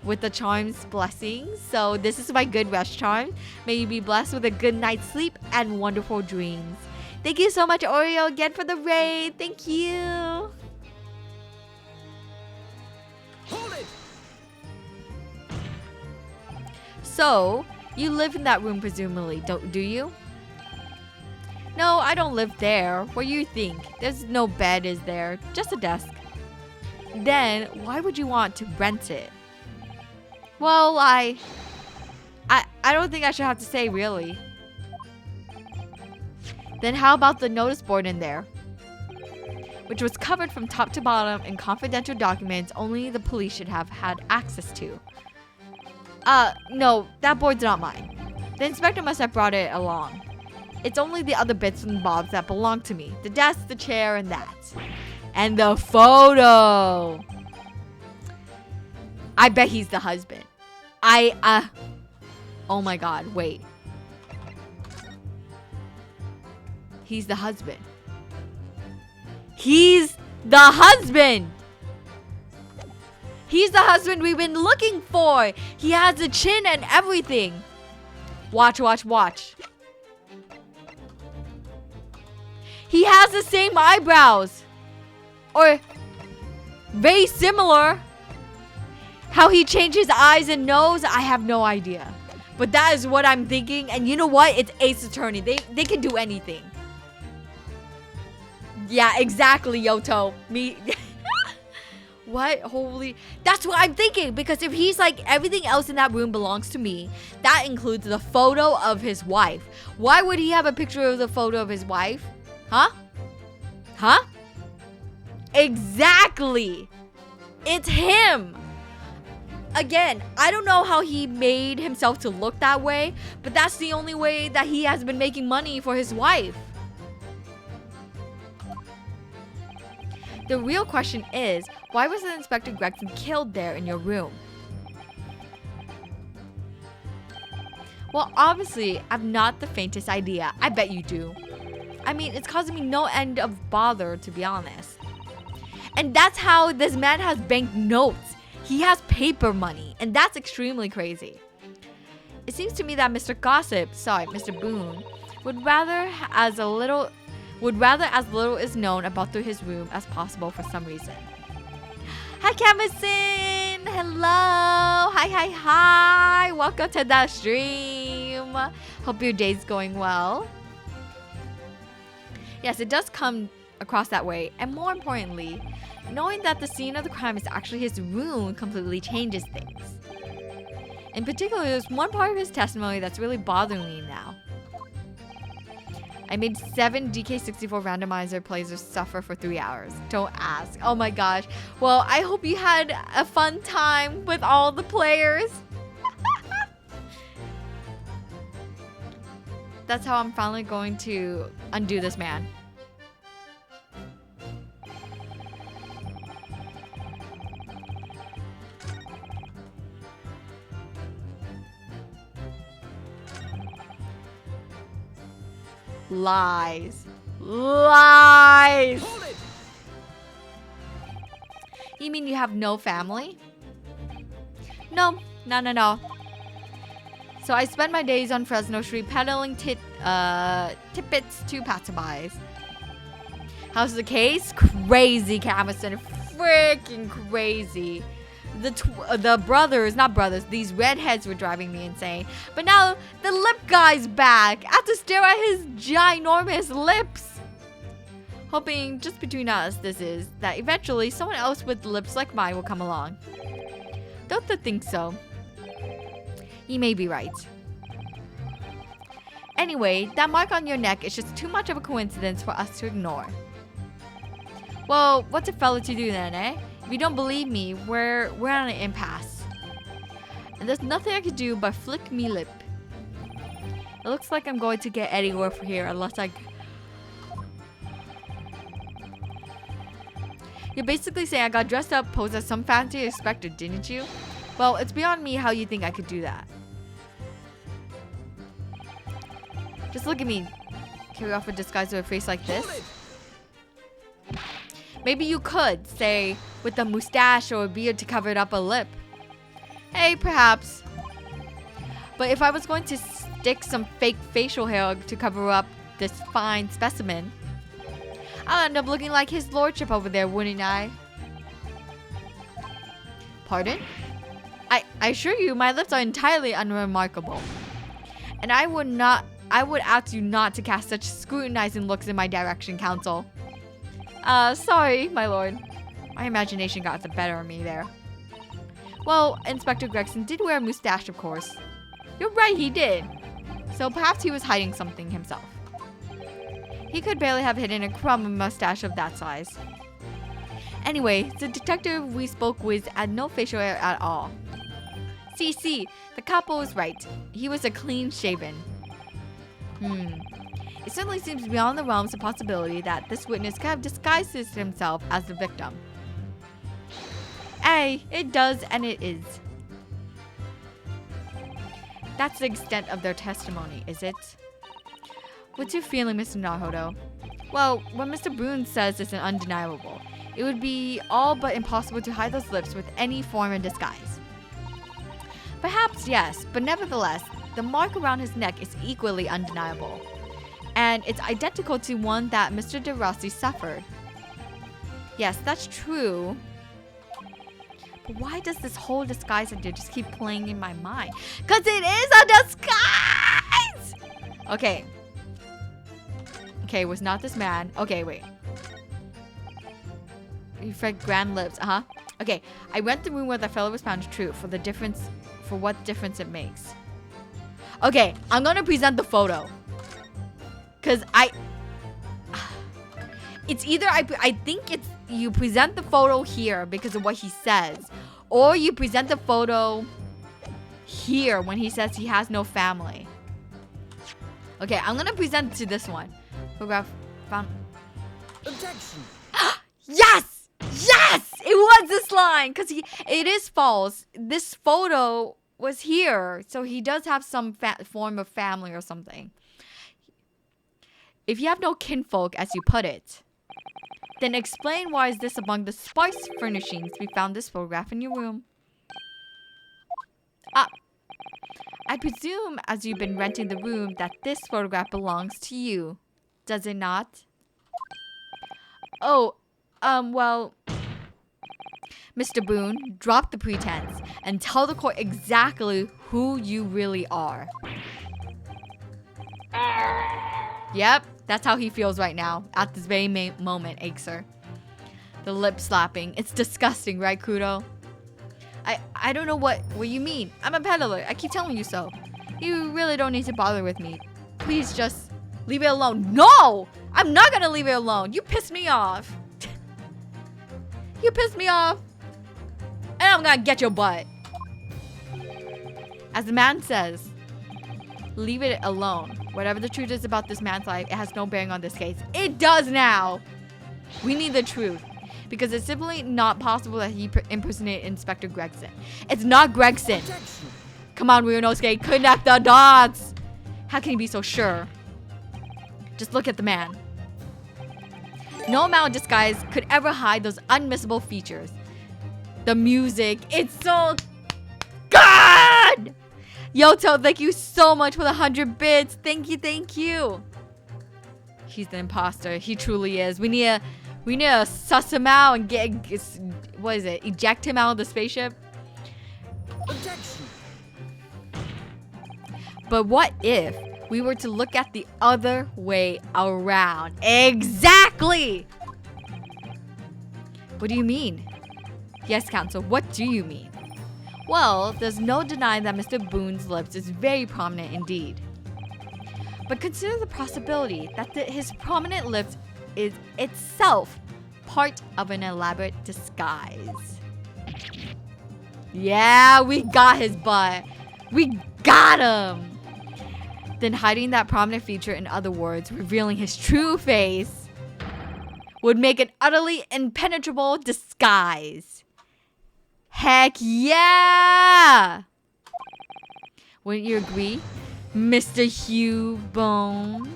with the charm's blessings. So this is my good rest charm. May you be blessed with a good night's sleep and wonderful dreams. Thank you so much, Oreo, again for the raid. Thank you. Hold it! So, you live in that room presumably, do you? No, I don't live there. What do you think? There's no bed, is there? Just a desk. Then, why would you want to rent it? Well, I don't think I should have to say, really. Then how about the notice board in there? Which was covered from top to bottom in confidential documents only the police should have had access to. No, that board's not mine. The inspector must have brought it along. It's only the other bits and bobs that belong to me. The desk, the chair, and that. And the photo! I bet he's the husband. Oh my god, wait. He's the husband. He's the husband! He's the husband we've been looking for. He has the chin and everything. Watch, watch, watch. He has the same eyebrows. Or very similar. How he changed his eyes and nose, I have no idea. But that is what I'm thinking. And you know what? It's Ace Attorney. They can do anything. Yeah, exactly, Yoto. Me. What? Holy. That's what I'm thinking. Because if he's like, everything else in that room belongs to me, that includes the photo of his wife. Why would he have a picture of the photo of his wife? Huh? Huh? Exactly. It's him. Again, I don't know how he made himself to look that way, but that's the only way that he has been making money for his wife. The real question is, why wasn't Inspector Gregson killed there in your room? Well, obviously, I've not the faintest idea. I bet you do. I mean, it's causing me no end of bother, to be honest. And that's how this man has bank notes. He has paper money, and that's extremely crazy. It seems to me that Mr. Boone, would rather as little is known about his room as possible for some reason. Hi, Camison! Hello! Hi! Welcome to the stream. Hope your day's going well. Yes, it does come across that way, and more importantly, knowing that the scene of the crime is actually his room completely changes things. In particular, there's one part of his testimony that's really bothering me now. I made 7 DK64 randomizer players suffer for 3 hours. Don't ask. Oh my gosh. Well, I hope you had a fun time with all the players. That's how I'm finally going to undo this man. Lies. You mean you have no family? No. So I spend my days on Fresno Street peddling tidbits to passerbys. How's the case? Crazy, Camison. Freaking crazy. The brothers, not brothers, these redheads were driving me insane. But now the lip guy's back. I have to stare at his ginormous lips. Hoping just between us, that eventually someone else with lips like mine will come along. Don't you think so? You may be right. Anyway, that mark on your neck is just too much of a coincidence for us to ignore. Well, what's a fella to do then, eh? If you don't believe me, we're on an impasse. And there's nothing I could do but flick me lip. It looks like I'm going to get anywhere from here unless I... You're basically saying I got dressed up, posed as some fancy inspector, didn't you? Well, it's beyond me how you think I could do that. Just look at me. Carry off a disguise with a face like this? Maybe you could, say, with a mustache or a beard to cover up a lip. Hey, perhaps. But if I was going to stick some fake facial hair to cover up this fine specimen, I'll end up looking like his lordship over there, wouldn't I? Pardon? I assure you, my lips are entirely unremarkable. And I would ask you not to cast such scrutinizing looks in my direction, counsel. Sorry, my lord. My imagination got the better of me there. Well, Inspector Gregson did wear a mustache, of course. You're right, he did. So perhaps he was hiding something himself. He could barely have hidden a crumb of mustache of that size. Anyway, the detective we spoke with had no facial hair at all. See, the couple was right. He was a clean-shaven. It certainly seems beyond the realms of possibility that this witness could have disguised himself as the victim. Hey, it does and it is. That's the extent of their testimony, is it? What's your feeling, Mr. Naruto? Well, what Mr. Boone says is undeniable. it would be all but impossible to hide those lips with any form of disguise. Perhaps yes, but nevertheless, the mark around his neck is equally undeniable. And it's identical to one that Mr. De Rossi suffered. Yes, that's true. But why does this whole disguise idea just keep playing in my mind? Because it is a disguise! Okay. Okay, it was not this man. Okay, wait. You said grand lips, Okay, I went the room where the fellow was found true for what difference it makes. Okay, I'm gonna present the photo. Cause it's either I think it's you present the photo here because of what he says, or you present the photo here when he says he has no family. Okay, I'm gonna present to this one. Photograph found. Objection. Yes! Yes! It was this line! Because it is false. This photo was here. So he does have some form of family or something. If you have no kinfolk, as you put it, then explain why is this among the sparse furnishings we found this photograph in your room. I presume, as you've been renting the room, that this photograph belongs to you. Does it not? Oh, well, Mr. Boone, drop the pretense and tell the court exactly who you really are. Yep, that's how he feels right now, at this very moment, Aexer. The lip slapping. It's disgusting, right, Kudo? I don't know what you mean. I'm a peddler. I keep telling you so. You really don't need to bother with me. Please just leave it alone. No! I'm not gonna leave it alone. You pissed me off. You pissed me off. And I'm gonna get your butt. As the man says, leave it alone. Whatever the truth is about this man's life, it has no bearing on this case. It does now. We need the truth. Because it's simply not possible that he impersonated Inspector Gregson. It's not Gregson. Come on, Ryunosuke, connect the dots. How can you be so sure? Just look at the man. No amount of disguise could ever hide those unmissable features. The music, it's so good! Yoto, thank you so much for the 100 bits. Thank you. He's the imposter. He truly is. We need to suss him out and eject him out of the spaceship. Objection. But what if we were to look at the other way around? Exactly! What do you mean? Yes, counsel, what do you mean? Well, there's no denying that Mr. Boone's lips is very prominent indeed. But consider the possibility that his prominent lips is itself part of an elaborate disguise. Yeah, we got his butt. We got him. Then hiding that prominent feature, in other words, revealing his true face, would make an utterly impenetrable disguise. Heck yeah! Wouldn't you agree, Mr. Hugh Bone?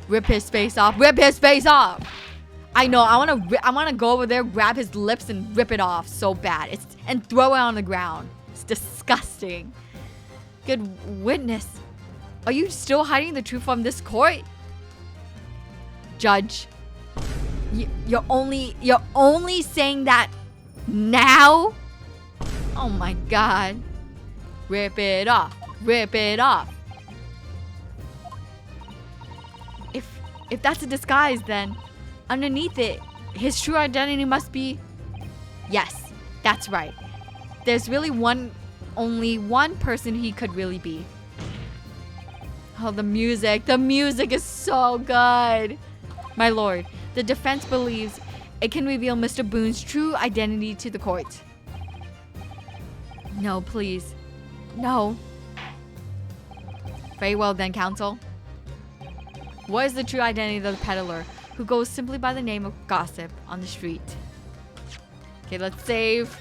Rip his face off. Rip his face off. I know. I want to go over there, grab his lips, and rip it off so bad. And throw it on the ground. It's disgusting. Good witness. Are you still hiding the truth from this court? Judge. You're only saying that now? Oh my god. Rip it off. Rip it off. If that's a disguise, then underneath it, his true identity must be... Yes, that's right. There's really only one person he could really be. Oh, the music. The music is so good. My lord, the defense believes it can reveal Mr. Boone's true identity to the court. No, please. No. Very well then, counsel. What is the true identity of the peddler who goes simply by the name of Gossip on the street? Okay, let's save.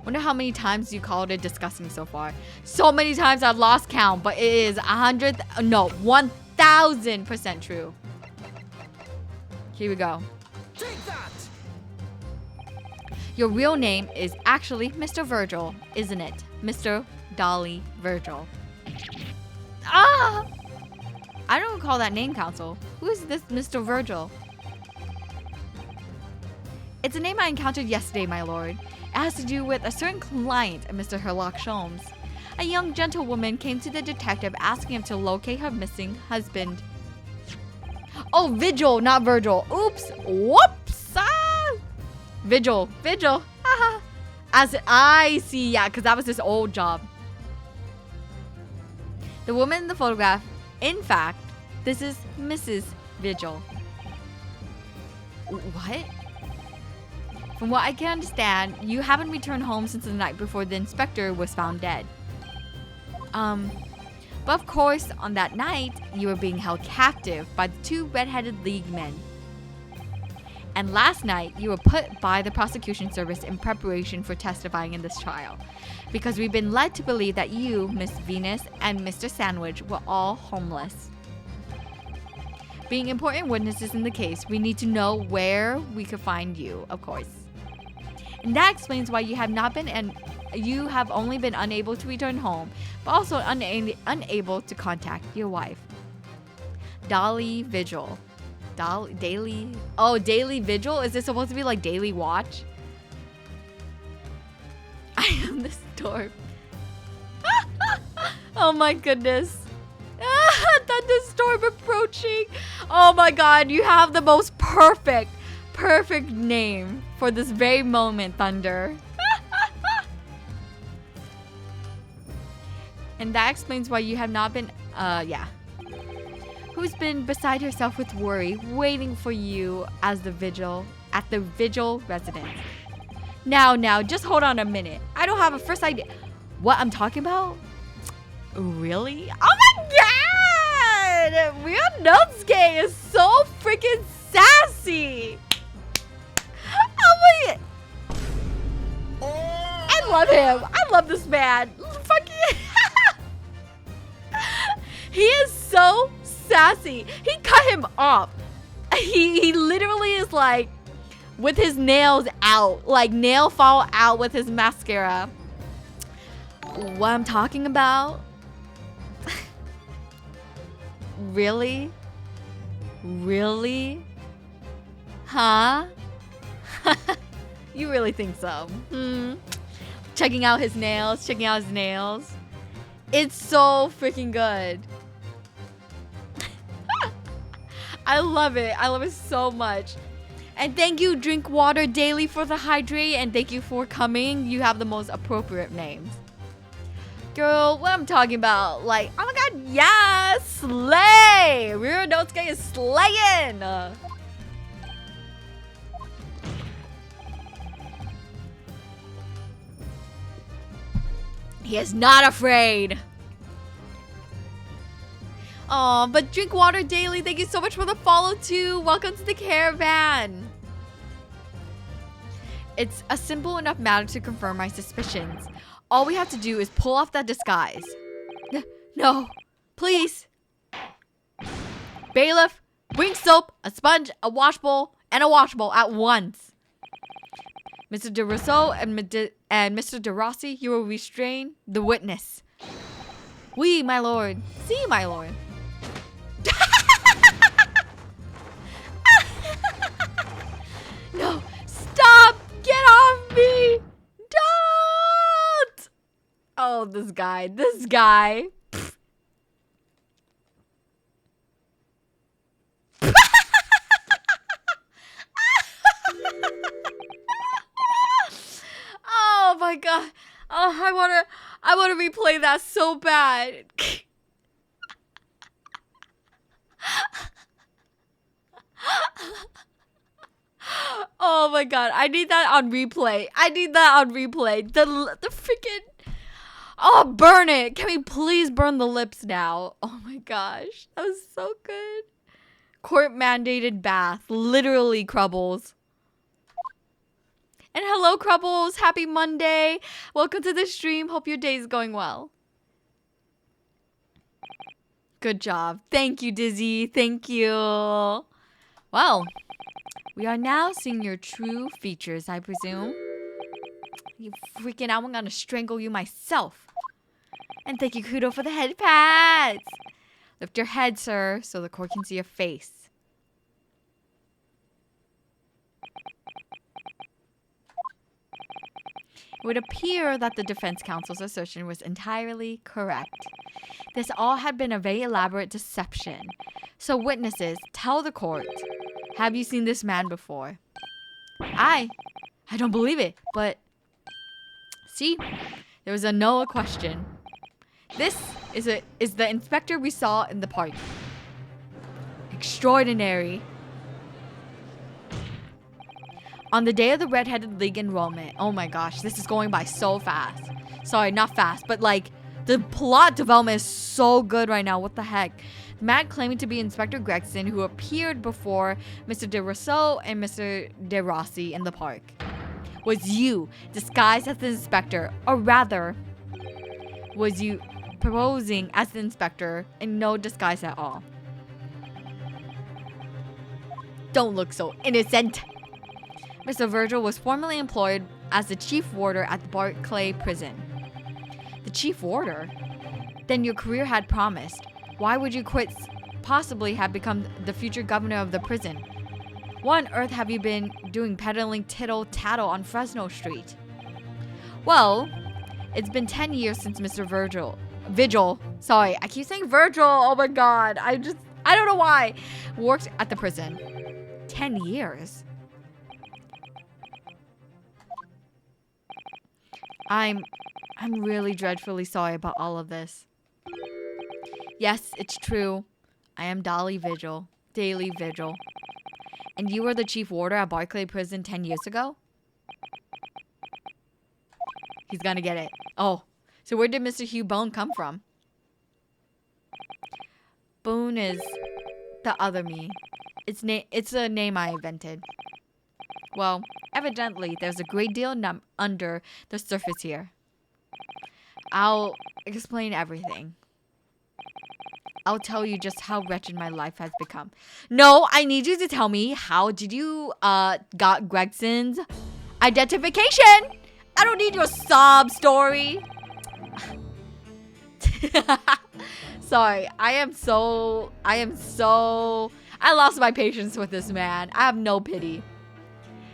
Wonder how many times you called it disgusting so far. So many times I've lost count, but it is 1000% true. Here we go. Take that! Your real name is actually Mr. Virgil, isn't it? Mr. Dolly Virgil. Ah! I don't recall that name, Council. Who is this Mr. Virgil? It's a name I encountered yesterday, my lord. It has to do with a certain client of Mr. Herlock Sholmes. A young gentlewoman came to the detective asking him to locate her missing husband. Oh, Vigil, not Virgil. Oops. Whoops. Ah. Vigil. Haha. As I see, yeah, because that was his old job. The woman in the photograph, in fact, this is Mrs. Vigil. What? From what I can understand, you haven't returned home since the night before the inspector was found dead. But of course, on that night, you were being held captive by the two red-headed league men. And last night, you were put by the prosecution service in preparation for testifying in this trial. Because we've been led to believe that you, Miss Venus, and Mr. Sandwich were all homeless. Being important witnesses in the case, we need to know where we could find you, of course. And that explains why you have only been unable to return home, but also unable to contact your wife. Dolly Vigil. Daily Vigil? Is this supposed to be like Daily Watch? I am the storm. Oh my goodness. Thunderstorm approaching. Oh my god, you have the most perfect name for this very moment, Thunder. And that explains why you have not been, Who's been beside herself with worry, waiting for you at the Vigil residence. Now, just hold on a minute. I don't have a first idea. What I'm talking about? Really? Oh my god! Ryunosuke is so freaking sassy! Oh my... I love him. I love this man. Fucking... He is so sassy. He cut him off. He literally is like with his nails out, like nail fall out with his mascara. What I'm talking about? Really? Huh? You really think so? Checking out his nails. It's so freaking good. I love it so much. And thank you, Drink Water Daily, for the hydrate, and thank you for coming. You have the most appropriate names. Girl, what I'm talking about, like, oh my god, yes, slay! Ryunosuke is slaying! He is not afraid. Oh, but Drink Water Daily, thank you so much for the follow too. Welcome to the caravan. It's a simple enough matter to confirm my suspicions. All we have to do is pull off that disguise. No, please. Bailiff, bring soap, a sponge, a washbowl, and a washbowl at once. Mr. De Rousseau and Mr. De Rossi, you will restrain the witness. Oui, my lord. Si, my lord. No, stop! Get off me! Don't! Oh, this guy. Oh my god. Oh, I wanna replay that so bad. Oh my god, I need that on replay. The freaking... Oh, burn it. Can we please burn the lips now? Oh my gosh, that was so good. Court mandated bath. Literally crumbles. And hello, Crubbles. Happy Monday. Welcome to the stream. Hope your day is going well. Good job. Thank you, Dizzy. Thank you. Well, we are now seeing your true features, I presume. You freaking out. I'm going to strangle you myself. And thank you, Kudo, for the head pats. Lift your head, sir, so the court can see your face. It would appear that the defense counsel's assertion was entirely correct. This all had been a very elaborate deception. So witnesses, tell the court, have you seen this man before? I don't believe it, but see, there was a no question. This is the inspector we saw in the park. Extraordinary. On the day of the Red-Headed League enrollment, oh my gosh, this is going by so fast. Sorry, not fast, but like, the plot development is so good right now. What the heck? The man claiming to be Inspector Gregson, who appeared before Mr. De Rousseau and Mr. De Rossi in the park, was you, disguised as the inspector, or rather, was you posing as the inspector in no disguise at all. Don't look so innocent. Mr. Virgil was formerly employed as the chief warder at the Barclay prison. The chief warder? Then your career had promised. Why would you quit? Possibly have become the future governor of the prison. What on earth have you been doing peddling tittle-tattle on Fresno Street? Well, it's been 10 years since Mr. Vigil, sorry, I keep saying Virgil, oh my god, I don't know why, worked at the prison. 10 years? I'm really dreadfully sorry about all of this. Yes, it's true. I am Daily Vigil. And you were the chief warder at Barclay Prison 10 years ago? He's gonna get it. Oh, so where did Mr. Hugh Bone come from? Bone is the other me. It's a name I invented. Well, evidently, there's a great deal under the surface here. I'll explain everything. I'll tell you just how wretched my life has become. No, I need you to tell me, how did you got Gregson's identification? I don't need your sob story. Sorry, I lost my patience with this man. I have no pity.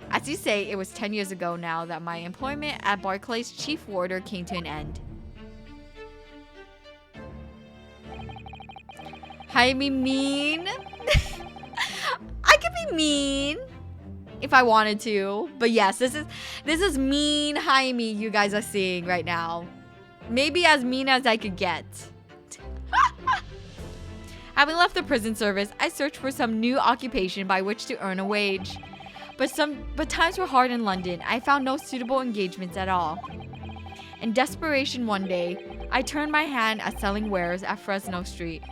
As you say, it was 10 years ago now that my employment at Barclay's chief warder came to an end. Hayami mean? I could be mean if I wanted to, but yes, this is mean Hayami you guys are seeing right now. Maybe as mean as I could get. Having left the prison service, I searched for some new occupation by which to earn a wage. But times were hard in London. I found no suitable engagements at all. In desperation one day, I turned my hand at selling wares at Fresno Street.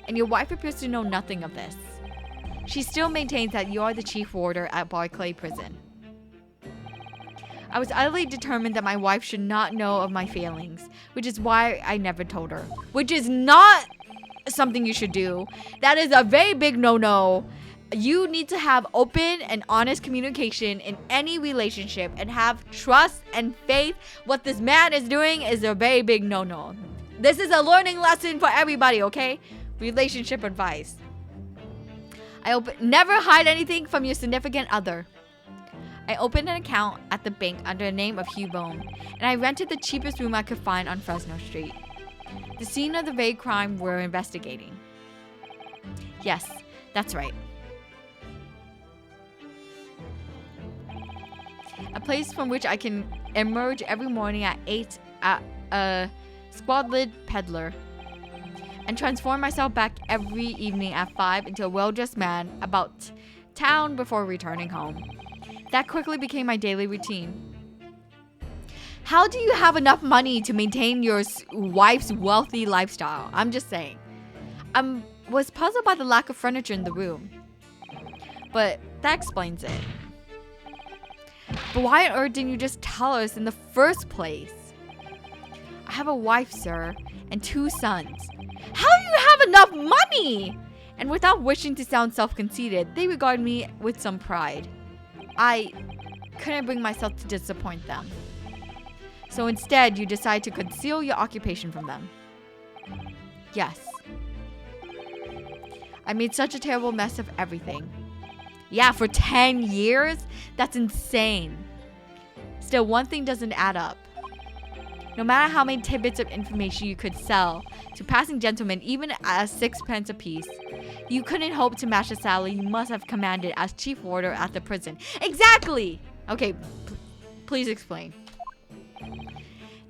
And your wife appears to know nothing of this. She still maintains that you are the chief warder at Barclay Prison. I was utterly determined that my wife should not know of my failings, which is why I never told her. Which is not something you should do. That is a very big no-no. You need to have open and honest communication in any relationship and have trust and faith. What this man is doing is a very big no-no. This is a learning lesson for everybody, okay? Relationship advice. Never hide anything from your significant other. I opened an account at the bank under the name of Hugh Bone, and I rented the cheapest room I could find on Fresno Street. The scene of the vague crime we're investigating. Yes, that's right. A place from which I can emerge every morning at 8 at a squalid peddler, and transform myself back every evening at 5 into a well-dressed man about town before returning home. That quickly became my daily routine. How do you have enough money to maintain your wife's wealthy lifestyle? I'm just saying. I was puzzled by the lack of furniture in the room, but that explains it. But why on earth didn't you just tell us in the first place? I have a wife, sir, and 2 sons. How do you have enough money? And without wishing to sound self-conceited, they regard me with some pride. I couldn't bring myself to disappoint them. So instead, you decide to conceal your occupation from them. Yes. I made such a terrible mess of everything. Yeah, for 10 years? That's insane. Still, one thing doesn't add up. No matter how many tidbits of information you could sell to passing gentlemen, even at 6 pence apiece, you couldn't hope to match the salary you must have commanded as chief warder at the prison. Exactly! Okay, please explain.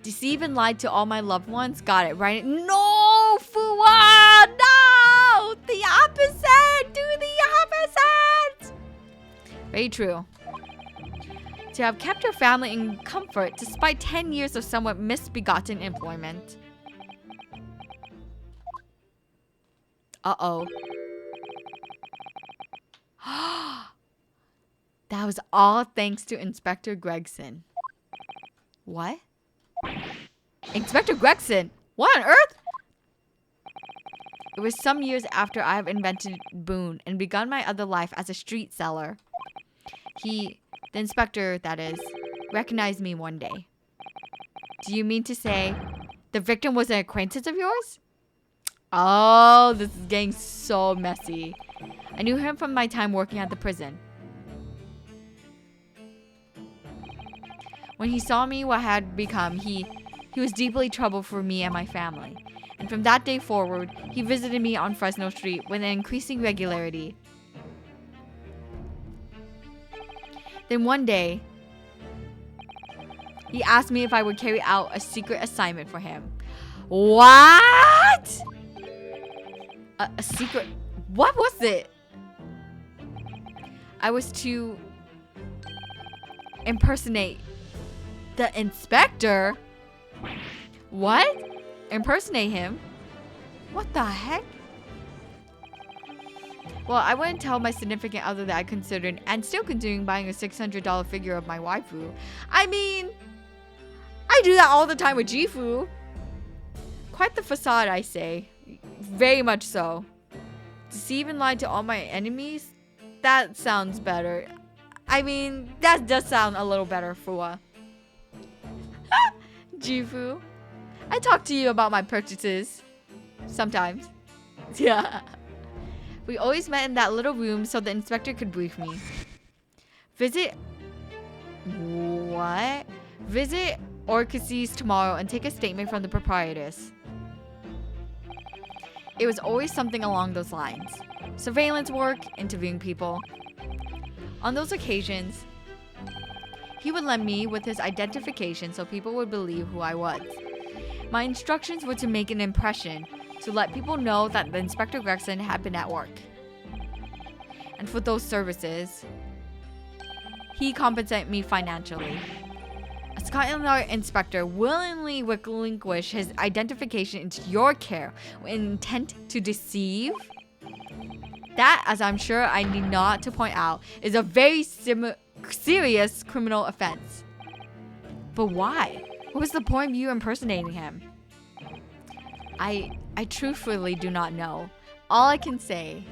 Deceive and lie to all my loved ones? Got it, right? No, Fuwa! No! The opposite! Do the opposite! Very true. To have kept your family in comfort despite 10 years of somewhat misbegotten employment. Uh-oh. That was all thanks to Inspector Gregson. What? Inspector Gregson? What on earth? It was some years after I have invented Boone and begun my other life as a street seller. The inspector, that is, recognized me one day. Do you mean to say the victim was an acquaintance of yours? Oh, this is getting so messy. I knew him from my time working at the prison. When he saw me what I had become, he was deeply troubled for me and my family. And from that day forward, he visited me on Fresno Street with an increasing regularity. Then one day, he asked me if I would carry out a secret assignment for him. What? A secret? What was it? I was to impersonate the inspector. What? Impersonate him? What the heck? Well, I wouldn't tell my significant other that I considered and still considering buying a $600 figure of my waifu. I mean, I do that all the time with Gifu. Quite the facade, I say. Very much so. Deceive and lie to all my enemies? That sounds better. I mean, that does sound a little better, Fua. Gifu. I talk to you about my purchases. Sometimes. Yeah. We always met in that little room so the inspector could brief me. Visit... What? Visit Orcases tomorrow and take a statement from the proprietress. It was always something along those lines. Surveillance work, interviewing people. On those occasions, he would lend me with his identification so people would believe who I was. My instructions were to make an impression, to let people know that the Inspector Gregson had been at work. And for those services, he compensated me financially. A Scotland Yard inspector willingly relinquished his identification into your care with intent to deceive? That, as I'm sure I need not to point out, is a very serious criminal offense. But why? What was the point of you impersonating him? I truthfully do not know. All I can say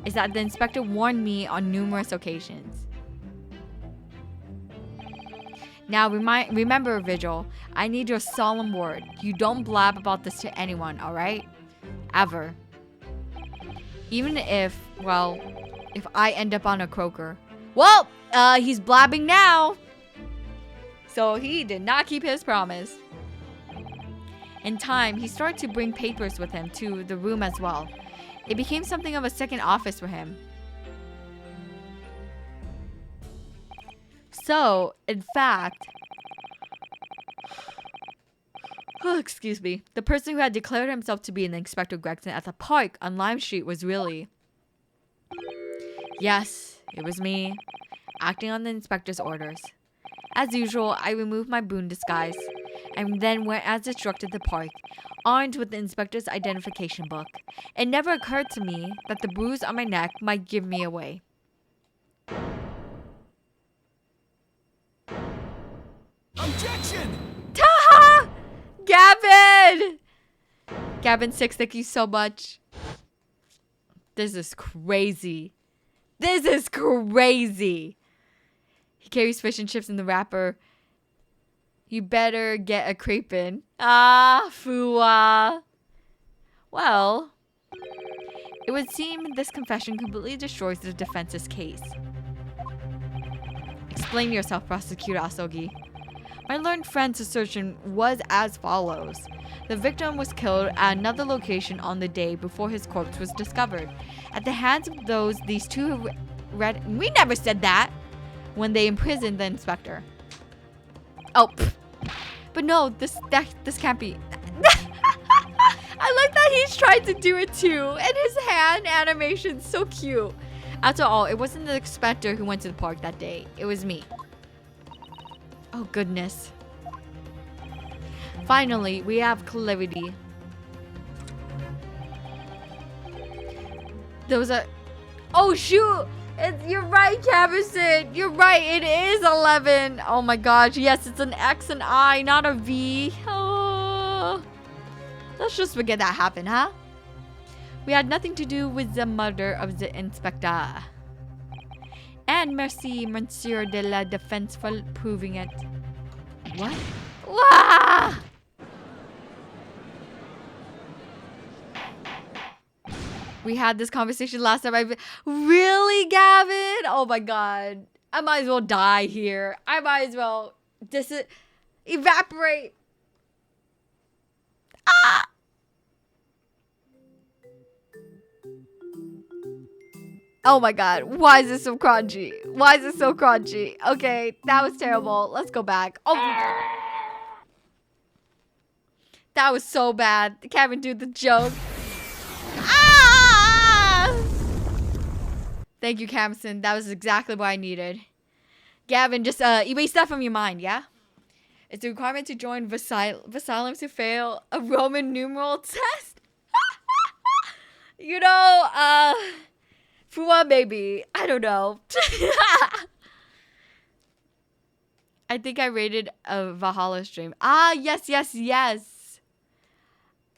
is that the inspector warned me on numerous occasions. Now remember, Vigil, I need your solemn word. You don't blab about this to anyone, alright? Ever. Even if, well, if I end up on a croaker. Well, he's blabbing now. So he did not keep his promise. In time, he started to bring papers with him to the room as well. It became something of a second office for him. So, in fact, excuse me, the person who had declared himself to be an Inspector Gregson at the park on Lime Street was really... Yes, it was me, acting on the inspector's orders. As usual, I removed my Boone disguise and then went as instructed to the park, armed with the inspector's identification book. It never occurred to me that the bruise on my neck might give me away. Objection! Taha! Gavin! Gavin 6, thank you so much. This is crazy. This is crazy. He carries fish and chips in the wrapper. You better get a crepe in. Ah, Fua. Well, it would seem this confession completely destroys the defense's case. Explain yourself, Prosecutor Asogi. My learned friend's assertion was as follows. The victim was killed at another location on the day before his corpse was discovered. At the hands of these two we never said that when they imprisoned the inspector. Oh, pff. But no, this can't be. I like that he's trying to do it too, and his hand animation's so cute. After all, it wasn't the inspector who went to the park that day. It was me. Oh goodness. Finally, we have clarity. Those are... Oh shoot! You're right, Cabison. You're right. It is 11. Oh my gosh. Yes, it's an X and I, not a V. Oh. Let's just forget that happened, huh? We had nothing to do with the murder of the inspector. And merci, Monsieur de la Défense, for proving it. What? Wah! We had this conversation last time. Really, Gavin? Oh my god. I might as well die here. I might as well evaporate. Ah! Oh my god. Why is this so crunchy? Why is this so crunchy? Okay, that was terrible. Let's go back. Oh. That was so bad. Kevin do the joke. Thank you, Camson. That was exactly what I needed. Gavin, just erase that from your mind, yeah? It's a requirement to join Vasalem to fail a Roman numeral test. You know, Fua maybe. I don't know. I think I rated a Valhalla stream. Ah, yes, yes, yes.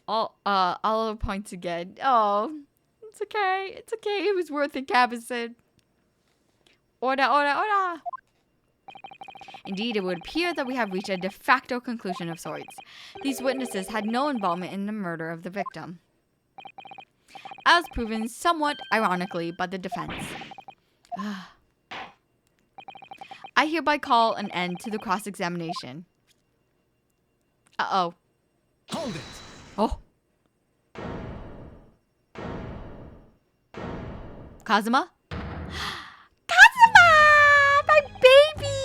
All points again. Oh. It's okay. It's okay. It was worth it, Cabison. Order. Indeed, it would appear that we have reached a de facto conclusion of sorts. These witnesses had no involvement in the murder of the victim, as proven somewhat ironically by the defense. I hereby call an end to the cross-examination. Uh-oh. Hold it. Oh. Kazuma? Kazuma! My baby!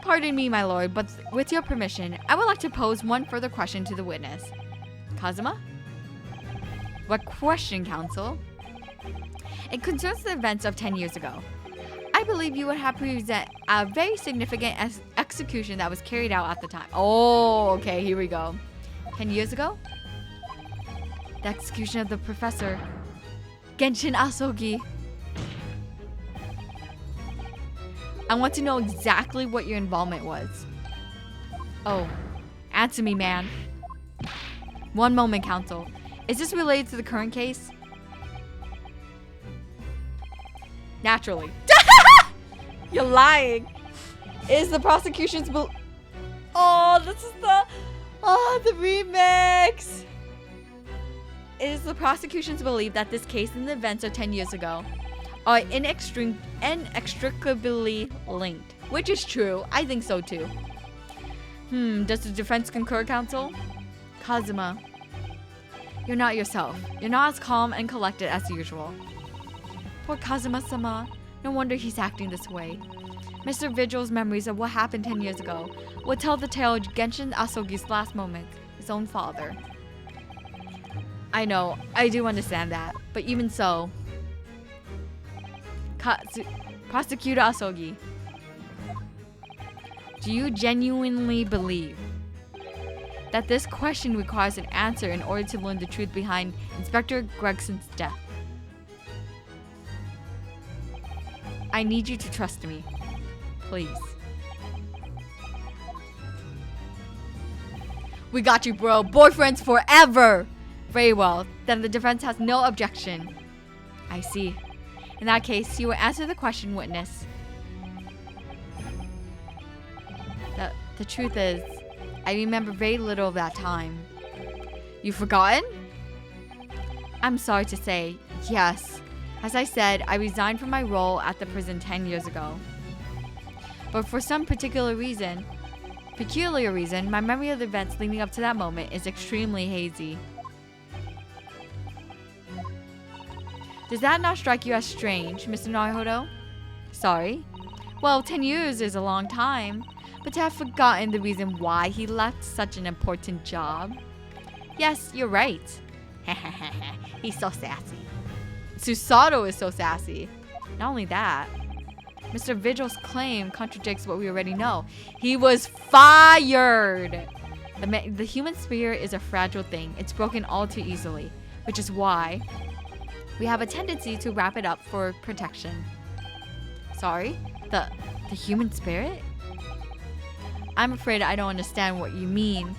Pardon me, my lord, but with your permission, I would like to pose one further question to the witness. Kazuma? What question, counsel? It concerns the events of 10 years ago. I believe you would have present a very significant execution that was carried out at the time. Oh, okay, here we go. 10 years ago? The execution of the professor. Genshin Asogi. I want to know exactly what your involvement was. Oh, answer me, man. One moment, counsel. Is this related to the current case? Naturally. You're lying. Is the prosecution's Oh, this is the remix. It is the prosecution's belief that this case and the events of 10 years ago are inextricably linked. Which is true. I think so too. Does the defense concur, counsel? Kazuma, you're not yourself. You're not as calm and collected as usual. Poor Kazuma-sama. No wonder he's acting this way. Mr. Vigil's memories of what happened 10 years ago will tell the tale of Genshin Asogi's last moments, his own father. I know, I do understand that, but even so, Prosecutor Asogi, do you genuinely believe that this question requires an answer in order to learn the truth behind Inspector Gregson's death? I need you to trust me, please. We got you, bro. Boyfriends forever. Very well. Then the defense has no objection. I see. In that case, you will answer the question, witness. The truth is, I remember very little of that time. You've forgotten? I'm sorry to say, yes. As I said, I resigned from my role at the prison 10 years ago. But for some peculiar reason, my memory of the events leading up to that moment is extremely hazy. Does that not strike you as strange, Mr. Naruhodo? Sorry? Well, 10 years is a long time, but to have forgotten the reason why he left such an important job. Yes, you're right. He's so sassy. Susato is so sassy. Not only that, Mr. Vigil's claim contradicts what we already know. He was fired! The human spirit is a fragile thing. It's broken all too easily, which is why we have a tendency to wrap it up for protection. Sorry? The human spirit? I'm afraid I don't understand what you mean.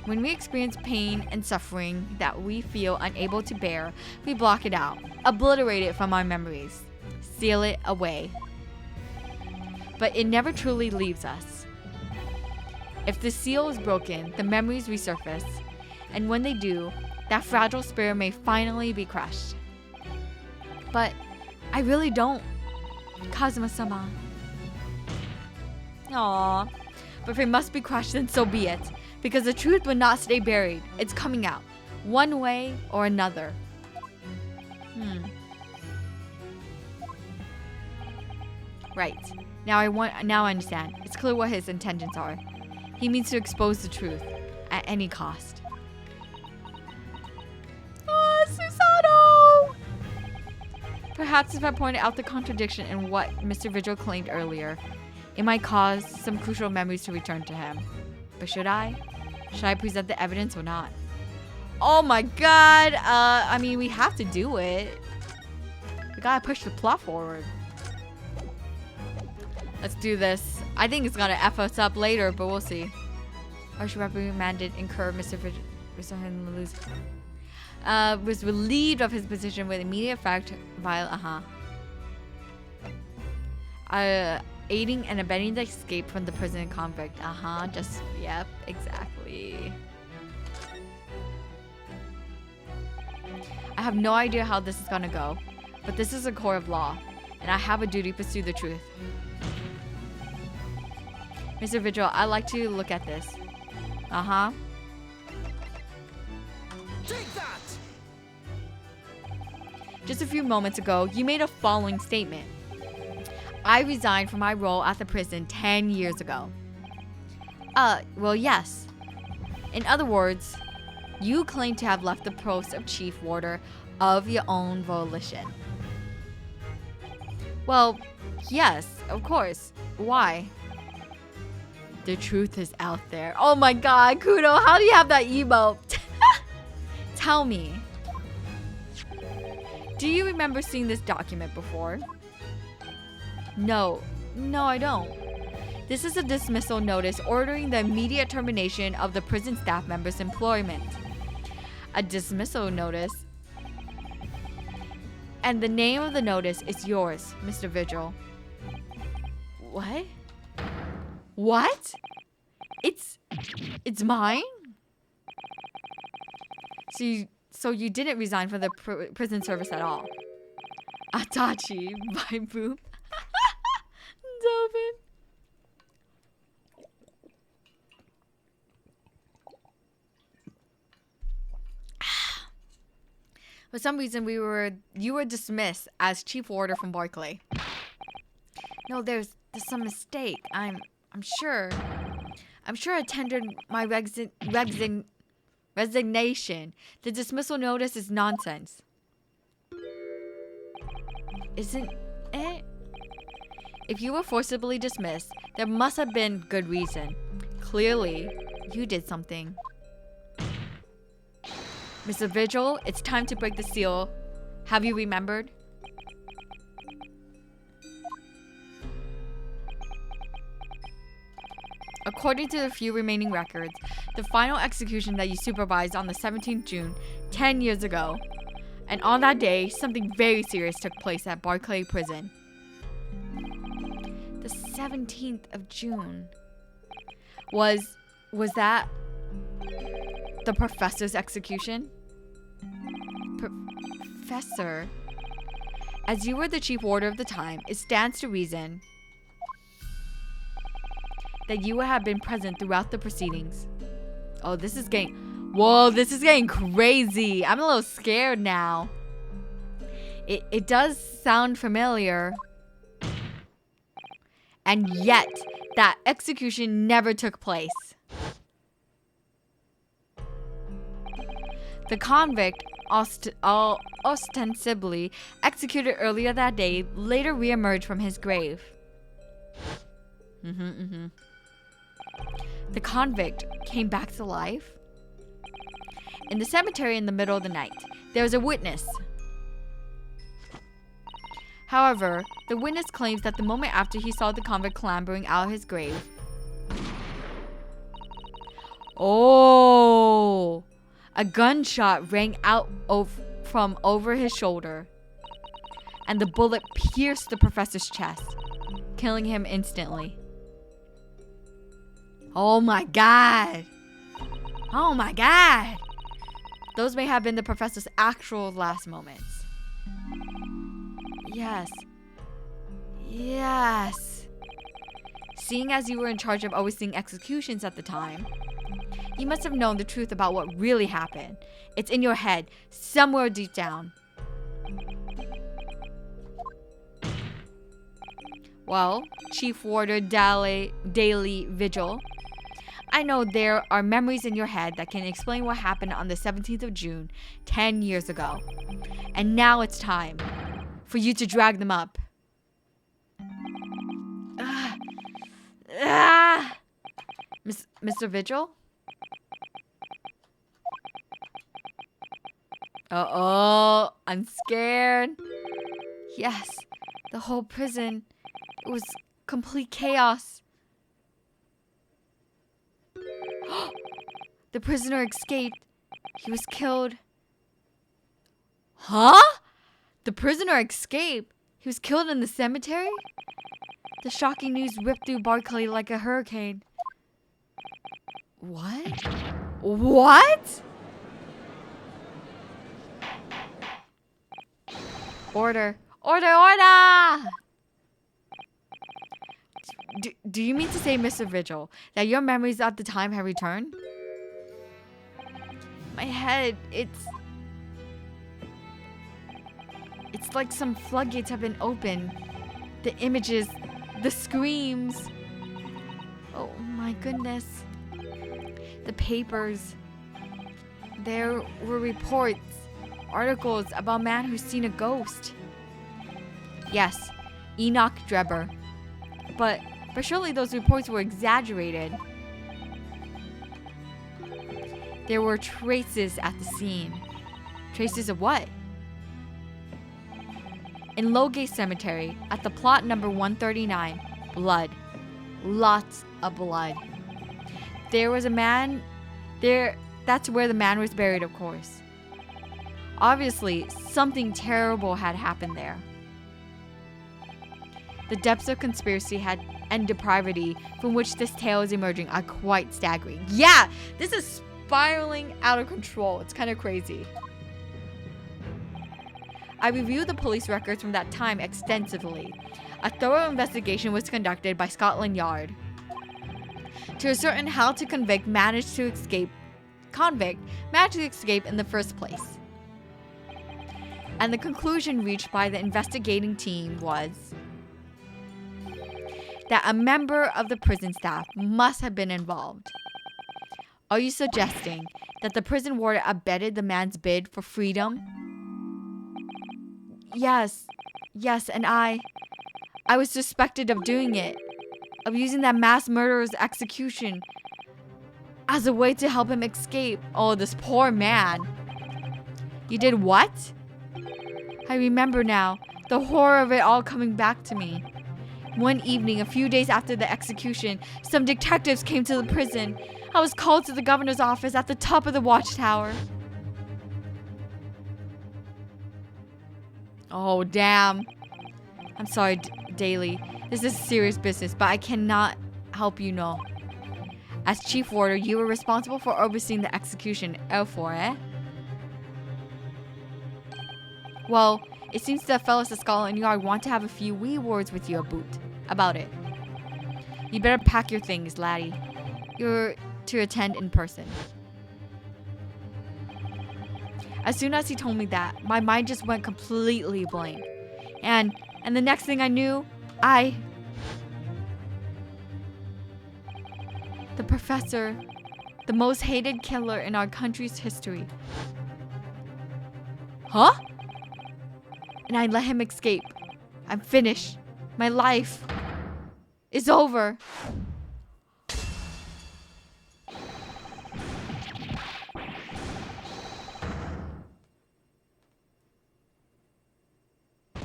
When we experience pain and suffering that we feel unable to bear, we block it out, obliterate it from our memories, seal it away. But it never truly leaves us. If the seal is broken, the memories resurface, and when they do, that fragile spirit may finally be crushed. But I really don't, Kazuma-sama. Aww. But if it must be crushed, then so be it. Because the truth will not stay buried. It's coming out, one way or another. Right. Now I understand. It's clear what his intentions are. He means to expose the truth at any cost. Susato! Perhaps if I pointed out the contradiction in what Mr. Vigil claimed earlier, it might cause some crucial memories to return to him. But should I? Should I present the evidence or not? Oh my god! I mean, we have to do it. We gotta push the plot forward. Let's do this. I think it's gonna F us up later, but we'll see. Or should reprimanded incur Mr. Vigil was relieved of his position with immediate effect while aiding and abetting the escape from the prison convict. Yep, exactly. I have no idea how this is gonna go, but this is a core of law, and I have a duty to pursue the truth. Mr. Vigil, I'd like to look at this. Take that! Just a few moments ago, you made a following statement. I resigned from my role at the prison 10 years ago. Well, yes. In other words, you claim to have left the post of chief warder of your own volition. Well, yes, of course. Why? The truth is out there. Oh my god, Kudo, how do you have that emote? Tell me. Do you remember seeing this document before? No, I don't. This is a dismissal notice ordering the immediate termination of the prison staff member's employment. A dismissal notice? And the name of the notice is yours, Mr. Vigil. What? What? It's mine? So you didn't resign from the prison service at all? Atachi, by boom. Dobin. For some reason, you were dismissed as chief warder from Barclay. No, there's some mistake. I'm sure I tendered my resignation. The dismissal notice is nonsense. Isn't it? If you were forcibly dismissed, there must have been good reason. Clearly, you did something. Mr. Vigil, it's time to break the seal. Have you remembered? According to the few remaining records, the final execution that you supervised on the 17th June, 10 years ago. And on that day, something very serious took place at Barclay Prison. The 17th of June. Was that the professor's execution? Professor? As you were the chief warder of the time, it stands to reason that you would have been present throughout the proceedings. Oh, this is getting crazy. I'm a little scared now. It does sound familiar. And yet, that execution never took place. The convict, ostensibly executed earlier that day, later reemerged from his grave. The convict came back to life. In the cemetery in the middle of the night, there was a witness. However, the witness claims that the moment after he saw the convict clambering out of his grave. Oh! A gunshot rang out from over his shoulder. And the bullet pierced the professor's chest, killing him instantly. Oh my god! Oh my god! Those may have been the professor's actual last moments. Yes. Yes. Seeing as you were in charge of overseeing executions at the time, you must have known the truth about what really happened. It's in your head, somewhere deep down. Well, Chief Warder Daily Vigil, I know there are memories in your head that can explain what happened on the 17th of June, 10 years ago. And now it's time for you to drag them up. Mr. Vigil? Uh-oh, I'm scared. Yes, the whole prison, it was complete chaos. The prisoner escaped. He was killed. Huh? The prisoner escaped? He was killed in the cemetery? The shocking news ripped through Barclay like a hurricane. What? What? Order. Order, order! Do you mean to say, Mr. Vigil, that your memories at the time have returned? My head, it's like some floodgates have been opened. The images, the screams. Oh my goodness. The papers. There were reports, articles about a man who's seen a ghost. Yes, Enoch Drebber. But surely those reports were exaggerated. There were traces at the scene. Traces of what? In Lowgate Cemetery, at the plot number 139, blood. Lots of blood. There was a man there. That's where the man was buried, of course. Obviously, something terrible had happened there. The depths of conspiracy and depravity from which this tale is emerging are quite staggering. Yeah, this is spiraling out of control. It's kind of crazy. I reviewed the police records from that time extensively. A thorough investigation was conducted by Scotland Yard to ascertain how the convict managed to escape in the first place. And the conclusion reached by the investigating team was that a member of the prison staff must have been involved. Are you suggesting that the prison warden abetted the man's bid for freedom? Yes, and I was suspected of doing it, of using that mass murderer's execution as a way to help him escape. Oh, this poor man. You did what? I remember now, the horror of it all coming back to me. One evening, a few days after the execution, some detectives came to the prison. I was called to the governor's office at the top of the watchtower. Oh, damn. I'm sorry, Daily. This is serious business, but I cannot help you know. As chief warder, you were responsible for overseeing the execution. Well, it seems the fellows at Scotland Yard want to have a few wee words with you about it. You better pack your things, laddie. You're to attend in person. As soon as he told me that, my mind just went completely blank. And the next thing I knew, the professor, the most hated killer in our country's history. Huh? And I let him escape. I'm finished. My life is over.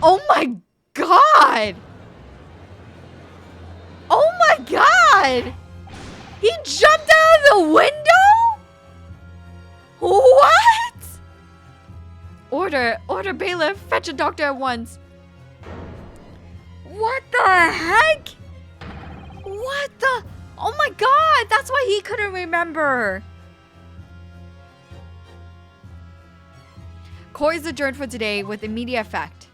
Oh my god! Oh my god! He jumped out of the window? What? Order bailiff, fetch a doctor at once. What the heck? What the? Oh my god, that's why he couldn't remember. Court is adjourned for today with immediate effect.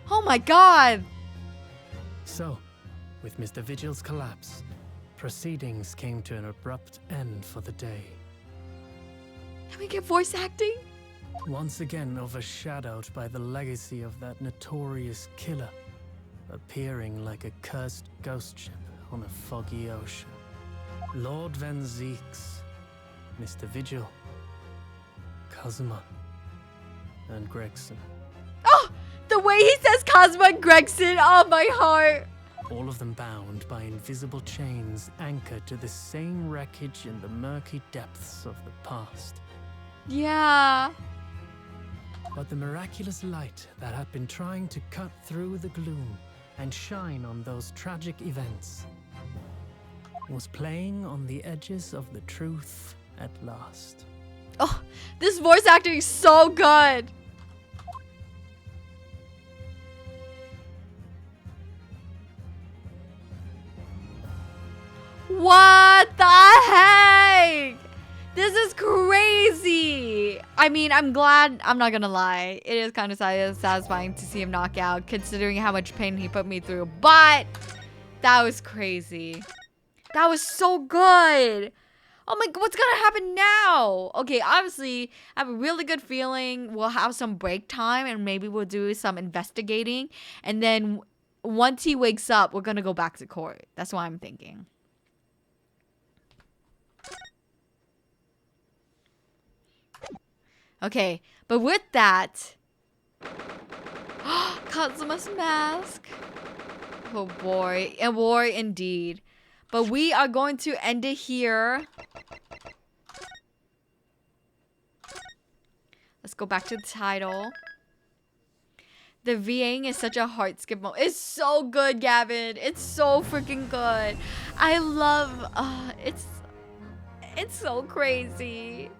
Oh my god. So, with Mr. Vigil's collapse, proceedings came to an abrupt end for the day. Can we get voice acting? Once again overshadowed by the legacy of that notorious killer, appearing like a cursed ghost ship on a foggy ocean. Lord Van Zeeks, Mr. Vigil, Kazuma, and Gregson. Oh, the way he says Cosmo and Gregson, oh my heart. All of them bound by invisible chains anchored to the same wreckage in the murky depths of the past. Yeah. But the miraculous light that had been trying to cut through the gloom and shine on those tragic events was playing on the edges of the truth at last. Oh, this voice acting is so good. What the heck? This is crazy. I mean, I'm glad. I'm not gonna lie. It is kind of satisfying to see him knock out, considering how much pain he put me through. But that was crazy. That was so good. Oh my god, what's gonna happen now? Okay, obviously, I have a really good feeling we'll have some break time and maybe we'll do some investigating. And then once he wakes up, we're gonna go back to court. That's what I'm thinking. Okay, but with that, Kazuma's mask. Oh boy, a war indeed. But we are going to end it here. Let's go back to the title. The VAing is such a heart skip moment. It's so good, Gavin. It's so freaking good. I love. It's so crazy.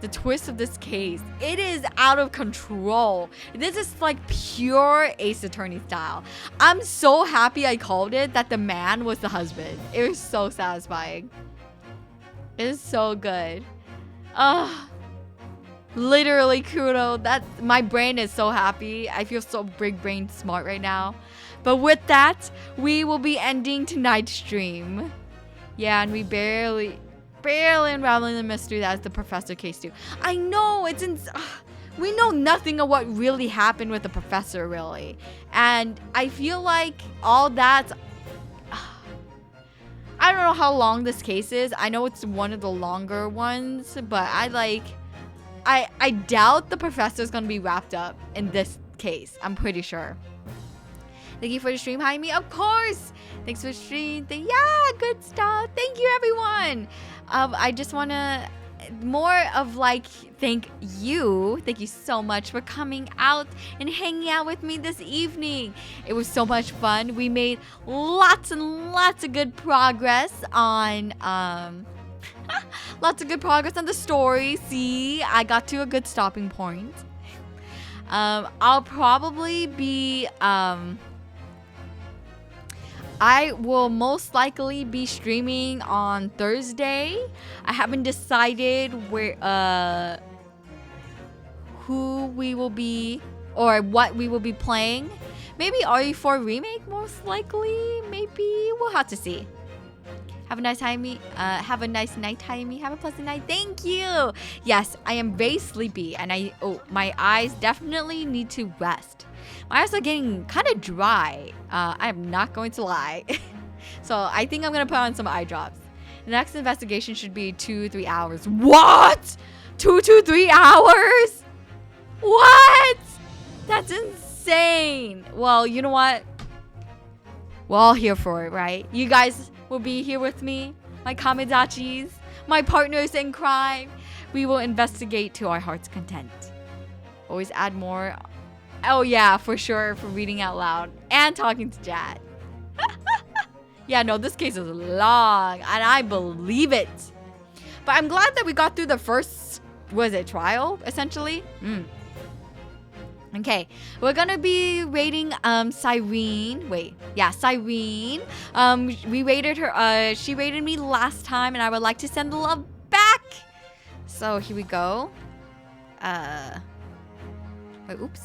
The twist of this case, it is out of control. This is like pure Ace Attorney style. I'm so happy I called it that the man was the husband. It was so satisfying. It is so good. Literally kudo. That my brain is so happy. I feel so big brain smart right now. But with that, we will be ending tonight's stream. Yeah, and we barely unraveling the mystery that is the professor case too. I know we know nothing of what really happened with the professor really, and I feel like all that. I don't know how long this case is. I know it's one of the longer ones, but I doubt the professor is gonna be wrapped up in this case. I'm pretty sure. Thank you for the stream, Hayami. Of course. Thanks for the stream. Yeah, good stuff. Thank you, everyone. I just want to more of like thank you so much for coming out and hanging out with me this evening. It was so much fun. We made lots and lots of good progress on the story. See, I got to a good stopping point. I'll probably be I will most likely be streaming on Thursday. I haven't decided where who we will be or what we will be playing. Maybe RE4 remake most likely. Maybe we'll have to see. Have a nice time. Have a nice night, Hayami. Have a pleasant night. Thank you. Yes, I am very sleepy and my eyes definitely need to rest. My eyes are getting kind of dry. I am not going to lie. So I think I'm going to put on some eye drops. The next investigation should be 2-3 hours. What? 2 to 3 hours? What? That's insane. Well, you know what? We're all here for it, right? You guys will be here with me, my kamidachis, my partners in crime. We will investigate to our heart's content. Always add more. Oh yeah, for sure, for reading out loud and talking to Jad. Yeah, no, this case is long and I believe it. But I'm glad that we got through the first, trial, essentially? Okay, we're gonna be rating Cyrene. Cyrene. We rated her. She rated me last time, and I would like to send the love back. So here we go. Oops.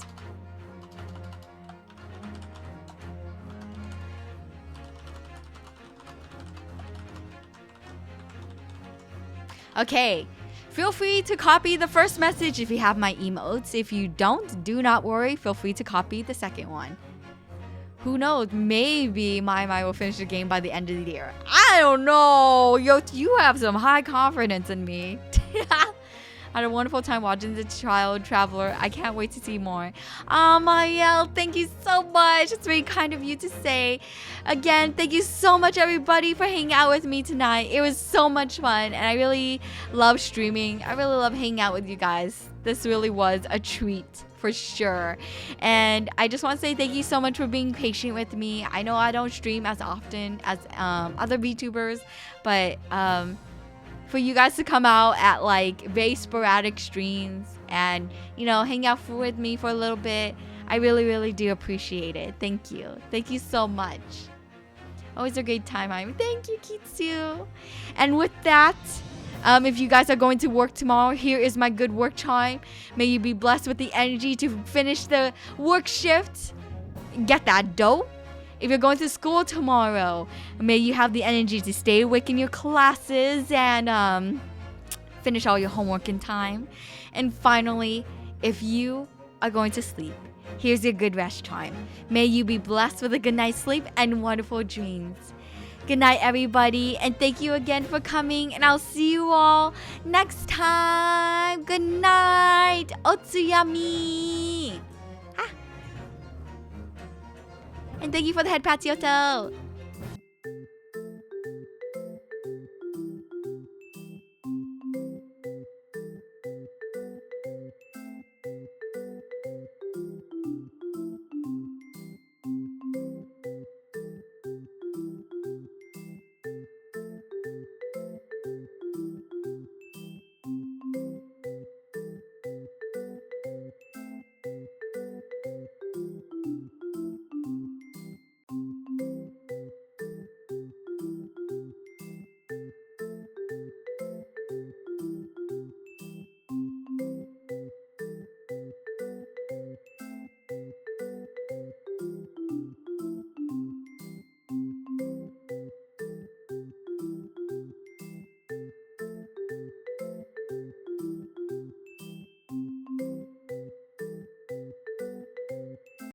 Okay. Feel free to copy the first message if you have my emotes. If you don't, do not worry. Feel free to copy the second one. Who knows? Maybe Mai will finish the game by the end of the year. I don't know. Yo, you have some high confidence in me. I had a wonderful time watching the Child Traveler. I can't wait to see more. Mayel, thank you so much. It's very kind of you to say. Again, thank you so much, everybody, for hanging out with me tonight. It was so much fun, and I really love streaming. I really love hanging out with you guys. This really was a treat, for sure. And I just want to say thank you so much for being patient with me. I know I don't stream as often as other VTubers, but for you guys to come out at like very sporadic streams and, you know, hang out with me for a little bit, I really, really do appreciate it. Thank you. Thank you so much. Always a great time. Thank you, Kitsu. And with that, if you guys are going to work tomorrow, here is my good work chime. May you be blessed with the energy to finish the work shift. Get that dough. If you're going to school tomorrow, may you have the energy to stay awake in your classes and finish all your homework in time. And finally, if you are going to sleep, here's your good rest chime. May you be blessed with a good night's sleep and wonderful dreams. Good night, everybody, and thank you again for coming, and I'll see you all next time. Good night. Otsuyami. And thank you for the head pats, Yoto.